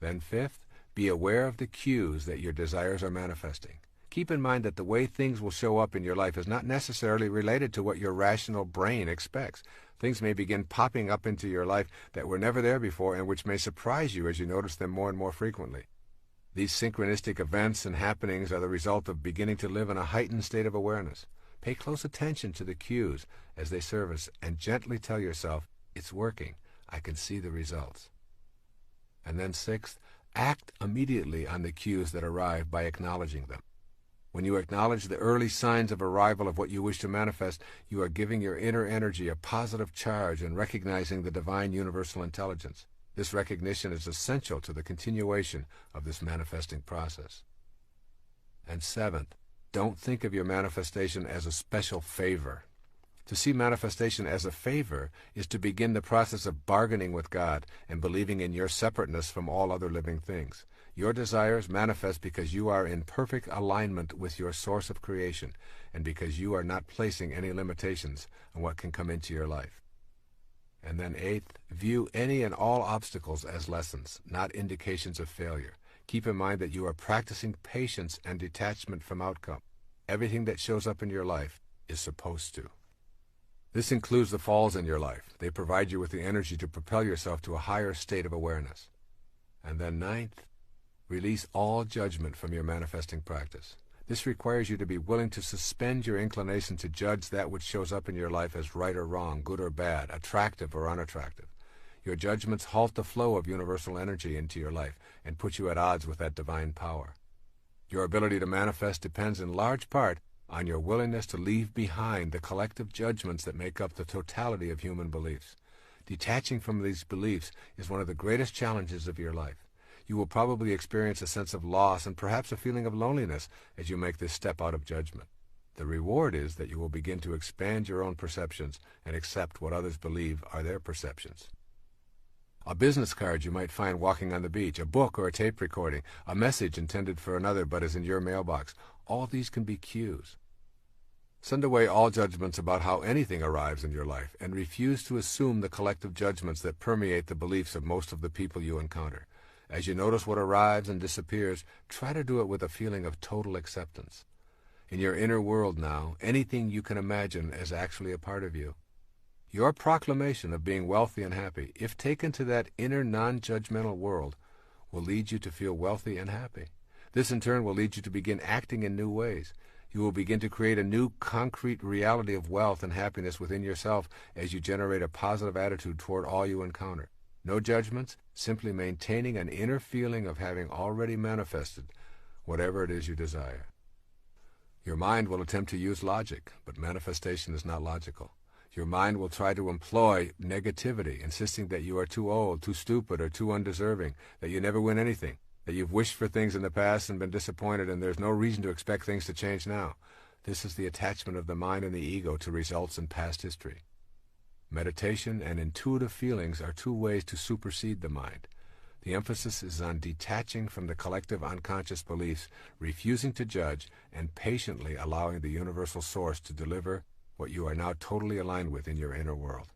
Then fifth, be aware of the cues that your desires are manifesting. Keep in mind that the way things will show up in your life is not necessarily related to what your rational brain expects. Things may begin popping up into your life that were never there before and which may surprise you as you notice them more and more frequently. These synchronistic events and happenings are the result of beginning to live in a heightened state of awareness. Pay close attention to the cues as they surface and gently tell yourself, it's working, I can see the results. And then sixth, act immediately on the cues that arrive by acknowledging them. When you acknowledge the early signs of arrival of what you wish to manifest, you are giving your inner energy a positive charge and recognizing the divine universal intelligence. This recognition is essential to the continuation of this manifesting process. And seventh, don't think of your manifestation as a special favor. To see manifestation as a favor is to begin the process of bargaining with God and believing in your separateness from all other living things. Your desires manifest because you are in perfect alignment with your source of creation and because you are not placing any limitations on what can come into your life. And then eighth, view any and all obstacles as lessons, not indications of failure. Keep in mind that you are practicing patience and detachment from outcome. Everything that shows up in your life is supposed to. This includes the falls in your life. They provide you with the energy to propel yourself to a higher state of awareness. And then ninth, release all judgment from your manifesting practice. This requires you to be willing to suspend your inclination to judge that which shows up in your life as right or wrong, good or bad, attractive or unattractive. Your judgments halt the flow of universal energy into your life and put you at odds with that divine power. Your ability to manifest depends in large part on your willingness to leave behind the collective judgments that make up the totality of human beliefs. Detaching from these beliefs is one of the greatest challenges of your life. You will probably experience a sense of loss and perhaps a feeling of loneliness as you make this step out of judgment. The reward is that you will begin to expand your own perceptions and accept what others believe are their perceptions. A business card you might find walking on the beach, a book or a tape recording, a message intended for another but is in your mailbox. All these can be cues. Send away all judgments about how anything arrives in your life and refuse to assume the collective judgments that permeate the beliefs of most of the people you encounter. As you notice what arrives and disappears, try to do it with a feeling of total acceptance. In your inner world now, anything you can imagine is actually a part of you. Your proclamation of being wealthy and happy, if taken to that inner non-judgmental world, will lead you to feel wealthy and happy. This in turn will lead you to begin acting in new ways. You will begin to create a new concrete reality of wealth and happiness within yourself as you generate a positive attitude toward all you encounter. No judgments, simply maintaining an inner feeling of having already manifested whatever it is you desire. Your mind will attempt to use logic, but manifestation is not logical. Your mind will try to employ negativity, insisting that you are too old, too stupid, or too undeserving, that you never win anything, that you've wished for things in the past and been disappointed, and there's no reason to expect things to change now. This is the attachment of the mind and the ego to results in past history. Meditation and intuitive feelings are two ways to supersede the mind. The emphasis is on detaching from the collective unconscious beliefs, refusing to judge, and patiently allowing the universal source to deliver what you are now totally aligned with in your inner world.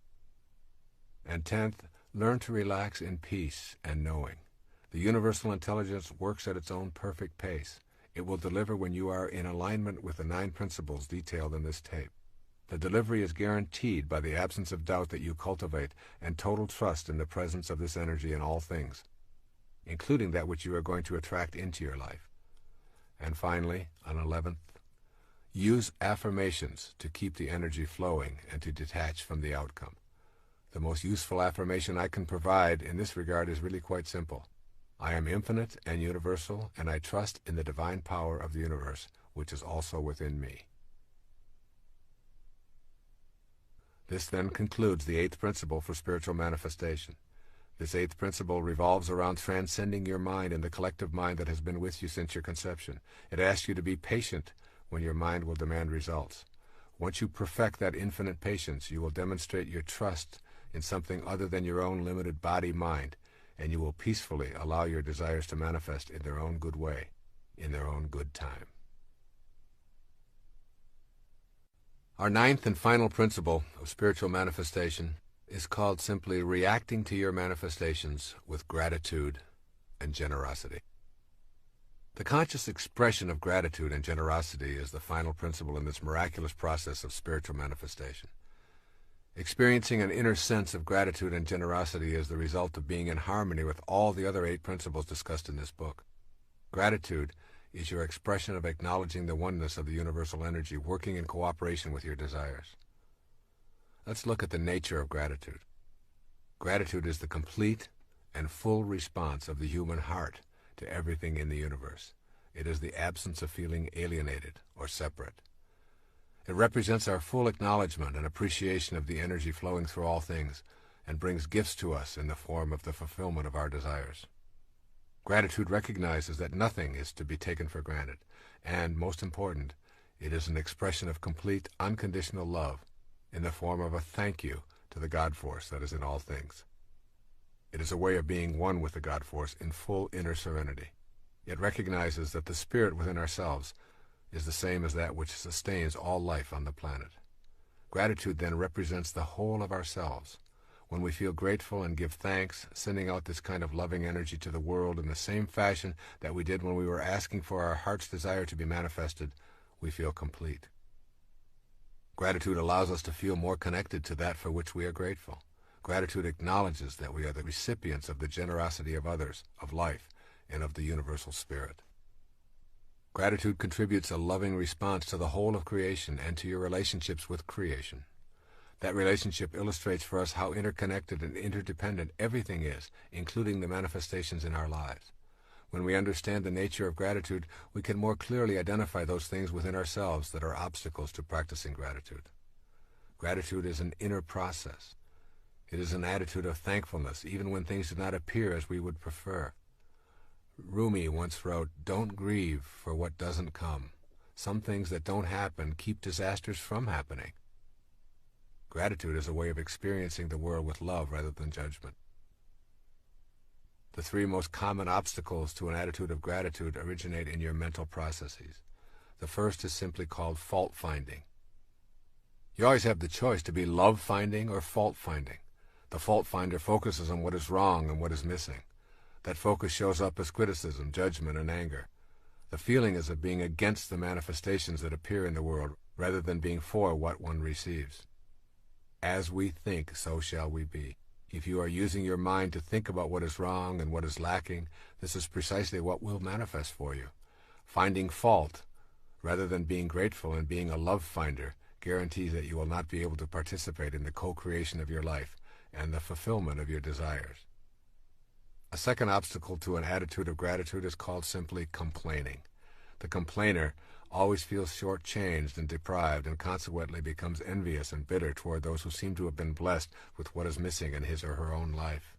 And 10th, learn to relax in peace and knowing. The universal intelligence works at its own perfect pace. It will deliver when you are in alignment with the 9 principles detailed in this tape. The delivery is guaranteed by the absence of doubt that you cultivate and total trust in the presence of this energy in all things, including that which you are going to attract into your life. And finally, on 11th, use affirmations to keep the energy flowing and to detach from the outcome. The most useful affirmation I can provide in this regard is really quite simple. I am infinite and universal, and I trust in the divine power of the universe, which is also within me. This then concludes the 8th principle for spiritual manifestation. This 8th principle revolves around transcending your mind and the collective mind that has been with you since your conception. It asks you to be patient when your mind will demand results. Once you perfect that infinite patience, you will demonstrate your trust in something other than your own limited body-mind, and you will peacefully allow your desires to manifest in their own good way, in their own good time. Our 9th and final principle of spiritual manifestation is called simply reacting to your manifestations with gratitude and generosity. The conscious expression of gratitude and generosity is the final principle in this miraculous process of spiritual manifestation. Experiencing an inner sense of gratitude and generosity is the result of being in harmony with all the other 8 principles discussed in this book. Gratitude is your expression of acknowledging the oneness of the universal energy working in cooperation with your desires. Let's look at the nature of gratitude. Gratitude is the complete and full response of the human heart to everything in the universe. It is the absence of feeling alienated or separate. It represents our full acknowledgement and appreciation of the energy flowing through all things and brings gifts to us in the form of the fulfillment of our desires. Gratitude recognizes that nothing is to be taken for granted, and, most important, it is an expression of complete, unconditional love in the form of a thank you to the God Force that is in all things. It is a way of being one with the God Force in full inner serenity. It recognizes that the spirit within ourselves is the same as that which sustains all life on the planet. Gratitude then represents the whole of ourselves. When we feel grateful and give thanks, sending out this kind of loving energy to the world in the same fashion that we did when we were asking for our heart's desire to be manifested, we feel complete. Gratitude allows us to feel more connected to that for which we are grateful. Gratitude acknowledges that we are the recipients of the generosity of others, of life, and of the universal spirit. Gratitude contributes a loving response to the whole of creation and to your relationships with creation. That relationship illustrates for us how interconnected and interdependent everything is, including the manifestations in our lives. When we understand the nature of gratitude, we can more clearly identify those things within ourselves that are obstacles to practicing gratitude. Gratitude is an inner process. It is an attitude of thankfulness, even when things do not appear as we would prefer. Rumi once wrote, "Don't grieve for what doesn't come. Some things that don't happen keep disasters from happening." Gratitude is a way of experiencing the world with love rather than judgment. The three most common obstacles to an attitude of gratitude originate in your mental processes. The first is simply called fault-finding. You always have the choice to be love-finding or fault-finding. The fault-finder focuses on what is wrong and what is missing. That focus shows up as criticism, judgment, and anger. The feeling is of being against the manifestations that appear in the world rather than being for what one receives. As we think, so shall we be. If you are using your mind to think about what is wrong and what is lacking, this is precisely what will manifest for you. Finding fault, rather than being grateful and being a love finder, guarantees that you will not be able to participate in the co-creation of your life and the fulfillment of your desires. A second obstacle to an attitude of gratitude is called simply complaining. The complainer always feels short-changed and deprived and consequently becomes envious and bitter toward those who seem to have been blessed with what is missing in his or her own life.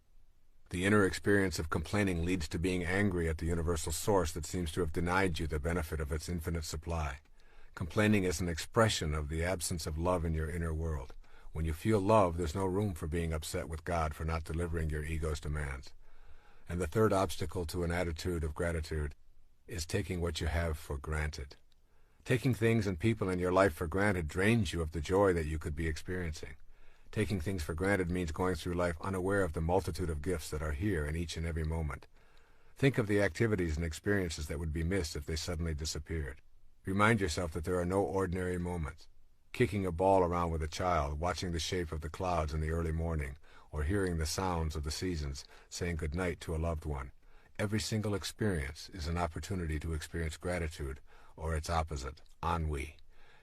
The inner experience of complaining leads to being angry at the universal source that seems to have denied you the benefit of its infinite supply. Complaining is an expression of the absence of love in your inner world. When you feel love, there's no room for being upset with God for not delivering your ego's demands. And the third obstacle to an attitude of gratitude is taking what you have for granted. Taking things and people in your life for granted drains you of the joy that you could be experiencing. Taking things for granted means going through life unaware of the multitude of gifts that are here in each and every moment. Think of the activities and experiences that would be missed if they suddenly disappeared. Remind yourself that there are no ordinary moments. Kicking a ball around with a child, watching the shape of the clouds in the early morning, or hearing the sounds of the seasons, saying good night to a loved one. Every single experience is an opportunity to experience gratitude, or its opposite, ennui.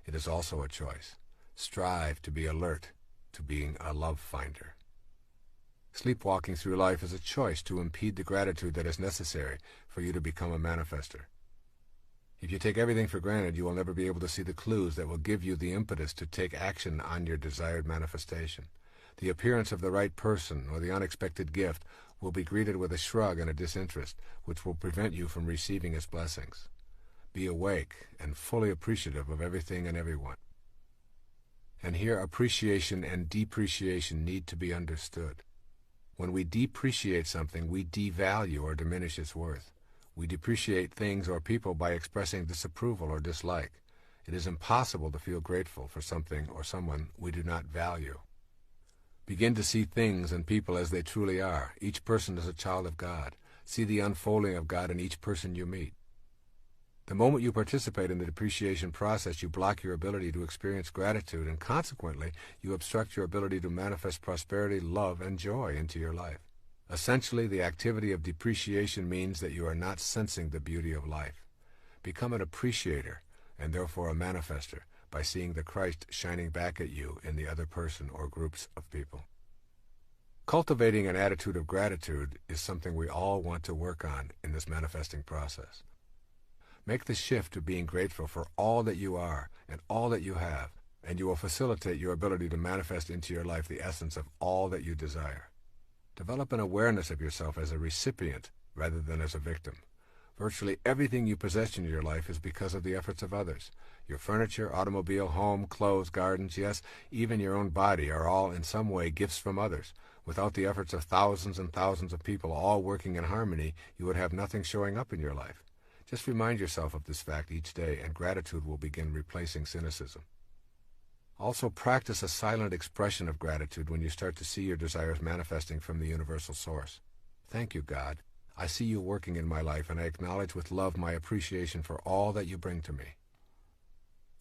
It is also a choice. Strive to be alert to being a love finder. Sleepwalking through life is a choice to impede the gratitude that is necessary for you to become a manifester. If you take everything for granted, you will never be able to see the clues that will give you the impetus to take action on your desired manifestation. The appearance of the right person or the unexpected gift will be greeted with a shrug and a disinterest, which will prevent you from receiving its blessings. Be awake and fully appreciative of everything and everyone. And here appreciation and depreciation need to be understood. When we depreciate something, we devalue or diminish its worth. We depreciate things or people by expressing disapproval or dislike. It is impossible to feel grateful for something or someone we do not value. Begin to see things and people as they truly are. Each person is a child of God. See the unfolding of God in each person you meet. The moment you participate in the depreciation process, you block your ability to experience gratitude, and consequently, you obstruct your ability to manifest prosperity, love, and joy into your life. Essentially, the activity of depreciation means that you are not sensing the beauty of life. Become an appreciator, and therefore a manifester, by seeing the Christ shining back at you in the other person or groups of people. Cultivating an attitude of gratitude is something we all want to work on in this manifesting process. Make the shift to being grateful for all that you are and all that you have, and you will facilitate your ability to manifest into your life the essence of all that you desire. Develop an awareness of yourself as a recipient rather than as a victim. Virtually everything you possess in your life is because of the efforts of others. Your furniture, automobile, home, clothes, gardens, yes, even your own body are all in some way gifts from others. Without the efforts of thousands and thousands of people all working in harmony, you would have nothing showing up in your life. Just remind yourself of this fact each day, and gratitude will begin replacing cynicism. Also, practice a silent expression of gratitude when you start to see your desires manifesting from the universal source. Thank you, God. I see you working in my life, and I acknowledge with love my appreciation for all that you bring to me.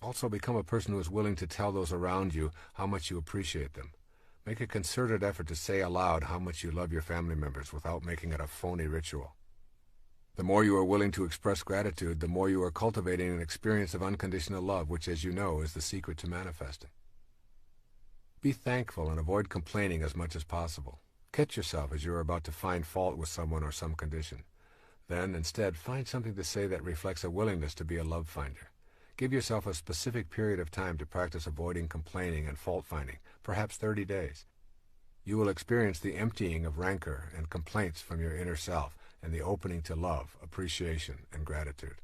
Also, become a person who is willing to tell those around you how much you appreciate them. Make a concerted effort to say aloud how much you love your family members without making it a phony ritual. The more you are willing to express gratitude, the more you are cultivating an experience of unconditional love, which, as you know, is the secret to manifesting. Be thankful and avoid complaining as much as possible. Catch yourself as you are about to find fault with someone or some condition. Then, instead, find something to say that reflects a willingness to be a love finder. Give yourself a specific period of time to practice avoiding complaining and fault-finding, perhaps 30 days. You will experience the emptying of rancor and complaints from your inner self and the opening to love, appreciation, and gratitude.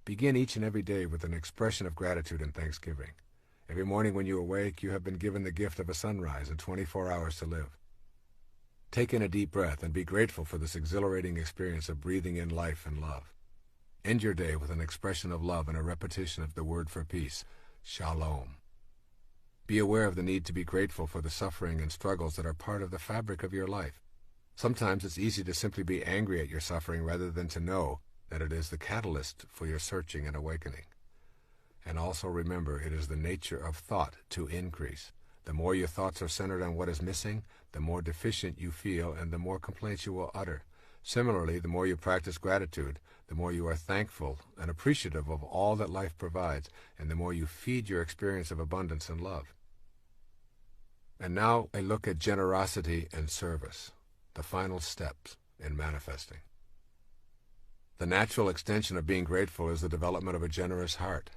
Begin each and every day with an expression of gratitude and thanksgiving. Every morning when you awake, you have been given the gift of a sunrise and 24 hours to live. Take in a deep breath and be grateful for this exhilarating experience of breathing in life and love. End your day with an expression of love and a repetition of the word for peace, Shalom. Be aware of the need to be grateful for the suffering and struggles that are part of the fabric of your life. Sometimes it's easy to simply be angry at your suffering rather than to know that it is the catalyst for your searching and awakening. And also remember, it is the nature of thought to increase. The more your thoughts are centered on what is missing, the more deficient you feel and the more complaints you will utter. Similarly, the more you practice gratitude, the more you are thankful and appreciative of all that life provides, and the more you feed your experience of abundance and love. And now a look at generosity and service, the final steps in manifesting. The natural extension of being grateful is the development of a generous heart.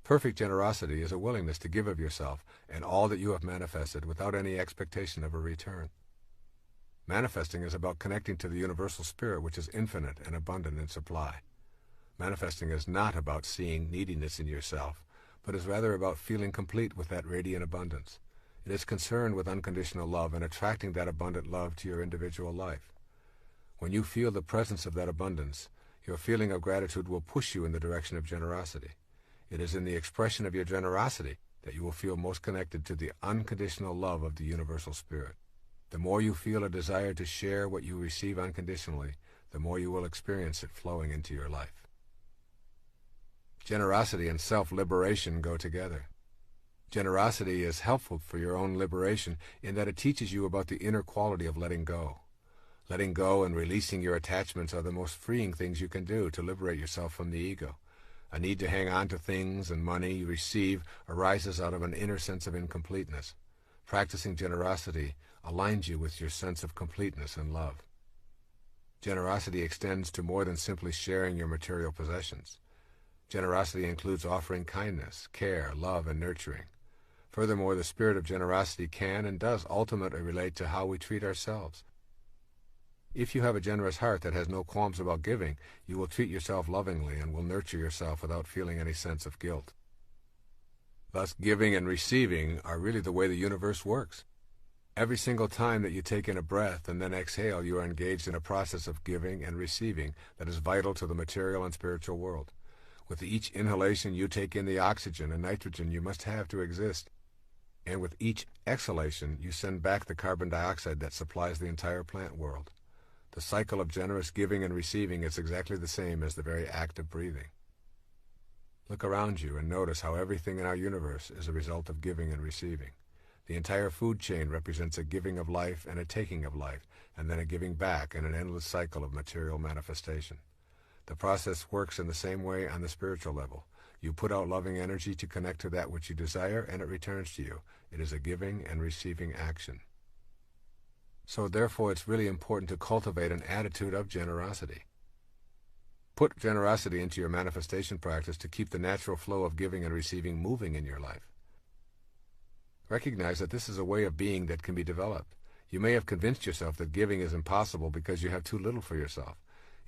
Perfect generosity is a willingness to give of yourself and all that you have manifested without any expectation of a return. Manifesting is about connecting to the universal spirit which is infinite and abundant in supply. Manifesting is not about seeing neediness in yourself, but is rather about feeling complete with that radiant abundance. It is concerned with unconditional love and attracting that abundant love to your individual life. When you feel the presence of that abundance, your feeling of gratitude will push you in the direction of generosity. It is in the expression of your generosity that you will feel most connected to the unconditional love of the universal spirit. The more you feel a desire to share what you receive unconditionally, the more you will experience it flowing into your life. Generosity and self-liberation go together. Generosity is helpful for your own liberation in that it teaches you about the inner quality of letting go. Letting go and releasing your attachments are the most freeing things you can do to liberate yourself from the ego. A need to hang on to things and money you receive arises out of an inner sense of incompleteness. Practicing generosity aligns you with your sense of completeness and love. Generosity extends to more than simply sharing your material possessions. Generosity includes offering kindness, care, love, and nurturing. Furthermore, the spirit of generosity can and does ultimately relate to how we treat ourselves. If you have a generous heart that has no qualms about giving, you will treat yourself lovingly and will nurture yourself without feeling any sense of guilt. Thus, giving and receiving are really the way the universe works. Every single time that you take in a breath and then exhale, you are engaged in a process of giving and receiving that is vital to the material and spiritual world. With each inhalation, you take in the oxygen and nitrogen you must have to exist. And with each exhalation, you send back the carbon dioxide that supplies the entire plant world. The cycle of generous giving and receiving is exactly the same as the very act of breathing. Look around you and notice how everything in our universe is a result of giving and receiving. The entire food chain represents a giving of life and a taking of life, and then a giving back in an endless cycle of material manifestation. The process works in the same way on the spiritual level. You put out loving energy to connect to that which you desire, and it returns to you. It is a giving and receiving action. So therefore it's really important to cultivate an attitude of generosity. Put generosity into your manifestation practice to keep the natural flow of giving and receiving moving in your life. Recognize that this is a way of being that can be developed. You may have convinced yourself that giving is impossible because you have too little for yourself.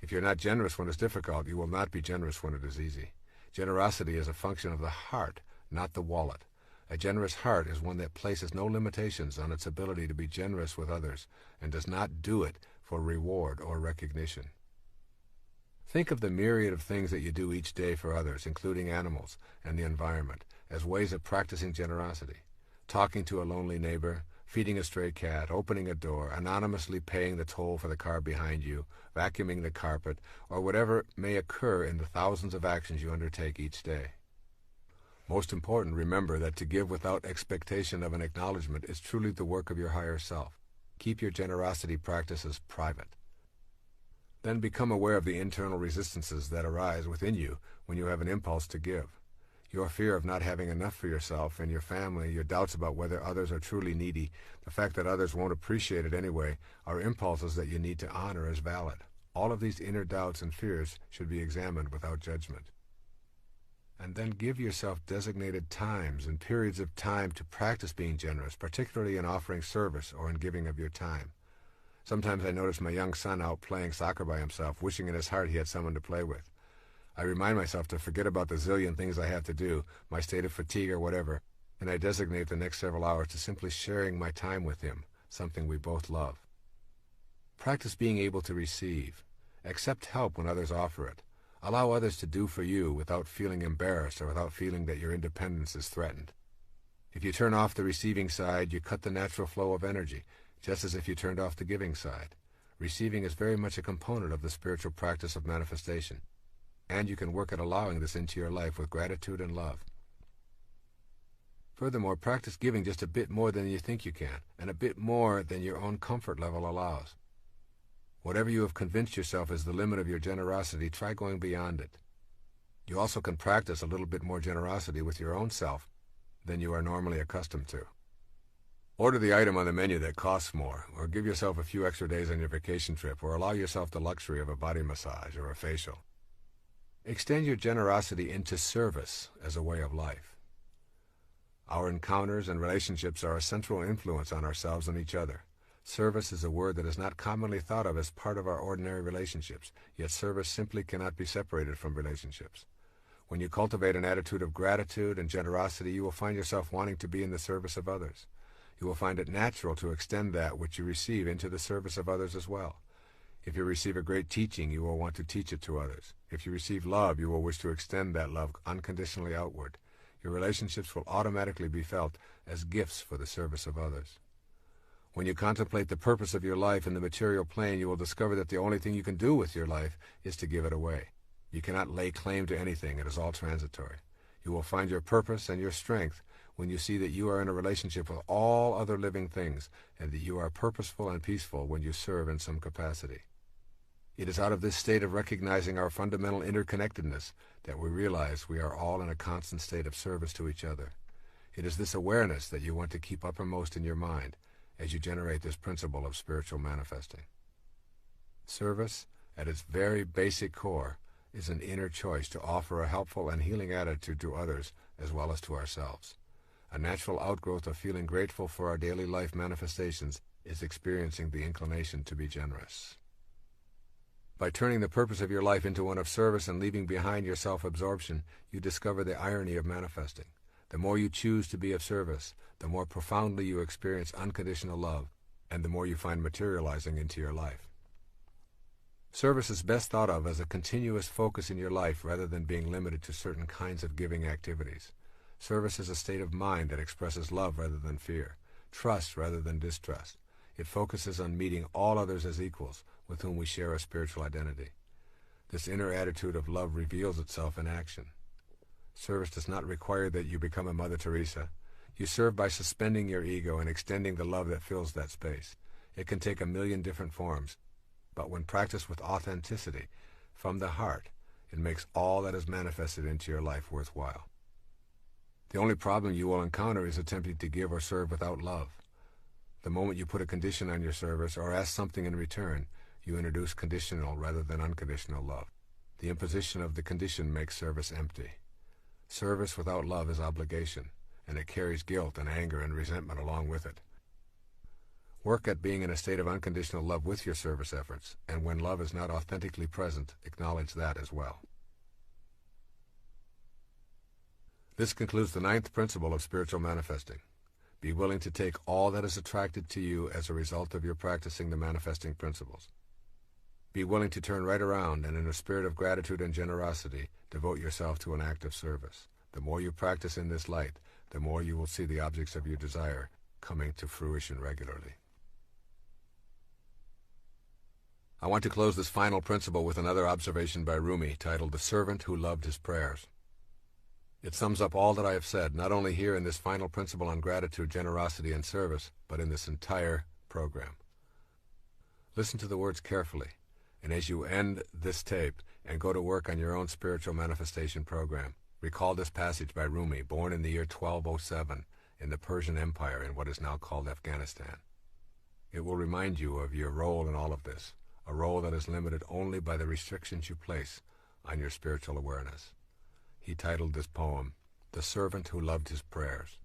If you're not generous when it's difficult, you will not be generous when it is easy. Generosity is a function of the heart, not the wallet. A generous heart is one that places no limitations on its ability to be generous with others and does not do it for reward or recognition. Think of the myriad of things that you do each day for others, including animals and the environment, as ways of practicing generosity. Talking to a lonely neighbor, feeding a stray cat, opening a door, anonymously paying the toll for the car behind you, vacuuming the carpet, or whatever may occur in the thousands of actions you undertake each day. Most important, remember that to give without expectation of an acknowledgement is truly the work of your higher self. Keep your generosity practices private. Then become aware of the internal resistances that arise within you when you have an impulse to give. Your fear of not having enough for yourself and your family, your doubts about whether others are truly needy, the fact that others won't appreciate it anyway, are impulses that you need to honor as valid. All of these inner doubts and fears should be examined without judgment. And then give yourself designated times and periods of time to practice being generous, particularly in offering service or in giving of your time. Sometimes I notice my young son out playing soccer by himself, wishing in his heart he had someone to play with. I remind myself to forget about the zillion things I have to do, my state of fatigue or whatever, and I designate the next several hours to simply sharing my time with him, something we both love. Practice being able to receive. Accept help when others offer it. Allow others to do for you without feeling embarrassed or without feeling that your independence is threatened. If you turn off the receiving side, you cut the natural flow of energy, just as if you turned off the giving side. Receiving is very much a component of the spiritual practice of manifestation, and you can work at allowing this into your life with gratitude and love. Furthermore, practice giving just a bit more than you think you can, and a bit more than your own comfort level allows. Whatever you have convinced yourself is the limit of your generosity, try going beyond it. You also can practice a little bit more generosity with your own self than you are normally accustomed to. Order the item on the menu that costs more, or give yourself a few extra days on your vacation trip, or allow yourself the luxury of a body massage or a facial. Extend your generosity into service as a way of life. Our encounters and relationships are a central influence on ourselves and each other. Service is a word that is not commonly thought of as part of our ordinary relationships, yet service simply cannot be separated from relationships. When you cultivate an attitude of gratitude and generosity, you will find yourself wanting to be in the service of others. You will find it natural to extend that which you receive into the service of others as well. If you receive a great teaching, you will want to teach it to others. If you receive love, you will wish to extend that love unconditionally outward. Your relationships will automatically be felt as gifts for the service of others. When you contemplate the purpose of your life in the material plane, you will discover that the only thing you can do with your life is to give it away. You cannot lay claim to anything. It is all transitory. You will find your purpose and your strength when you see that you are in a relationship with all other living things, and that you are purposeful and peaceful when you serve in some capacity. It is out of this state of recognizing our fundamental interconnectedness that we realize we are all in a constant state of service to each other. It is this awareness that you want to keep uppermost in your mind as you generate this principle of spiritual manifesting. Service, at its very basic core, is an inner choice to offer a helpful and healing attitude to others as well as to ourselves. A natural outgrowth of feeling grateful for our daily life manifestations is experiencing the inclination to be generous. By turning the purpose of your life into one of service and leaving behind your self-absorption, you discover the irony of manifesting. The more you choose to be of service, the more profoundly you experience unconditional love, and the more you find materializing into your life. Service is best thought of as a continuous focus in your life rather than being limited to certain kinds of giving activities. Service is a state of mind that expresses love rather than fear, trust rather than distrust. It focuses on meeting all others as equals with whom we share a spiritual identity. This inner attitude of love reveals itself in action. Service does not require that you become a Mother Teresa. You serve by suspending your ego and extending the love that fills that space. It can take a million different forms, but when practiced with authenticity, from the heart, it makes all that is manifested into your life worthwhile. The only problem you will encounter is attempting to give or serve without love. The moment you put a condition on your service or ask something in return, you introduce conditional rather than unconditional love. The imposition of the condition makes service empty. Service without love is obligation, and it carries guilt and anger and resentment along with it. Work at being in a state of unconditional love with your service efforts, and when love is not authentically present, acknowledge that as well. This concludes the 9th principle of spiritual manifesting. Be willing to take all that is attracted to you as a result of your practicing the manifesting principles. Be willing to turn right around and in a spirit of gratitude and generosity, devote yourself to an act of service. The more you practice in this light, the more you will see the objects of your desire coming to fruition regularly. I want to close this final principle with another observation by Rumi titled The Servant Who Loved His Prayers. It sums up all that I have said, not only here in this final principle on gratitude, generosity, and service, but in this entire program. Listen to the words carefully, and as you end this tape and go to work on your own spiritual manifestation program, recall this passage by Rumi, born in the year 1207 in the Persian Empire in what is now called Afghanistan. It will remind you of your role in all of this, a role that is limited only by the restrictions you place on your spiritual awareness. He titled this poem, The Servant Who Loved His Prayers.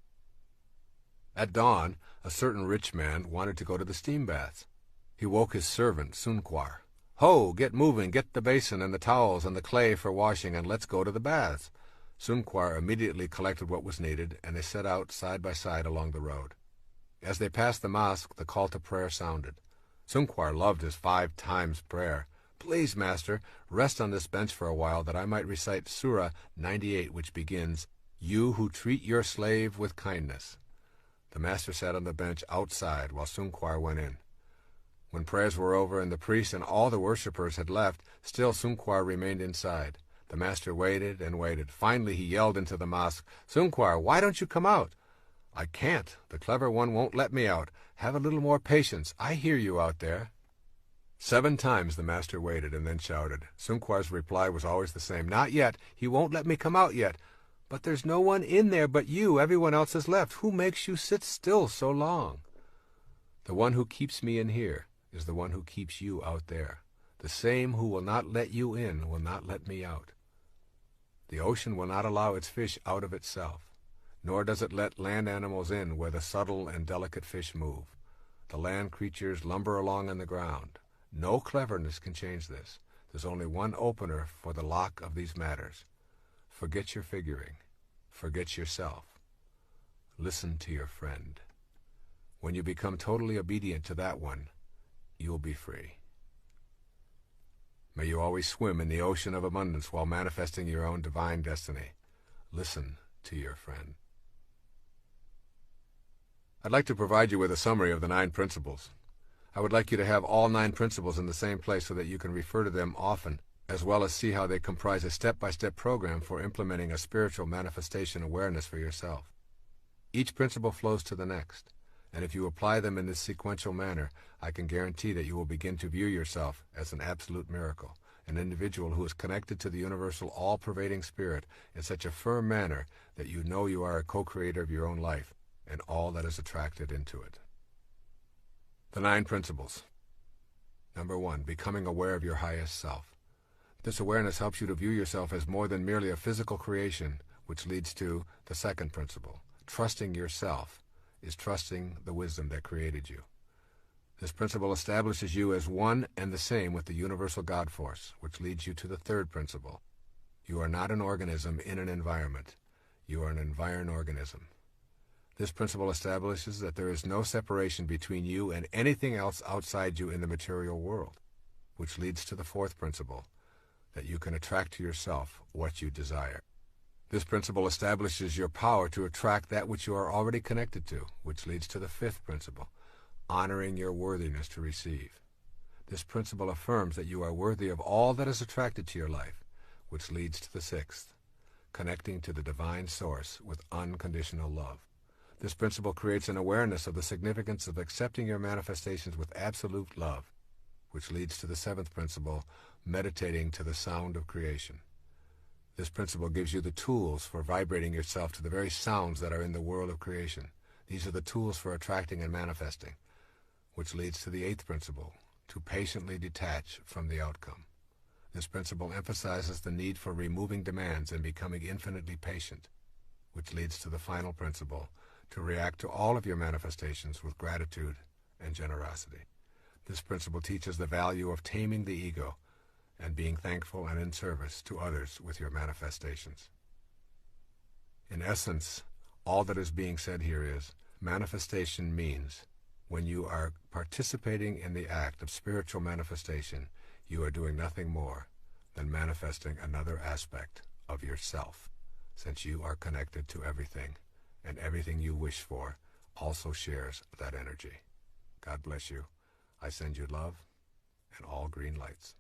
At dawn, a certain rich man wanted to go to the steam baths. He woke his servant, Sunquar. Ho, get moving, get the basin and the towels and the clay for washing, and let's go to the baths. Sunquar immediately collected what was needed, and they set out side by side along the road. As they passed the mosque, the call to prayer sounded. Sungkwar loved his 5 times prayer. "Please, Master, rest on this bench for a while that I might recite Surah 98, which begins, 'You who treat your slave with kindness.'" The Master sat on the bench outside while Sungkwar went in. When prayers were over and the priest and all the worshippers had left, still Sungkwar remained inside. The Master waited and waited. Finally he yelled into the mosque, "Sungkwar, why don't you come out?" "I can't. The clever one won't let me out. Have a little more patience. I hear you out there." 7 times the Master waited and then shouted. Sungkwar's reply was always the same. "Not yet. He won't let me come out yet. But there's no one in there but you. Everyone else has left. Who makes you sit still so long?" "The one who keeps me in here is the one who keeps you out there. The same who will not let you in will not let me out. The ocean will not allow its fish out of itself, nor does it let land animals in where the subtle and delicate fish move. The land creatures lumber along on the ground. No cleverness can change this. There's only one opener for the lock of these matters. Forget your figuring. Forget yourself. Listen to your friend. When you become totally obedient to that one, you'll be free. May you always swim in the ocean of abundance while manifesting your own divine destiny. Listen to your friend. I'd like to provide you with a summary of the 9 principles. I would like you to have all 9 principles in the same place so that you can refer to them often, as well as see how they comprise a step-by-step program for implementing a spiritual manifestation awareness for yourself. Each principle flows to the next, and if you apply them in this sequential manner, I can guarantee that you will begin to view yourself as an absolute miracle, an individual who is connected to the universal all-pervading spirit in such a firm manner that you know you are a co-creator of your own life and all that is attracted into it. The 9 principles. Number 1, becoming aware of your highest self. This awareness helps you to view yourself as more than merely a physical creation, which leads to the 2nd principle. Trusting yourself is trusting the wisdom that created you. This principle establishes you as one and the same with the universal God force, which leads you to the 3rd principle. You are not an organism in an environment. You are an environed organism. This principle establishes that there is no separation between you and anything else outside you in the material world, which leads to the 4th principle, that you can attract to yourself what you desire. This principle establishes your power to attract that which you are already connected to, which leads to the 5th principle, honoring your worthiness to receive. This principle affirms that you are worthy of all that is attracted to your life, which leads to the 6th, connecting to the divine source with unconditional love. This principle creates an awareness of the significance of accepting your manifestations with absolute love, which leads to the 7th principle, meditating to the sound of creation. This principle gives you the tools for vibrating yourself to the very sounds that are in the world of creation. These are the tools for attracting and manifesting, which leads to the 8th principle, to patiently detach from the outcome. This principle emphasizes the need for removing demands and becoming infinitely patient, which leads to the final principle, to react to all of your manifestations with gratitude and generosity. This principle teaches the value of taming the ego and being thankful and in service to others with your manifestations. In essence, all that is being said here is, manifestation means when you are participating in the act of spiritual manifestation, you are doing nothing more than manifesting another aspect of yourself, since you are connected to everything, and everything you wish for also shares that energy. God bless you. I send you love and all green lights.